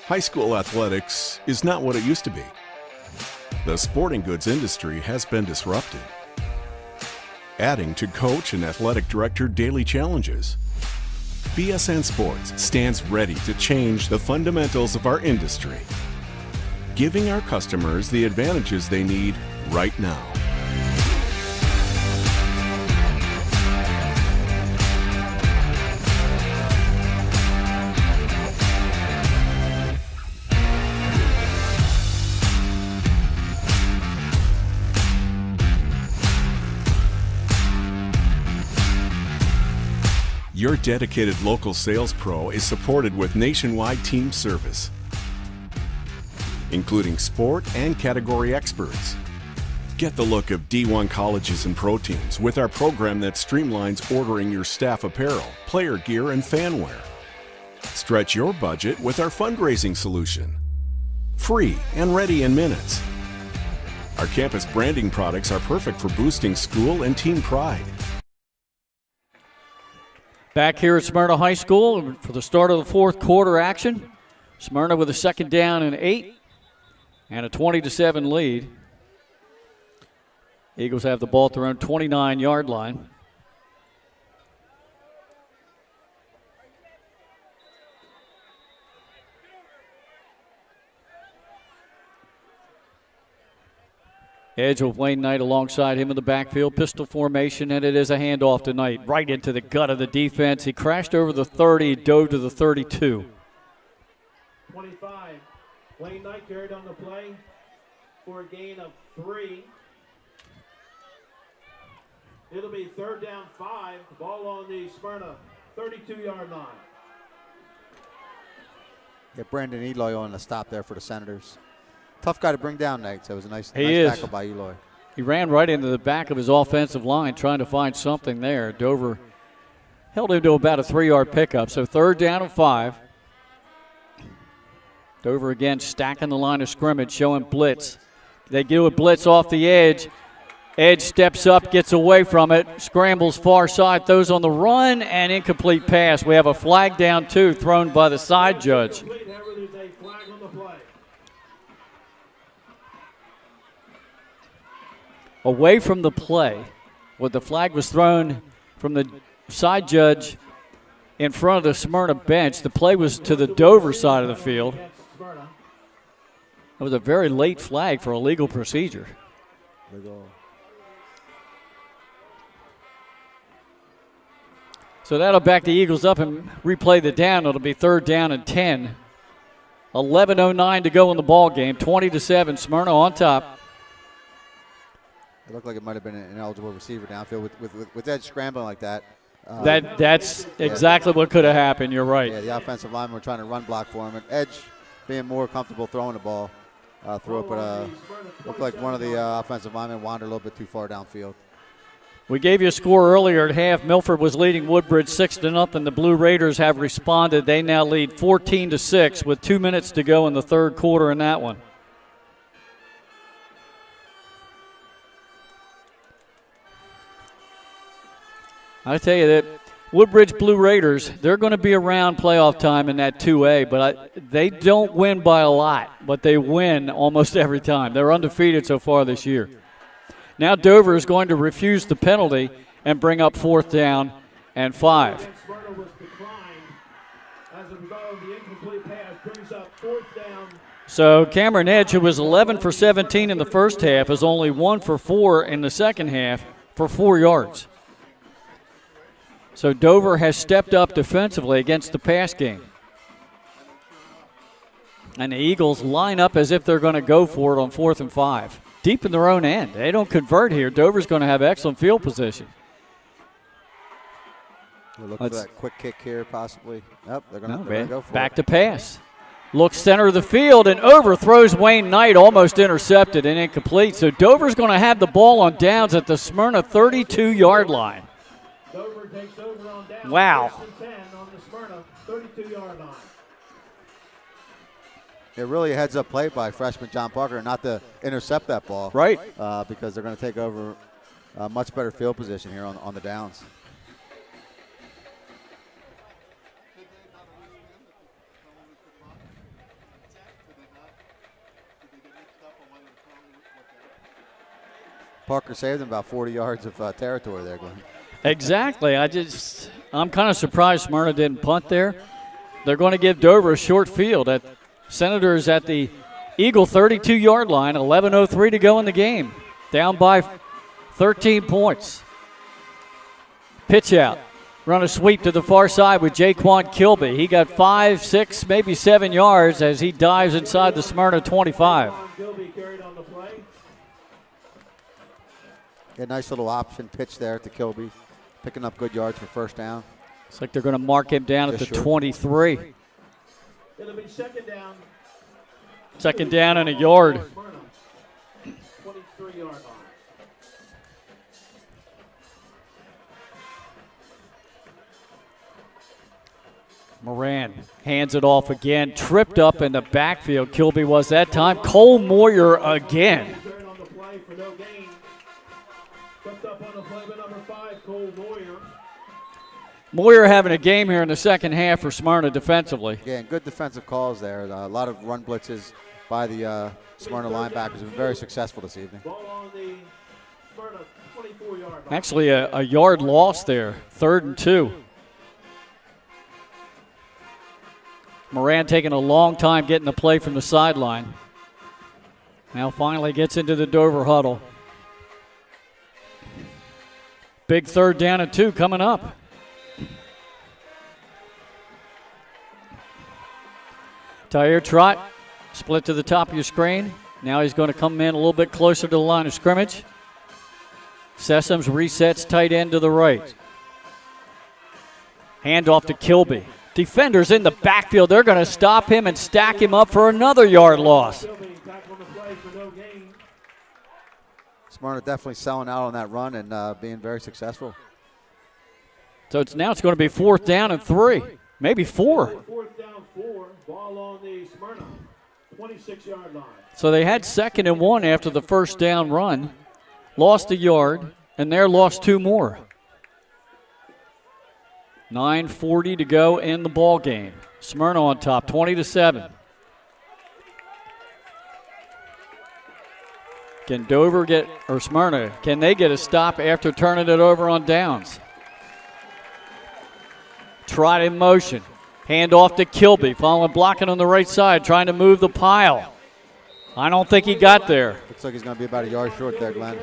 High school athletics is not what it used to be. The sporting goods industry has been disrupted, adding to coach and athletic director daily challenges. BSN Sports stands ready to change the fundamentals of our industry, giving our customers the advantages they need right now. Your dedicated local sales pro is supported with nationwide team service, including sport and category experts. Get the look of D1 colleges and pro teams with our program that streamlines ordering your staff apparel, player gear, and fan wear. Stretch your budget with our fundraising solution. Free and ready in minutes. Our campus branding products are perfect for boosting school and team pride. Back here at Smyrna High School for the start of the fourth quarter action. Smyrna with a second down and 8. And a 20-7 lead. Eagles have the ball at their own 29-yard line. Edge with Wayne Knight alongside him in the backfield. Pistol formation, and it is a handoff to Knight. Right into the gut of the defense. He crashed over the 30, dove to the 32. 25. Wayne Knight carried on the play for a gain of 3. It'll be 3rd down 5. Ball on the Smyrna 32-yard line. Yeah, Brandon Eloy on the stop there for the Senators. Tough guy to bring down, Nate. So it was a nice tackle by Eloy. He ran right into the back of his offensive line trying to find something there. Dover held him to about a 3-yard pickup. So 3rd down and 5. Dover again stacking the line of scrimmage, showing blitz. They do a blitz off the edge. Edge steps up, gets away from it, scrambles far side, throws on the run, and incomplete pass. We have a flag down 2 thrown by the side judge. Away from the play, where the flag was thrown from the side judge in front of the Smyrna bench. The play was to the Dover side of the field. It was a very late flag for a legal procedure. So that'll back the Eagles up and replay the down. It'll be 3rd down and 10. 11:09 to go in the ball game. 20-7, Smyrna on top. It looked like it might have been an ineligible receiver downfield with Edge scrambling like that. That's exactly what could have happened. You're right. Yeah, the offensive linemen were trying to run block for him. And Edge, being more comfortable throwing the ball, threw it, but looked like one of the offensive linemen wandered a little bit too far downfield. We gave you a score earlier at half. Milford was leading Woodbridge 6-0. The Blue Raiders have responded. They now lead 14-6 with 2 minutes to go in the 3rd quarter in that one. I tell you that Woodbridge Blue Raiders, they're going to be around playoff time in that 2A, but they don't win by a lot, but they win almost every time. They're undefeated so far this year. Now Dover is going to refuse the penalty and bring up 4th down and 5. So Cameron Edge, who was 11 for 17 in the first half, is only 1 for 4 in the second half for 4 yards. So Dover has stepped up defensively against the pass game. And the Eagles line up as if they're going to go for it on 4th and 5. Deep in their own end. They don't convert here. Dover's going to have excellent field position. We'll look for that quick kick here possibly. Nope, they're going to go for it. Back to pass. Looks center of the field and overthrows Wayne Knight, almost intercepted and incomplete. So Dover's going to have the ball on downs at the Smyrna 32-yard line. Dover takes over on down. Wow. 10 on the Smyrna 32-yard line. It really a heads-up play by freshman John Parker not to intercept that ball. Right. Because they're going to take over a much better field position here on the downs. Parker saved them about 40 yards of territory there, Glenn. Exactly. I'm kind of surprised Smyrna didn't punt there. They're going to give Dover a short field. Senators at the Eagle 32-yard line, 11:03 to go in the game. Down by 13 points. Pitch out. Run a sweep to the far side with Jaquan Kilby. He got 5, 6, maybe 7 yards as he dives inside the Smyrna 25. A nice little option pitch there to Kilby. Picking up good yards for 1st down. Looks like they're going to mark him down at the 23. It'll be 2nd down. 2nd down and a yard. 23-yard line. Moran hands it off again. Tripped up in the backfield. Kilby was that time. Cole Moyer again. On the play for no gain. Tripped up on the play by number 5, Cole Moyer. Moyer having a game here in the second half for Smyrna defensively. Yeah, and good defensive calls there. A lot of run blitzes by the Smyrna linebackers have been very successful this evening. Ball on the Smyrna 24-yard line. Actually, a yard loss there, 3rd and 2. Moran taking a long time getting the play from the sideline. Now finally gets into the Dover huddle. Big 3rd down and 2 coming up. Tyre Trot split to the top of your screen. Now he's going to come in a little bit closer to the line of scrimmage. Sessoms resets tight end to the right. Handoff to Kilby. Defenders in the backfield. They're going to stop him and stack him up for another yard loss. Smyrna definitely selling out on that run and being very successful. So now it's going to be 4th down and 3, maybe 4. 4th down 4. Ball on the Smyrna 26-yard line. So they had 2nd and 1 after the 1st down run, lost a yard, and there lost 2 more. 9:40 to go in the ball game. Smyrna on top, 20-7. Can Dover Smyrna, can they get a stop after turning it over on downs? Trot in motion. Hand off to Kilby, following blocking on the right side, trying to move the pile. I don't think he got there. Looks like he's going to be about a yard short there, Glenn.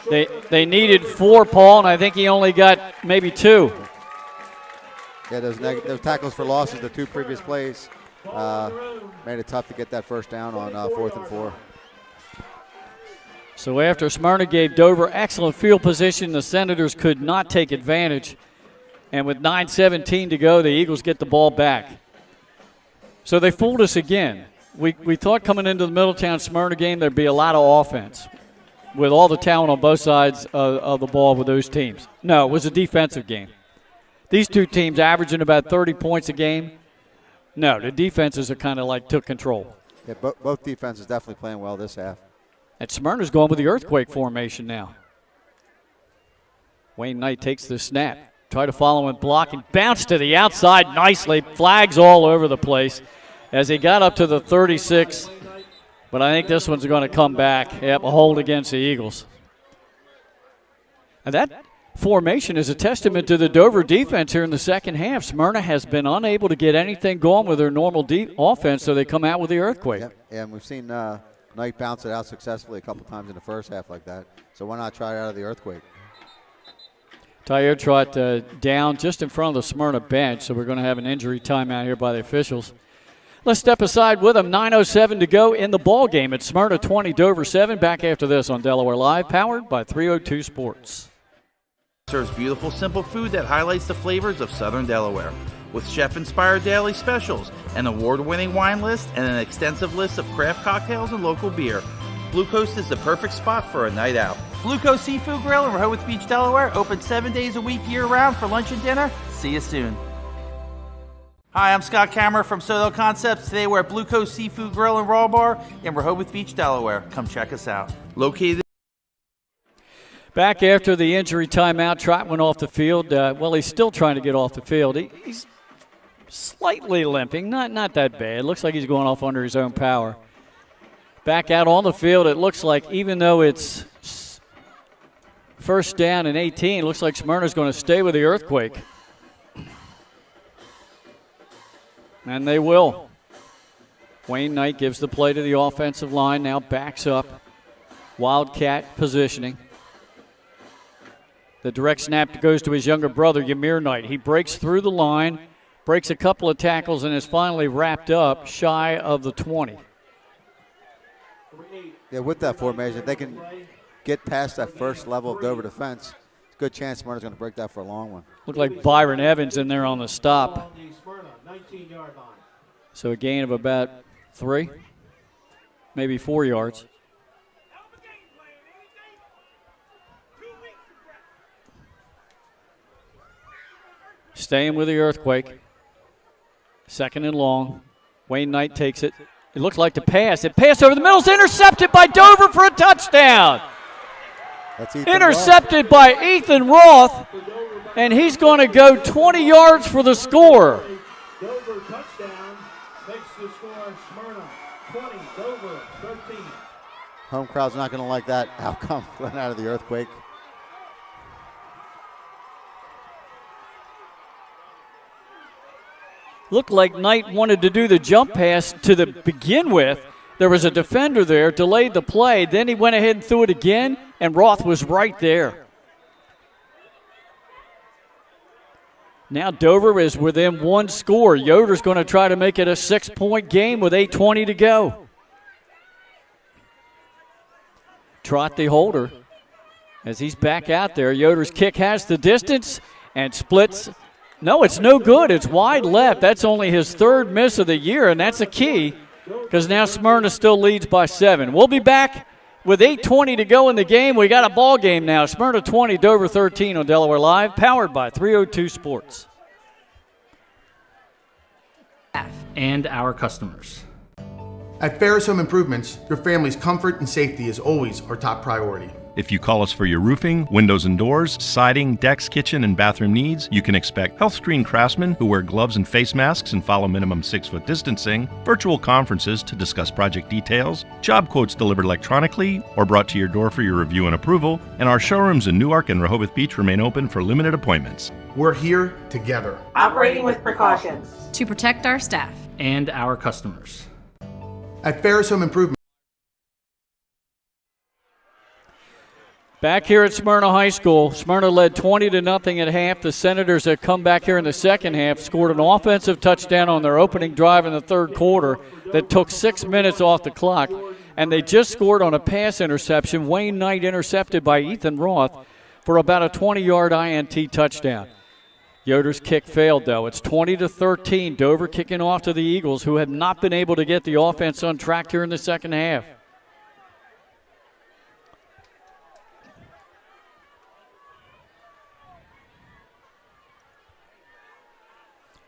They needed 4, Paul, and I think he only got maybe 2. Yeah, those tackles for losses, the 2 previous plays, made it tough to get that 1st down on 4th and 4. So after Smyrna gave Dover excellent field position, the Senators could not take advantage. And with 9:17 to go, the Eagles get the ball back. So they fooled us again. We thought coming into the Middletown-Smyrna game there'd be a lot of offense with all the talent on both sides of the ball with those teams. No, it was a defensive game. These 2 teams averaging about 30 points a game. No, the defenses are kind of like took control. Yeah, both defenses definitely playing well this half. And Smyrna's going with the earthquake formation now. Wayne Knight takes the snap. Try to follow and block and bounce to the outside nicely. Flags all over the place as he got up to the 36. But I think this one's going to come back. Yep, a hold against the Eagles. And that formation is a testament to the Dover defense here in the second half. Smyrna has been unable to get anything going with their normal offense, so they come out with the earthquake. Yep. Yeah, and we've seen Knight bounce it out successfully a couple times in the first half like that. So why not try it out of the earthquake? Tyre Trot down just in front of the Smyrna bench, so we're going to have an injury timeout here by the officials. Let's step aside with them. 9:07 to go in the ball game. It's Smyrna 20, Dover 7. Back after this on Delaware Live, powered by 302 Sports. Serves beautiful, simple food that highlights the flavors of Southern Delaware. With chef-inspired daily specials, an award-winning wine list, and an extensive list of craft cocktails and local beer, Blue Coast is the perfect spot for a night out. Blue Coast Seafood Grill in Rehoboth Beach, Delaware, open 7 days a week year-round for lunch and dinner. See you soon. Hi, I'm Scott Kammerer from Soto Concepts. Today we're at Blue Coast Seafood Grill and Raw Bar in Rehoboth Beach, Delaware. Come check us out. Located. Back after the injury timeout, Trot went off the field. Well, he's still trying to get off the field. He's slightly limping, not that bad. Looks like he's going off under his own power. Back out on the field, it looks like even though it's 1st down and 18, it looks like Smyrna's going to stay with the earthquake. And they will. Wayne Knight gives the play to the offensive line, now backs up. Wildcat positioning. The direct snap goes to his younger brother, Ymir Knight. He breaks through the line, breaks a couple of tackles, and is finally wrapped up shy of the 20. Yeah, with that formation, if they can get past that first level of Dover defense, it's a good chance Smyrna's going to break that for a long one. Looked like Byron Evans in there on the stop. So a gain of about 3, maybe 4 yards. Staying with the earthquake. 2nd and long. Wayne Knight takes it. It looks like the pass. It passed over the middle. It's intercepted by Dover for a touchdown. Intercepted by Ethan Roth, and he's going to go 20 yards for the score. Dover touchdown makes the score Smyrna Home crowd's not going to like that outcome going out of the earthquake. Looked like Knight wanted to do the jump pass to begin with. There was a defender there, delayed the play. Then he went ahead and threw it again, and Roth was right there. Now Dover is within one score. Yoder's going to try to make it a 6-point game with 8:20 to go. Trot the holder as he's back out there. Yoder's kick has the distance and splits. No, it's no good. It's wide left. That's only his third miss of the year, and that's a key because now Smyrna still leads by 7. We'll be back with 8:20 to go in the game. We got a ball game now. Smyrna 20, Dover 13 on Delaware Live, powered by 302 Sports. And our customers. At Ferris Home Improvements, your family's comfort and safety is always our top priority. If you call us for your roofing, windows and doors, siding, decks, kitchen, and bathroom needs, you can expect health screen craftsmen who wear gloves and face masks and follow minimum 6-foot distancing, virtual conferences to discuss project details, job quotes delivered electronically or brought to your door for your review and approval, and our showrooms in Newark and Rehoboth Beach remain open for limited appointments. We're here together. Operating with precautions. To protect our staff. And our customers. At Ferris Home Improvement. Back here at Smyrna High School, Smyrna led 20-0 at half. The Senators have come back here in the second half, scored an offensive touchdown on their opening drive in the third quarter that took 6 minutes off the clock, and they just scored on a pass interception. Wayne Knight intercepted by Ethan Roth for about a 20-yard INT touchdown. Yoder's kick failed, though. It's 20-13. Dover kicking off to the Eagles, who have not been able to get the offense on track here in the second half.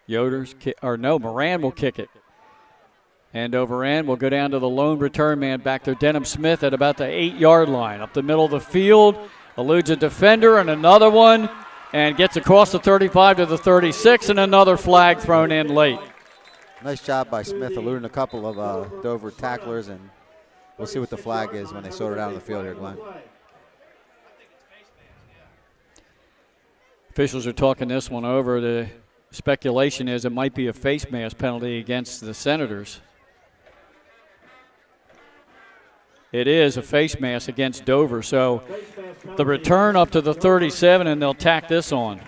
Moran will kick it. And Overand will go down to the lone return man back there, Denham Smith, at about the 8-yard line. Up the middle of the field, eludes a defender and another one, and gets across the 35 to the 36, and another flag thrown in late. Nice job by Smith, eluding a couple of Dover tacklers, and we'll see what the flag is when they sort it out on the field here, Glenn. Officials are talking this one over. The speculation is it might be a face mask penalty against the Senators. It is a face mask against Dover, so the return up to the 37, and they'll tack this on.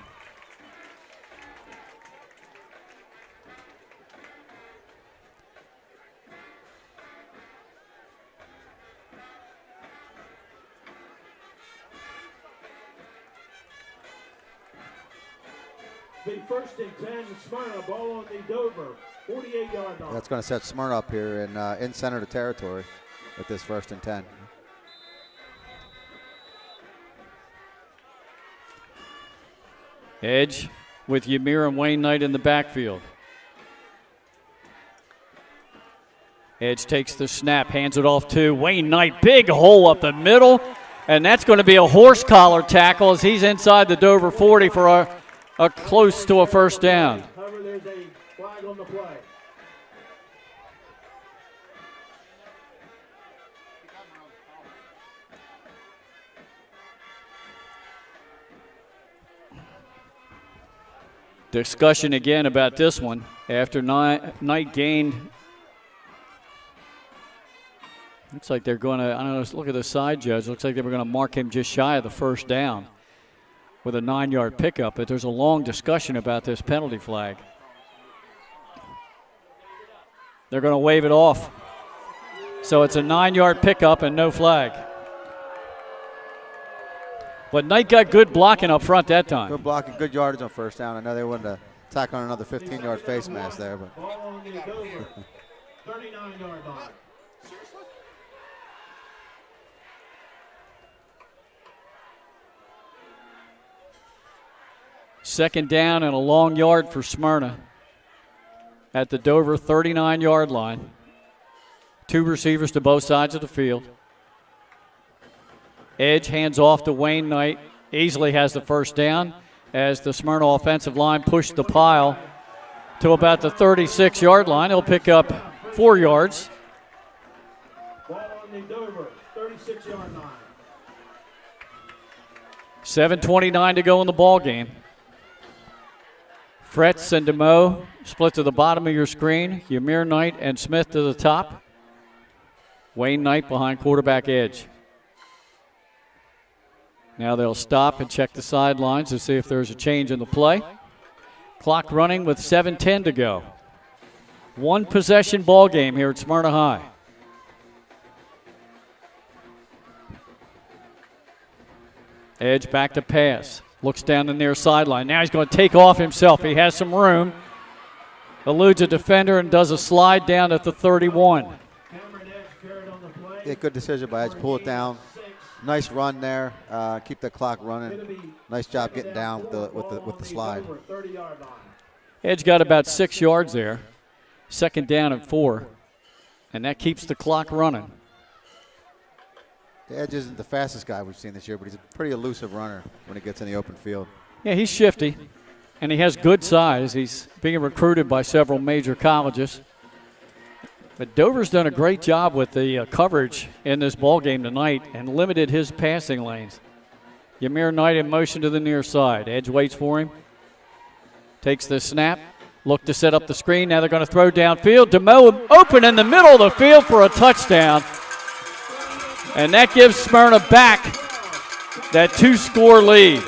The first and 10, Smyrna, ball on the Dover 48-yard line. That's going to set Smyrna up here in Senator territory with this first and 10. Edge with Ymir and Wayne Knight in the backfield. Edge takes the snap, hands it off to Wayne Knight. Big hole up the middle, and that's going to be a horse collar tackle as he's inside the Dover 40 for a close to a first down. There's a flag on the play. Discussion again about this one after Knight gained. Looks like they're going to, I don't know, look at the side judge. Looks like they were going to mark him just shy of the first down with a 9-yard pickup, but there's a long discussion about this penalty flag. They're going to wave it off. So it's a 9-yard pickup and no flag. But Knight got good blocking up front that time. Good blocking, good yardage on first down. I know they wanted to tack on another 15-yard face mask there, but 39-yard line. Second down and a long yard for Smyrna at the Dover 39-yard line. 2 receivers to both sides of the field. Edge hands off to Wayne Knight. Easily has the first down as the Smyrna offensive line pushed the pile to about the 36-yard line. He'll pick up 4 yards. Ball on the Dover 39. 6-yard line. 7:29 to go in the ball game. Fretz and DeMoe split to the bottom of your screen. Ymir Knight and Smith to the top. Wayne Knight behind quarterback edge. Now they'll stop and check the sidelines to see if there's a change in the play. Clock running with 7:10 to go. One possession ball game here at Smyrna High. Edge back to pass. Looks down the near sideline. Now he's going to take off himself. He has some room. Eludes a defender and does a slide down at the 31. Yeah, good decision by Edge. Pull it down. Nice run there. Keep the clock running. Nice job getting down with the slide. Edge got about 6 yards there. Second down and 4. And that keeps the clock running. The Edge isn't the fastest guy we've seen this year, but he's a pretty elusive runner when he gets in the open field. Yeah, he's shifty, and he has good size. He's being recruited by several major colleges. But Dover's done a great job with the coverage in this ball game tonight and limited his passing lanes. Ymir Knight in motion to the near side. Edge waits for him. Takes the snap. Look to set up the screen. Now they're going to throw downfield. DeMoe open in the middle of the field for a touchdown. And that gives Smyrna back that 2-score lead.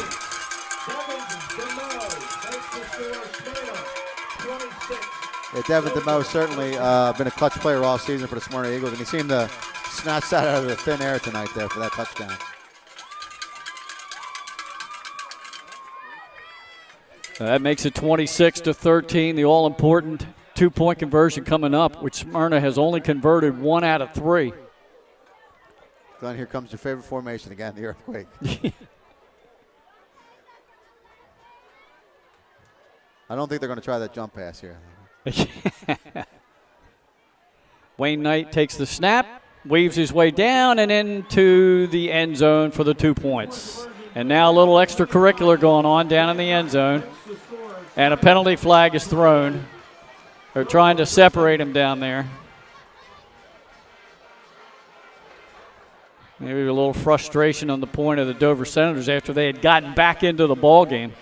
Yeah, Devin DeMoe certainly been a clutch player all season for the Smyrna Eagles, and he seemed to snatch that out of the thin air tonight there for that touchdown. That makes it 26-13. The all-important 2-point conversion coming up, which Smyrna has only converted 1 out of 3. Glenn, here comes your favorite formation again, the earthquake. I don't think they're going to try that jump pass here. Wayne Knight takes the snap, weaves his way down and into the end zone for the 2 points. And now a little extracurricular going on down in the end zone. And a penalty flag is thrown. They're trying to separate him down there. Maybe a little frustration on the point of the Dover Senators after they had gotten back into the ball game.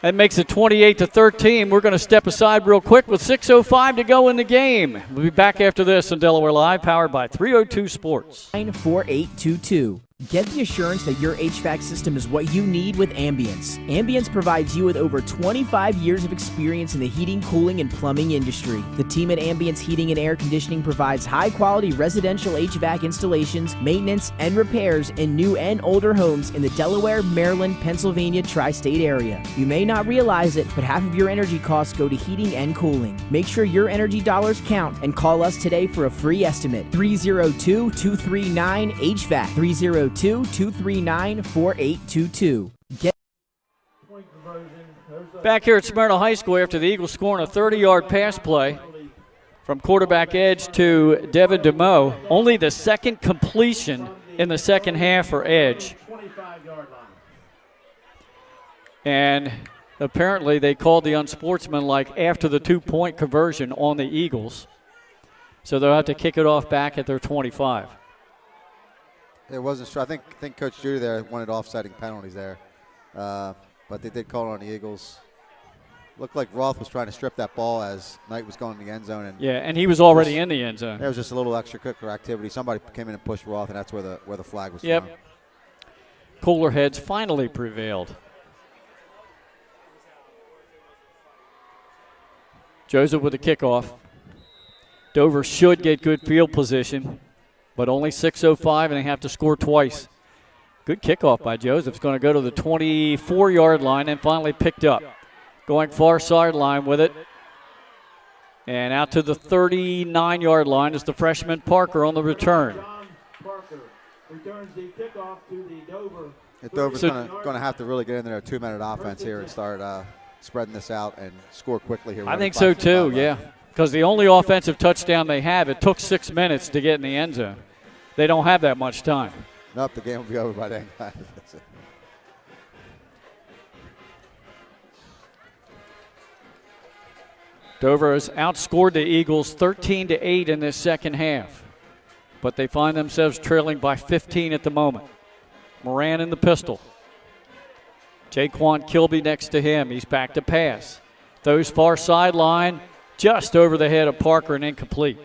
That makes it 28-13. We're going to step aside real quick with 6:05 to go in the game. We'll be back after this on Delaware Live, powered by 302 Sports. 94822. Get the assurance that your HVAC system is what you need with Ambience. Ambience provides you with over 25 years of experience in the heating, cooling, and plumbing industry. The team at Ambience Heating and Air Conditioning provides high-quality residential HVAC installations, maintenance, and repairs in new and older homes in the Delaware, Maryland, Pennsylvania tri-state area. You may not realize it, but half of your energy costs go to heating and cooling. Make sure your energy dollars count and call us today for a free estimate. 302-239-HVAC. 302-239-4822. Back here at Smyrna High School after the Eagles scoring a 30-yard pass play from quarterback edge to Devin DeMoe. Only the second completion in the second half for Edge. And apparently they called the unsportsmanlike after the 2-point conversion on the Eagles. So they'll have to kick it off back at their 25. It wasn't sure. I think Coach Judy there wanted offsetting penalties there. But they did call it on the Eagles. Looked like Roth was trying to strip that ball as Knight was going to the end zone. And yeah, and he was already in the end zone. There was just a little extracurricular activity. Somebody came in and pushed Roth, and that's where the flag was thrown. Yep. Cooler heads finally prevailed. Joseph with the kickoff. Dover should get good field position, but only 6:05, and they have to score twice. Good kickoff by Joseph. It's going to go to the 24-yard line and finally picked up. Going far sideline with it. And out to the 39-yard line is the freshman Parker on the return. Parker returns the kickoff to the Dover. Dover's going to have to really get in there a 2-minute offense here and start spreading this out and score quickly here. I think so too, yeah. Because the only offensive touchdown they have, it took 6 minutes to get in the end zone. They don't have that much time. Nope, the game will be over by then. Dover has outscored the Eagles 13-8 in this second half. but they find themselves trailing by 15 at the moment. Moran in the pistol. Jaquan Kilby next to him. He's back to pass. Throws far sideline, just over the head of Parker and incomplete.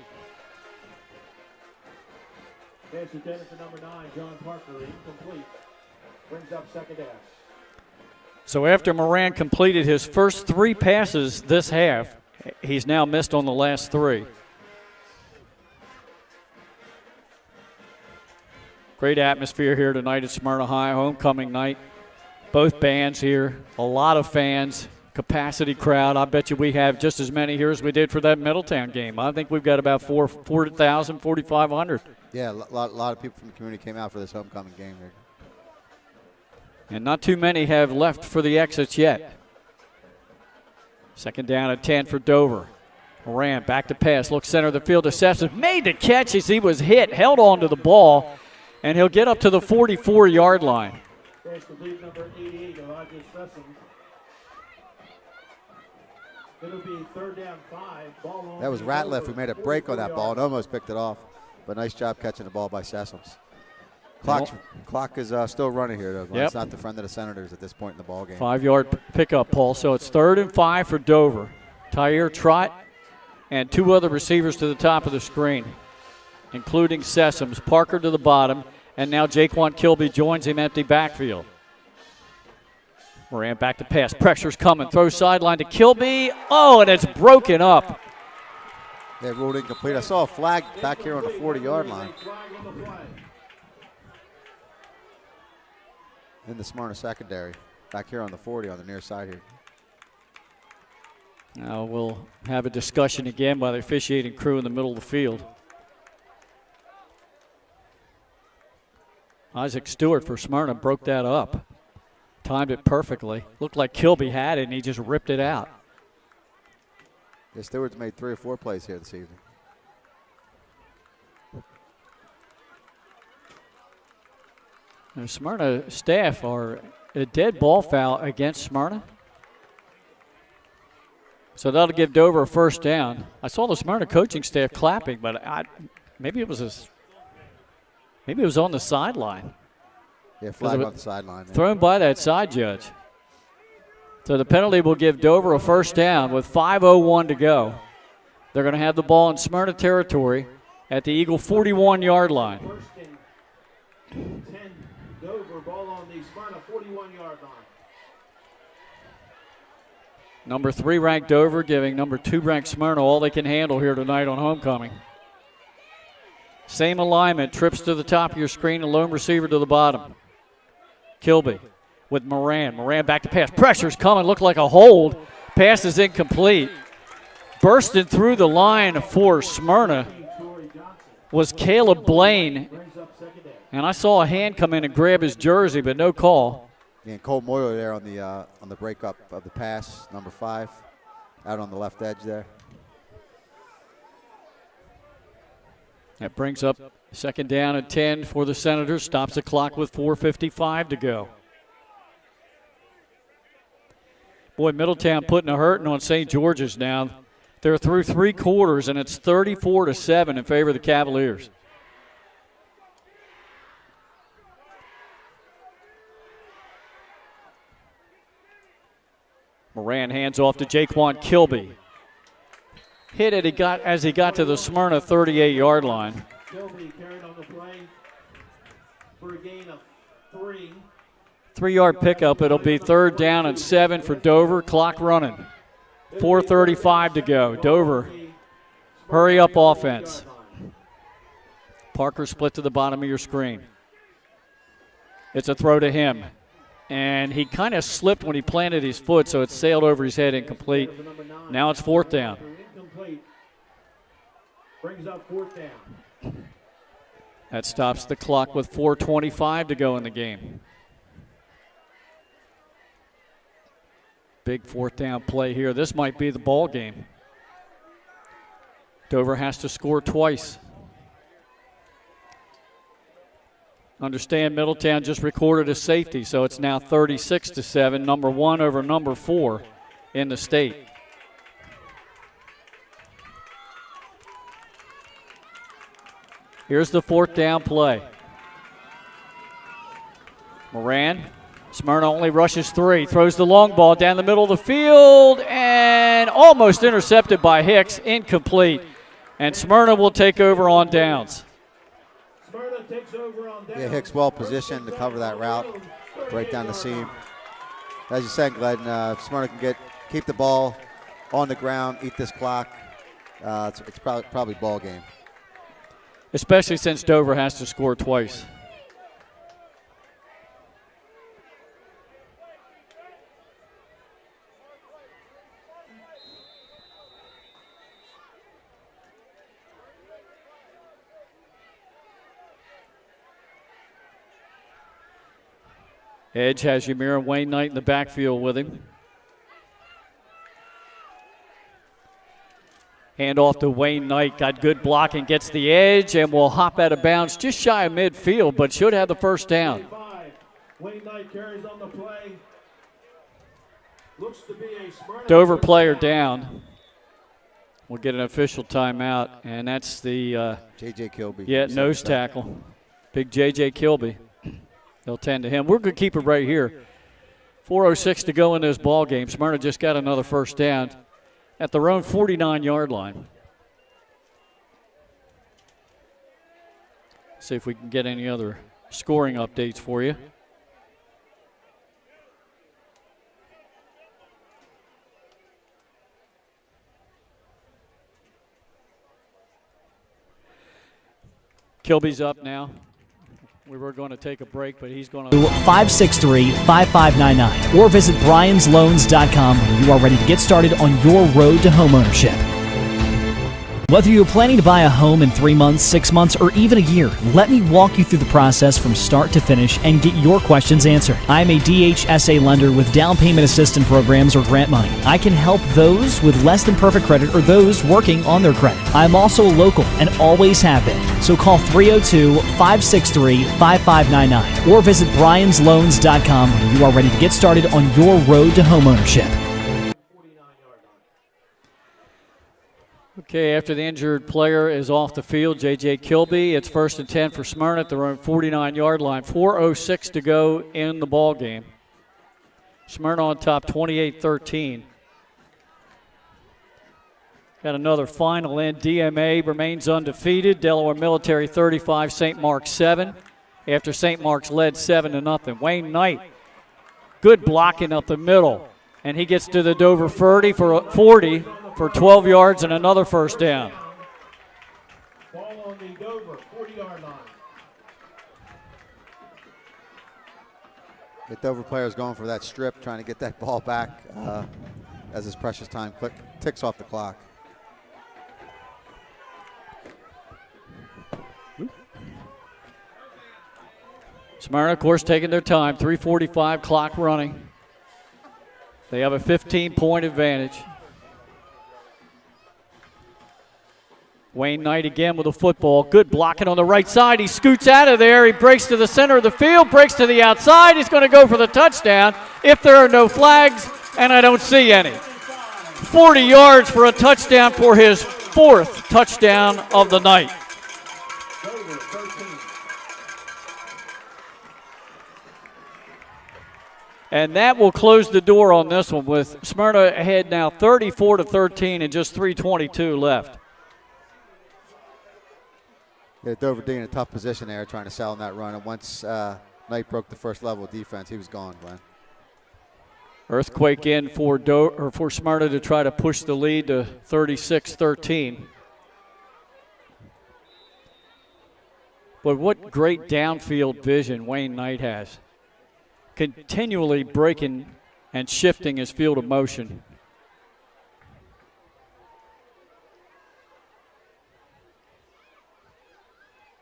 Pass intended for number 9, John Parker, incomplete. Brings up second half. So after Moran completed his first 3 passes this half, he's now missed on the last 3. Great atmosphere here tonight at Smyrna High, homecoming night. Both bands here, a lot of fans, capacity crowd. I bet you we have just as many here as we did for that Middletown game. I think we've got about 4,000, 4,500. Yeah, a lot of people from the community came out for this homecoming game here. And not too many have left for the exits yet. Second down at 10 for Dover. Moran back to pass, looks center of the field to Sessions. Made the catch as he was hit, held on to the ball, and he'll get up to the 44-yard line. Pass to lead number 88, Elijah Sessions. It'll be third down 5. Ball on. That was Ratliff who made a break on that ball and almost picked it off. But nice job catching the ball by Sessoms. Clock is still running here, though. Yep. It's not the friend of the Senators at this point in the ball game. 5-yard pickup, Paul. So it's 3rd and 5 for Dover. Tyre Trott and 2 other receivers to the top of the screen, including Sessoms. Parker to the bottom, and now Jaquan Kilby joins him empty backfield. Moran back to pass. Pressure's coming. Throw sideline to Kilby. Oh, and it's broken up. They ruled incomplete. I saw a flag back here on the 40-yard line. In the Smyrna secondary, back here on the 40 on the near side here. Now we'll have a discussion again by the officiating crew in the middle of the field. Isaac Stewart for Smyrna broke that up. Timed it perfectly. Looked like Kilby had it, and he just ripped it out. Yeah, Stewart's made 3 or 4 plays here this evening. The Smyrna staff are a dead ball foul against Smyrna. So that'll give Dover a first down. I saw the Smyrna coaching staff clapping, but maybe it was on the sideline. Yeah, flag on the sideline. Thrown by that side judge. So the penalty will give Dover a first down with 5:01 to go. They're going to have the ball in Smyrna territory at the Eagle 41-yard line. First and 10, Dover, ball on the Smyrna 41-yard line. Number 3 ranked Dover giving number 2 ranked Smyrna all they can handle here tonight on homecoming. Same alignment, trips to the top of your screen, a lone receiver to the bottom. Kilby with Moran. Moran back to pass. Pressure's coming, looked like a hold. Pass is incomplete. Bursting through the line for Smyrna was Caleb Blaine. And I saw a hand come in and grab his jersey, but no call. Yeah, and Cole Moyer there on the breakup of the pass, number 5, out on the left edge there. That brings up second down and 10 for the Senators. Stops the clock with 4:55 to go. Boy, Middletown putting a hurting on St. George's now. They're through 3 quarters, and it's 34-7 in favor of the Cavaliers. Moran hands off to Jaquan Kilby. Hit it as he got to the Smyrna 38-yard line. Kilby carried on the play for a gain of 3. 3-yard pickup. It'll be 3rd down and 7 for Dover. Clock running. 4:35 to go. Dover, hurry up offense. Parker split to the bottom of your screen. It's a throw to him. And he kind of slipped when he planted his foot, so it sailed over his head, incomplete. Now it's 4th down. Brings up 4th down. That stops the clock with 4:25 to go in the game. Big 4th down play here. This might be the ball game. Dover has to score twice. Understand Middletown just recorded a safety, so it's now 36-7, number 1 over number 4 in the state. Here's the 4th down play. Moran. Smyrna only rushes 3. Throws the long ball down the middle of the field and almost intercepted by Hicks. Incomplete. And Smyrna will take over on downs. Smyrna takes over on downs. Yeah, Hicks well positioned to cover that route, break down the seam. As you said, Glenn, if Smyrna can keep the ball on the ground, eat this clock, it's probably ball game. Especially since Dover has to score twice. Edge has Yamir and Wayne Knight in the backfield with him. Hand off to Wayne Knight. Got good blocking, gets the edge, and will hop out of bounds just shy of midfield, but should have the first down. Wayne Knight carries on the play. Looks to be a Smyrna Dover player down. We'll get an official timeout, and that's the J.J. Kilby. Yeah, nose tackle. Big J.J. Kilby. They'll tend to him. We're going to keep it right here. 4:06 to go in this ball game. Smyrna just got another first down at their own 49-yard line. See if we can get any other scoring updates for you. Kilby's up now. We were going to take a break, but he's going to 563-5599 or visit bryans.loans.com when you are ready to get started on your road to homeownership. Whether you're planning to buy a home in 3 months, 6 months, or even a year, let me walk you through the process from start to finish and get your questions answered. I'm a DHSA lender with down payment assistance programs or grant money. I can help those with less than perfect credit or those working on their credit. I'm also local and always have been. So call 302-563-5599 or visit bryans.loans.com when you are ready to get started on your road to homeownership. Okay, after the injured player is off the field, J.J. Kilby, it's 1st and 10 for Smyrna at their own 49-yard line. 4:06 to go in the ball game. Smyrna on top 28-13. Got another final in. DMA remains undefeated. Delaware Military 35, St. Mark's 7. After St. Mark's led 7-0. Wayne Knight, good blocking up the middle. And he gets to the Dover 40 for 12 yards and another first down. Ball on the Dover 40-yard line. The Dover player's going for that strip, trying to get that ball back as his precious time ticks off the clock. Smyrna, of course, taking their time. 3:45 clock running. They have a 15-point advantage. Wayne Knight again with the football. Good blocking on the right side. He scoots out of there. He breaks to the center of the field, breaks to the outside. He's going to go for the touchdown if there are no flags, and I don't see any. 40 yards for a touchdown for his 4th touchdown of the night. And that will close the door on this one with Smyrna ahead now 34-13 and just 3:22 left. Yeah, Dover D in a tough position there trying to sell on that run. And once Knight broke the first level of defense, he was gone, Glenn. Earthquake in for Smyrna to try to push the lead to 36-13. But what great downfield vision Wayne Knight has. Continually breaking and shifting his field of motion.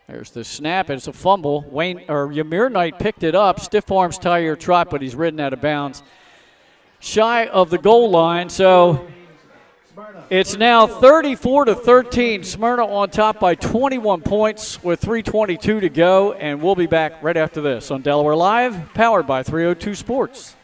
There's the snap. It's a fumble. Yamir Knight picked it up. Stiff arms tie your trot, but he's ridden out of bounds. Shy of the goal line, so it's now 34-13. Smyrna on top by 21 points with 3:22 to go, and we'll be back right after this on Delaware Live, powered by 302 Sports.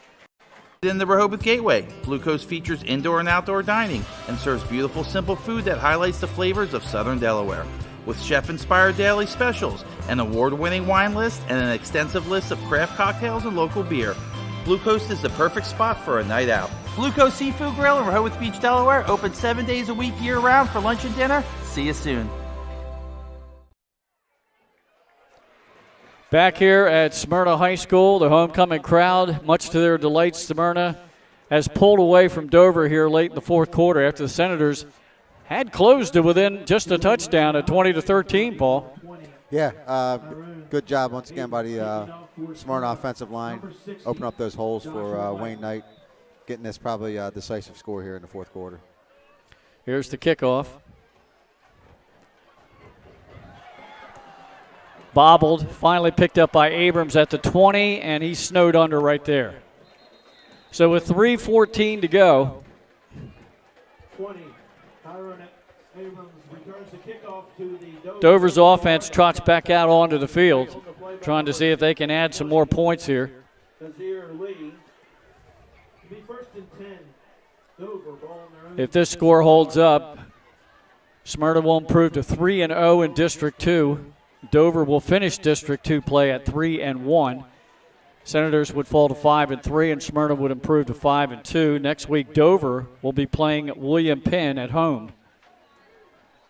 In the Rehoboth Gateway, Blue Coast features indoor and outdoor dining and serves beautiful, simple food that highlights the flavors of Southern Delaware. with chef-inspired daily specials, an award-winning wine list, and an extensive list of craft cocktails and local beer. Blue Coast is the perfect spot for a night out. Blue Coast Seafood Grill in Rehoboth Beach, Delaware, open 7 days a week year-round for lunch and dinner. See you soon. Back here at Smyrna High School, the homecoming crowd, much to their delight, Smyrna has pulled away from Dover here late in the fourth quarter after the Senators had closed to within just a touchdown at 20-13, Paul. Yeah, good job once again by the Smyrna offensive line. Open up those holes for Wayne Knight, getting this probably decisive score here in the fourth quarter. Here's the kickoff. Bobbled, finally picked up by Abrams at the 20, and he snowed under right there. So with 3:14 to go. 20, Tyrone Abrams returns the kickoff to the Dover's offense trots back out onto the field, trying to see if they can add some more points here. If this score holds up, Smyrna will improve to 3-0 in District 2. Dover will finish District 2 play at 3-1. Senators would fall to 5-3, and Smyrna would improve to 5-2. Next week, Dover will be playing William Penn at home.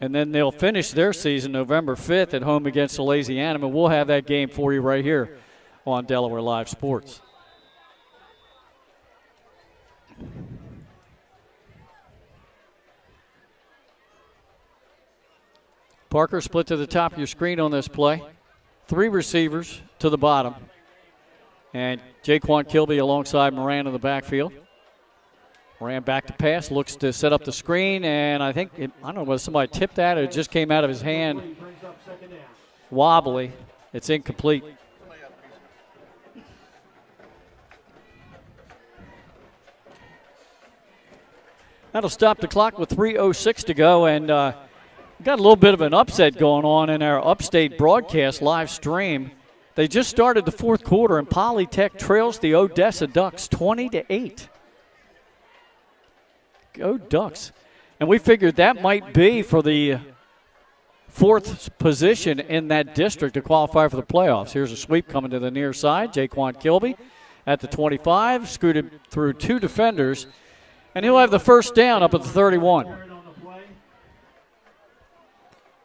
And then they'll finish their season November 5th at home against Salesianum, and we'll have that game for you right here on Delaware Live Sports. Parker, split to the top of your screen on this play. 3 receivers to the bottom. And Jaquan Kilby alongside Moran in the backfield. Moran back to pass, looks to set up the screen, and I think, I don't know whether somebody tipped that or it just came out of his hand. Wobbly. It's incomplete. That'll stop the clock with 3:06 to go, and got a little bit of an upset going on in our Upstate broadcast live stream. They just started the fourth quarter, and Polytech trails the Odessa Ducks 20-8. Go Ducks. And we figured that might be for the 4th position in that district to qualify for the playoffs. Here's a sweep coming to the near side. Jaquan Kilby at the 25, scooted through 2 defenders, and he'll have the first down up at the 31.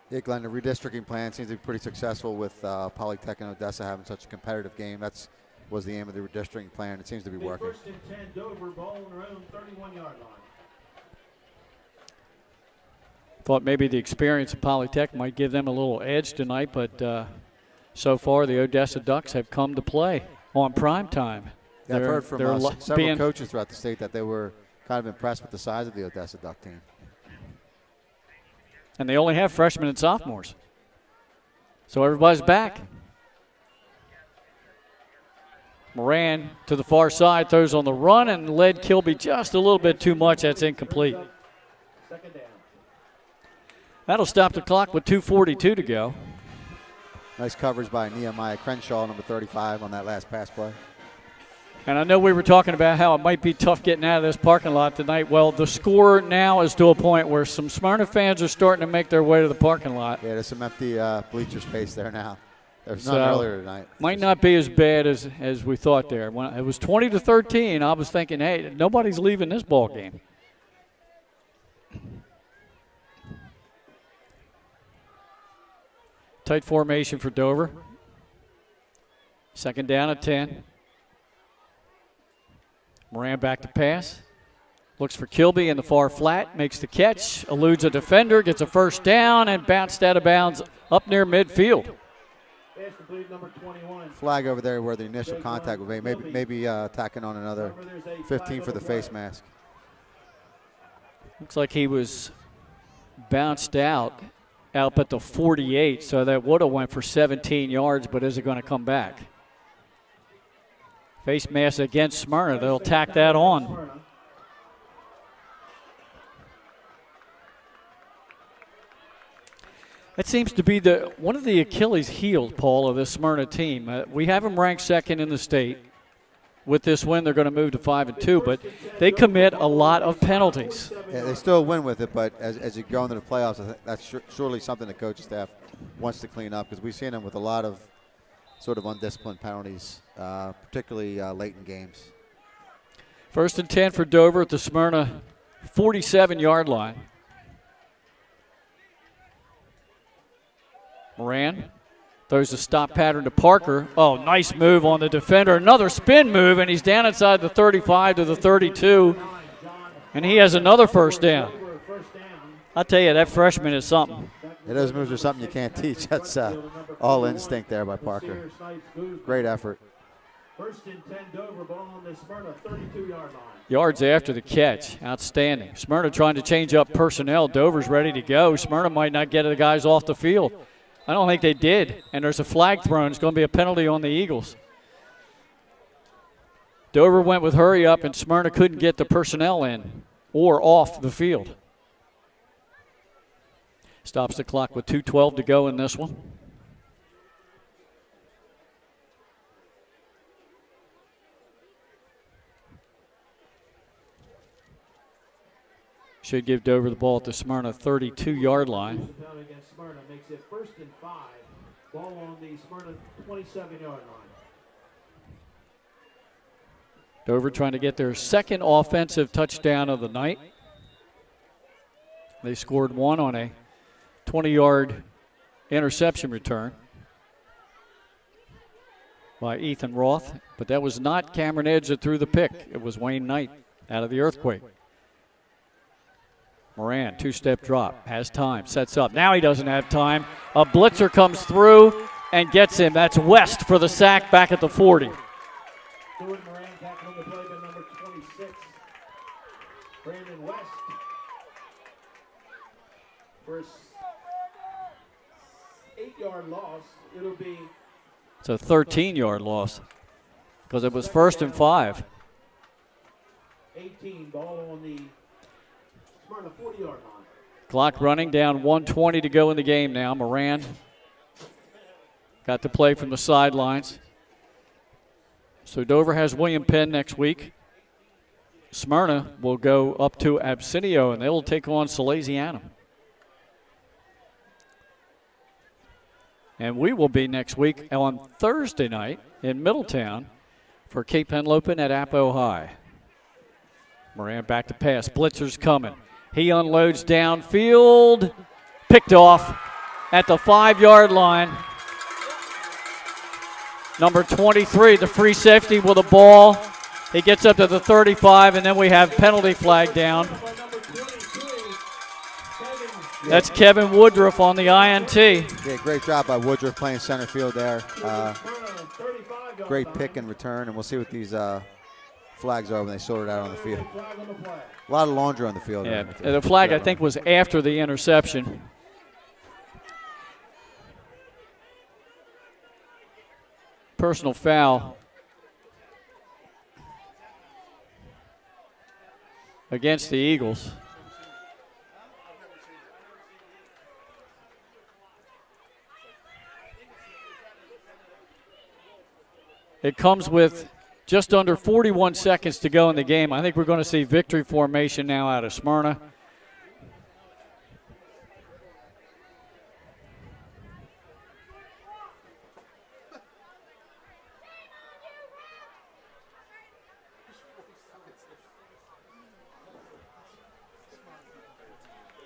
Yeah, Glenn, the redistricting plan seems to be pretty successful with Polytech and Odessa having such a competitive game. That was the aim of the redistricting plan. It seems to be working. First and 10, Dover, ball on their own 31-yard line. Thought maybe the experience of Polytech might give them a little edge tonight, but so far the Odessa Ducks have come to play on prime time. Yeah, I've heard from several coaches throughout the state that they were kind of impressed with the size of the Odessa Duck team. And they only have freshmen and sophomores. So everybody's back. Moran to the far side, throws on the run and led Kilby just a little bit too much. That's incomplete. That'll stop the clock with 2:42 to go. Nice coverage by Nehemiah Crenshaw, number 35, on that last pass play. And I know we were talking about how it might be tough getting out of this parking lot tonight. Well, the score now is to a point where some Smyrna fans are starting to make their way to the parking lot. Yeah, there's some empty bleacher space there now. There was none earlier tonight. Might not be as bad as we thought there. When it was 20-13, I was thinking, hey, nobody's leaving this ball game. Tight formation for Dover. Second down at 10. Moran back to pass. Looks for Kilby in the far flat. Makes the catch. Eludes a defender. Gets a first down and bounced out of bounds up near midfield. Flag over there where the initial contact was made. Maybe tacking on another 15 for the face mask. Looks like he was bounced out at the 48, so that would have went for 17 yards, but is it going to come back? Face mask against Smyrna. They'll tack that on. That seems to be one of the Achilles heels, Paul, of this Smyrna team. We have them ranked second in the state. with this win, they're going to move to 5-2, but they commit a lot of penalties. Yeah, they still win with it, but as you go into the playoffs, I think that's surely something the coaching staff wants to clean up, because we've seen them with a lot of sort of undisciplined penalties, particularly late in games. 1st and 10 for Dover at the Smyrna 47-yard line. Moran throws the stop pattern to Parker. Oh, nice move on the defender. Another spin move, and he's down inside the 35 to the 32, and he has another first down. I tell you, that freshman is something. Yeah, those moves are something you can't teach. That's all instinct there by Parker. Great effort. 1st and 10 Dover, ball on the Smyrna 32-yard line. Yards after the catch. Outstanding. Smyrna trying to change up personnel. Dover's ready to go. Smyrna might not get the guys off the field. I don't think they did. And there's a flag thrown. It's going to be a penalty on the Eagles. Dover went with hurry up, and Smyrna couldn't get the personnel in or off the field. Stops the clock with 2:12 to go in this one. Should give Dover the ball at the Smyrna 32-yard line. Against Smyrna makes it 1st and 5. Ball on the Smyrna 27-yard line. Dover trying to get their second offensive touchdown of the night. They scored one on a 20-yard interception return by Ethan Roth, but that was not Cameron Edge that threw the pick. It was Wayne Knight out of the Earthquake. Moran, two-step drop, has time, sets up. Now he doesn't have time. A blitzer comes through and gets him. That's West for the sack back at the 40. Stuart Moran tackling the play by number 26. Brandon West. First 8-yard loss. It'll be. It's a 13-yard loss because it was 1st and 5. 18, ball on the Smyrna 40-yard line. Clock running down, 1:20 to go in the game now. Moran got the play from the sidelines. So Dover has William Penn next week. Smyrna will go up to Absinio, and they will take on Salesianum. And we will be next week on Thursday night in Middletown for Cape Henlopen at Apo High. Moran back to pass. Blitzer's coming. He unloads downfield. Picked off at the 5-yard line. Number 23, the free safety with the ball. He gets up to the 35, and then we have penalty flag down. That's Kevin Woodruff on the INT. Yeah, great job by Woodruff playing center field there. Great pick and return, and we'll see what these flags are when they sort it out on the field. A lot of laundry on the field. Yeah, the flag I think was after the interception. Personal foul against the Eagles. It comes with just under 41 seconds to go in the game. I think we're going to see victory formation now out of Smyrna.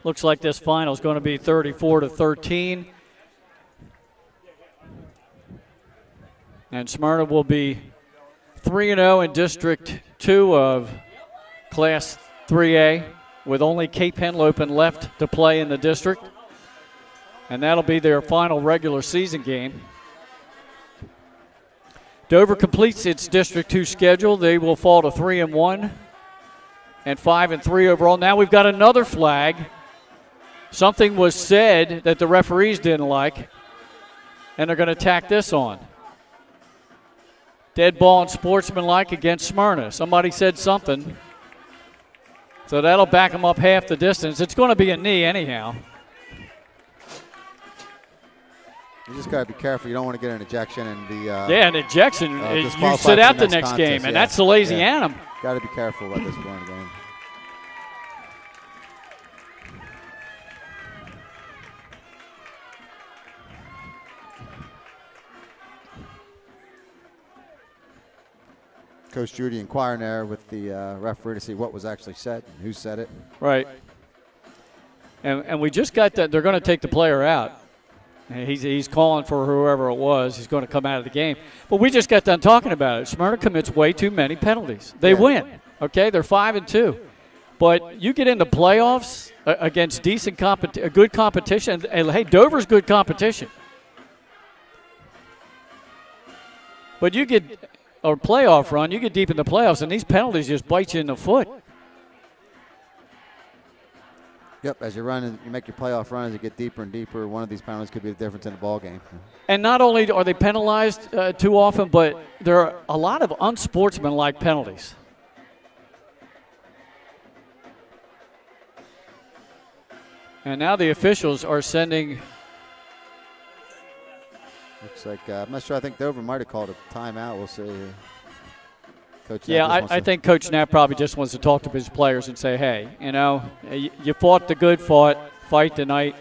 Looks like this final is going to be 34-13. And Smyrna will be 3-0 in District 2 of Class 3A with only Cape Henlopen left to play in the district. And that'll be their final regular season game. Dover completes its District 2 schedule. They will fall to 3-1 and 5-3 overall. Now we've got another flag. Something was said that the referees didn't like, and they're going to tack this on. Dead ball and sportsmanlike against Smyrna. Somebody said something. So that'll back them up half the distance. It's going to be a knee anyhow. You just got to be careful. You don't want to get an ejection and be an ejection. You disqualified sit for out the next next contest. game, and Yeah. that's the lazy animal. Got to be careful at this point in the game. Coach Judy inquiring there with the referee to see what was actually said and who said it. Right. And we just got that they're going to take the player out. He's calling for whoever it was. He's going to come out of the game. But we just got done talking about it. Smyrna commits way too many penalties. They win. Okay, they're 5-2. But you get into playoffs against good competition. And hey, Dover's good competition. But you get a playoff run, you get deep in the playoffs, and these penalties just bite you in the foot. Yep, as you run, you make your playoff run, as you get deeper and deeper, one of these penalties could be the difference in the ball game. And not only are they penalized too often, but there are a lot of unsportsmanlike penalties. And now the officials are sending. Looks like, I'm not sure, I think Dover might have called a timeout. We'll see. Coach I think Coach Knapp probably just wants to talk to his players and say, hey, you fought the good fight tonight.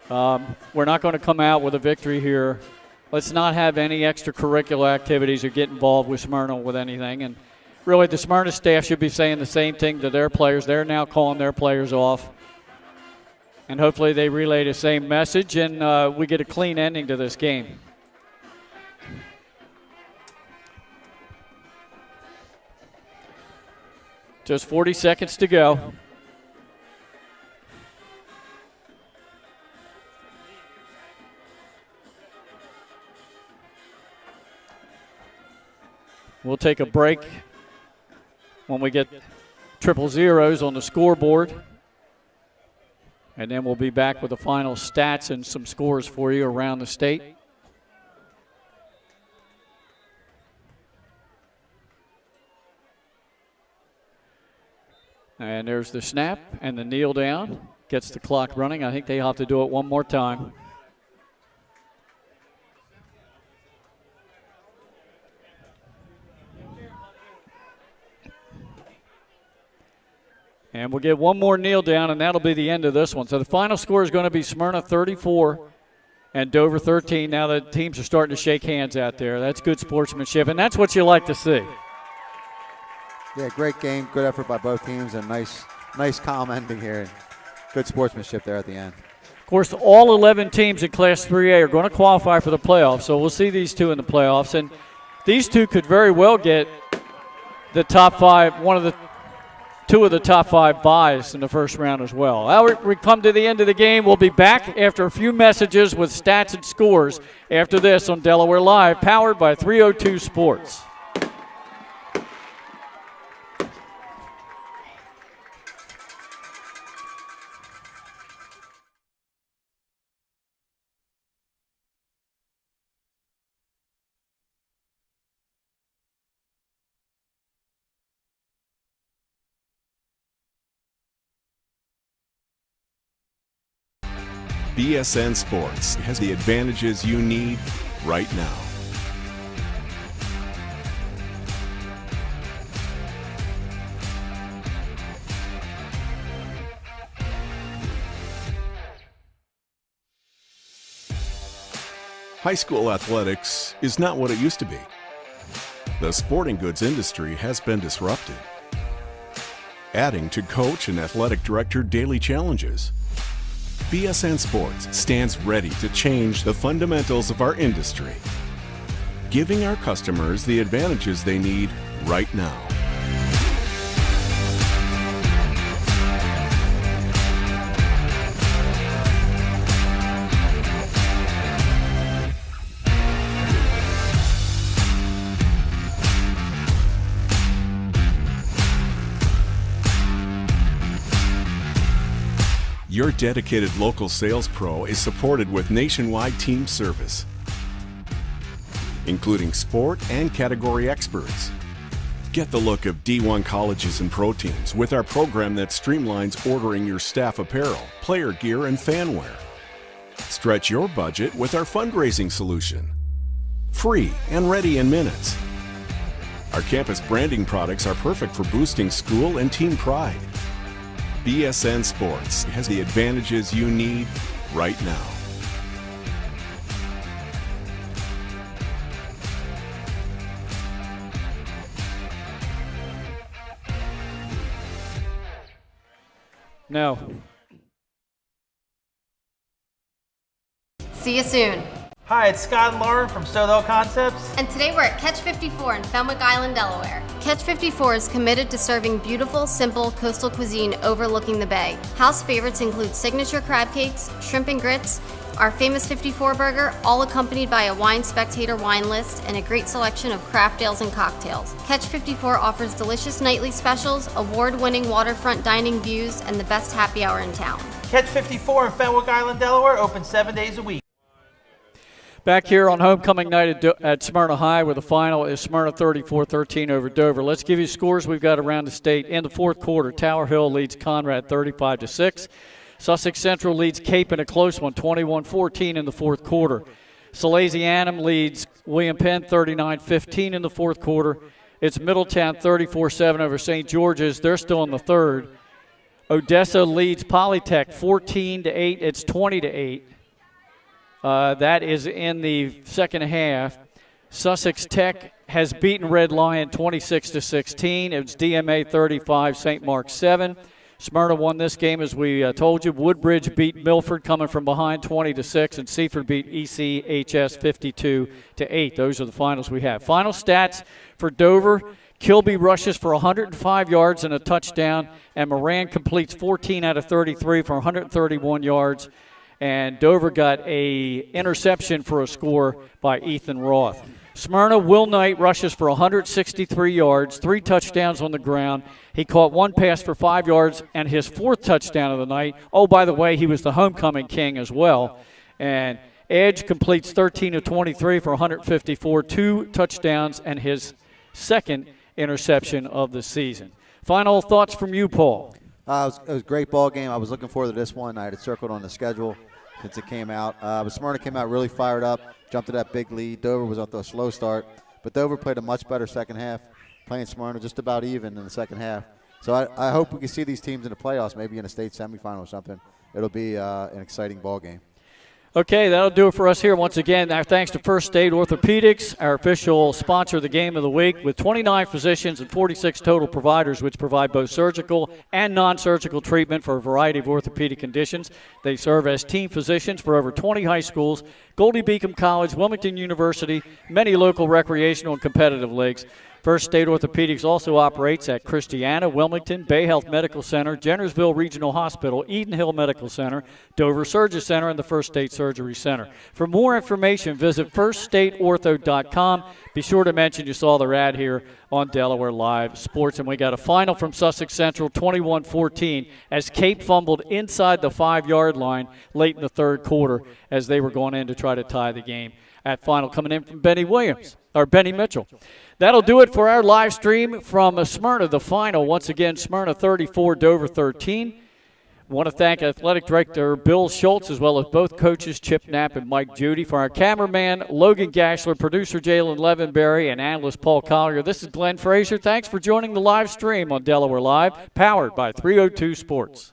We're not going to come out with a victory here. Let's not have any extracurricular activities or get involved with Smyrna with anything. And really, the Smyrna staff should be saying the same thing to their players. They're now calling their players off. And hopefully they relay the same message, and we get a clean ending to this game. Just 40 seconds to go. We'll take a break when we get triple zeros on the scoreboard. And then we'll be back with the final stats and some scores for you around the state. And there's the snap and the kneel down. Gets the clock running. I think they have to do it one more time. And we'll get one more kneel down, and that'll be the end of this one. So the final score is going to be Smyrna 34 and Dover 13. Now the teams are starting to shake hands out there. That's good sportsmanship, and that's what you like to see. Yeah, great game, good effort by both teams, and nice calm ending here. And good sportsmanship there at the end. Of course, all 11 teams in Class 3A are going to qualify for the playoffs, so we'll see these two in the playoffs. And these two could very well get the top five, two of the top five buys in the first round as well. Now we come to the end of the game. We'll be back after a few messages with stats and scores after this on Delaware Live, powered by 302 Sports. BSN Sports has the advantages you need right now. High school athletics is not what it used to be. The sporting goods industry has been disrupted, adding to coach and athletic director daily challenges. BSN Sports stands ready to change the fundamentals of our industry, giving our customers the advantages they need right now. Your dedicated local sales pro is supported with nationwide team service, including sport and category experts. Get the look of D1 colleges and pro teams with our program that streamlines ordering your staff apparel, player gear, and fanwear. Stretch your budget with our fundraising solution. Free and ready in minutes. Our campus branding products are perfect for boosting school and team pride. BSN Sports has the advantages you need right now. No. See you soon. Hi, it's Scott and Lauren from Sodell Concepts. And today we're at Catch 54 in Fenwick Island, Delaware. Catch 54 is committed to serving beautiful, simple coastal cuisine overlooking the bay. House favorites include signature crab cakes, shrimp and grits, our famous 54 burger, all accompanied by a wine spectator wine list and a great selection of craft ales and cocktails. Catch 54 offers delicious nightly specials, award-winning waterfront dining views, and the best happy hour in town. Catch 54 in Fenwick Island, Delaware, open 7 days a week. Back here on homecoming night at Smyrna High, where the final is Smyrna 34-13 over Dover. Let's give you scores we've got around the state. In the fourth quarter, Tower Hill leads Conrad 35-6. Sussex Central leads Cape in a close one, 21-14 in the fourth quarter. Salesianum leads William Penn 39-15 in the fourth quarter. It's Middletown 34-7 over St. George's. They're still in the third. Odessa leads Polytech 14-8. It's 20-8. That is in the second half. Sussex Tech has beaten Red Lion 26-16. It's DMA 35, St. Mark 7. Smyrna won this game, as we told you. Woodbridge beat Milford coming from behind 20-6, and Seaford beat ECHS 52-8. Those are the finals we have. Final stats for Dover. Kilby rushes for 105 yards and a touchdown, and Moran completes 14 out of 33 for 131 yards. And Dover got a interception for a score by Ethan Roth. Smyrna, Will Knight rushes for 163 yards, 3 touchdowns on the ground. He caught 1 pass for 5 yards and his 4th touchdown of the night. Oh, by the way, he was the homecoming king as well. And Edge completes 13 of 23 for 154, 2 touchdowns, and his 2nd interception of the season. Final thoughts from you, Paul? It was a great ball game. I was looking forward to this one. I had it circled on the schedule since it came out. But Smyrna came out really fired up, jumped to that big lead. Dover was off to a slow start, but Dover played a much better second half, playing Smyrna just about even in the second half. So I hope we can see these teams in the playoffs, maybe in a state semifinal or something. It'll be an exciting ball game. Okay, that'll do it for us here. Once again, our thanks to First State Orthopedics, our official sponsor of the game of the week, with 29 physicians and 46 total providers, which provide both surgical and non-surgical treatment for a variety of orthopedic conditions. They serve as team physicians for over 20 high schools, Goldie Beacom College, Wilmington University, many local recreational and competitive leagues. First State Orthopedics also operates at Christiana, Wilmington, Bay Health Medical Center, Jennersville Regional Hospital, Eden Hill Medical Center, Dover Surgery Center, and the First State Surgery Center. For more information, visit firststateortho.com. Be sure to mention you saw their ad here on Delaware Live Sports. And we got a final from Sussex Central, 21-14, as Cape fumbled inside the 5-yard line late in the third quarter as they were going in to try to tie the game. At final, coming in from Benny Mitchell. That'll do it for our live stream from Smyrna, the final. Once again, Smyrna 34, Dover 13. Want to thank Athletic Director Bill Schultz, as well as both coaches Chip Knapp and Mike Judy. For our cameraman, Logan Gashler, producer Jalen Levenberry, and analyst Paul Collier, this is Glenn Frazier. Thanks for joining the live stream on Delaware Live, powered by 302 Sports.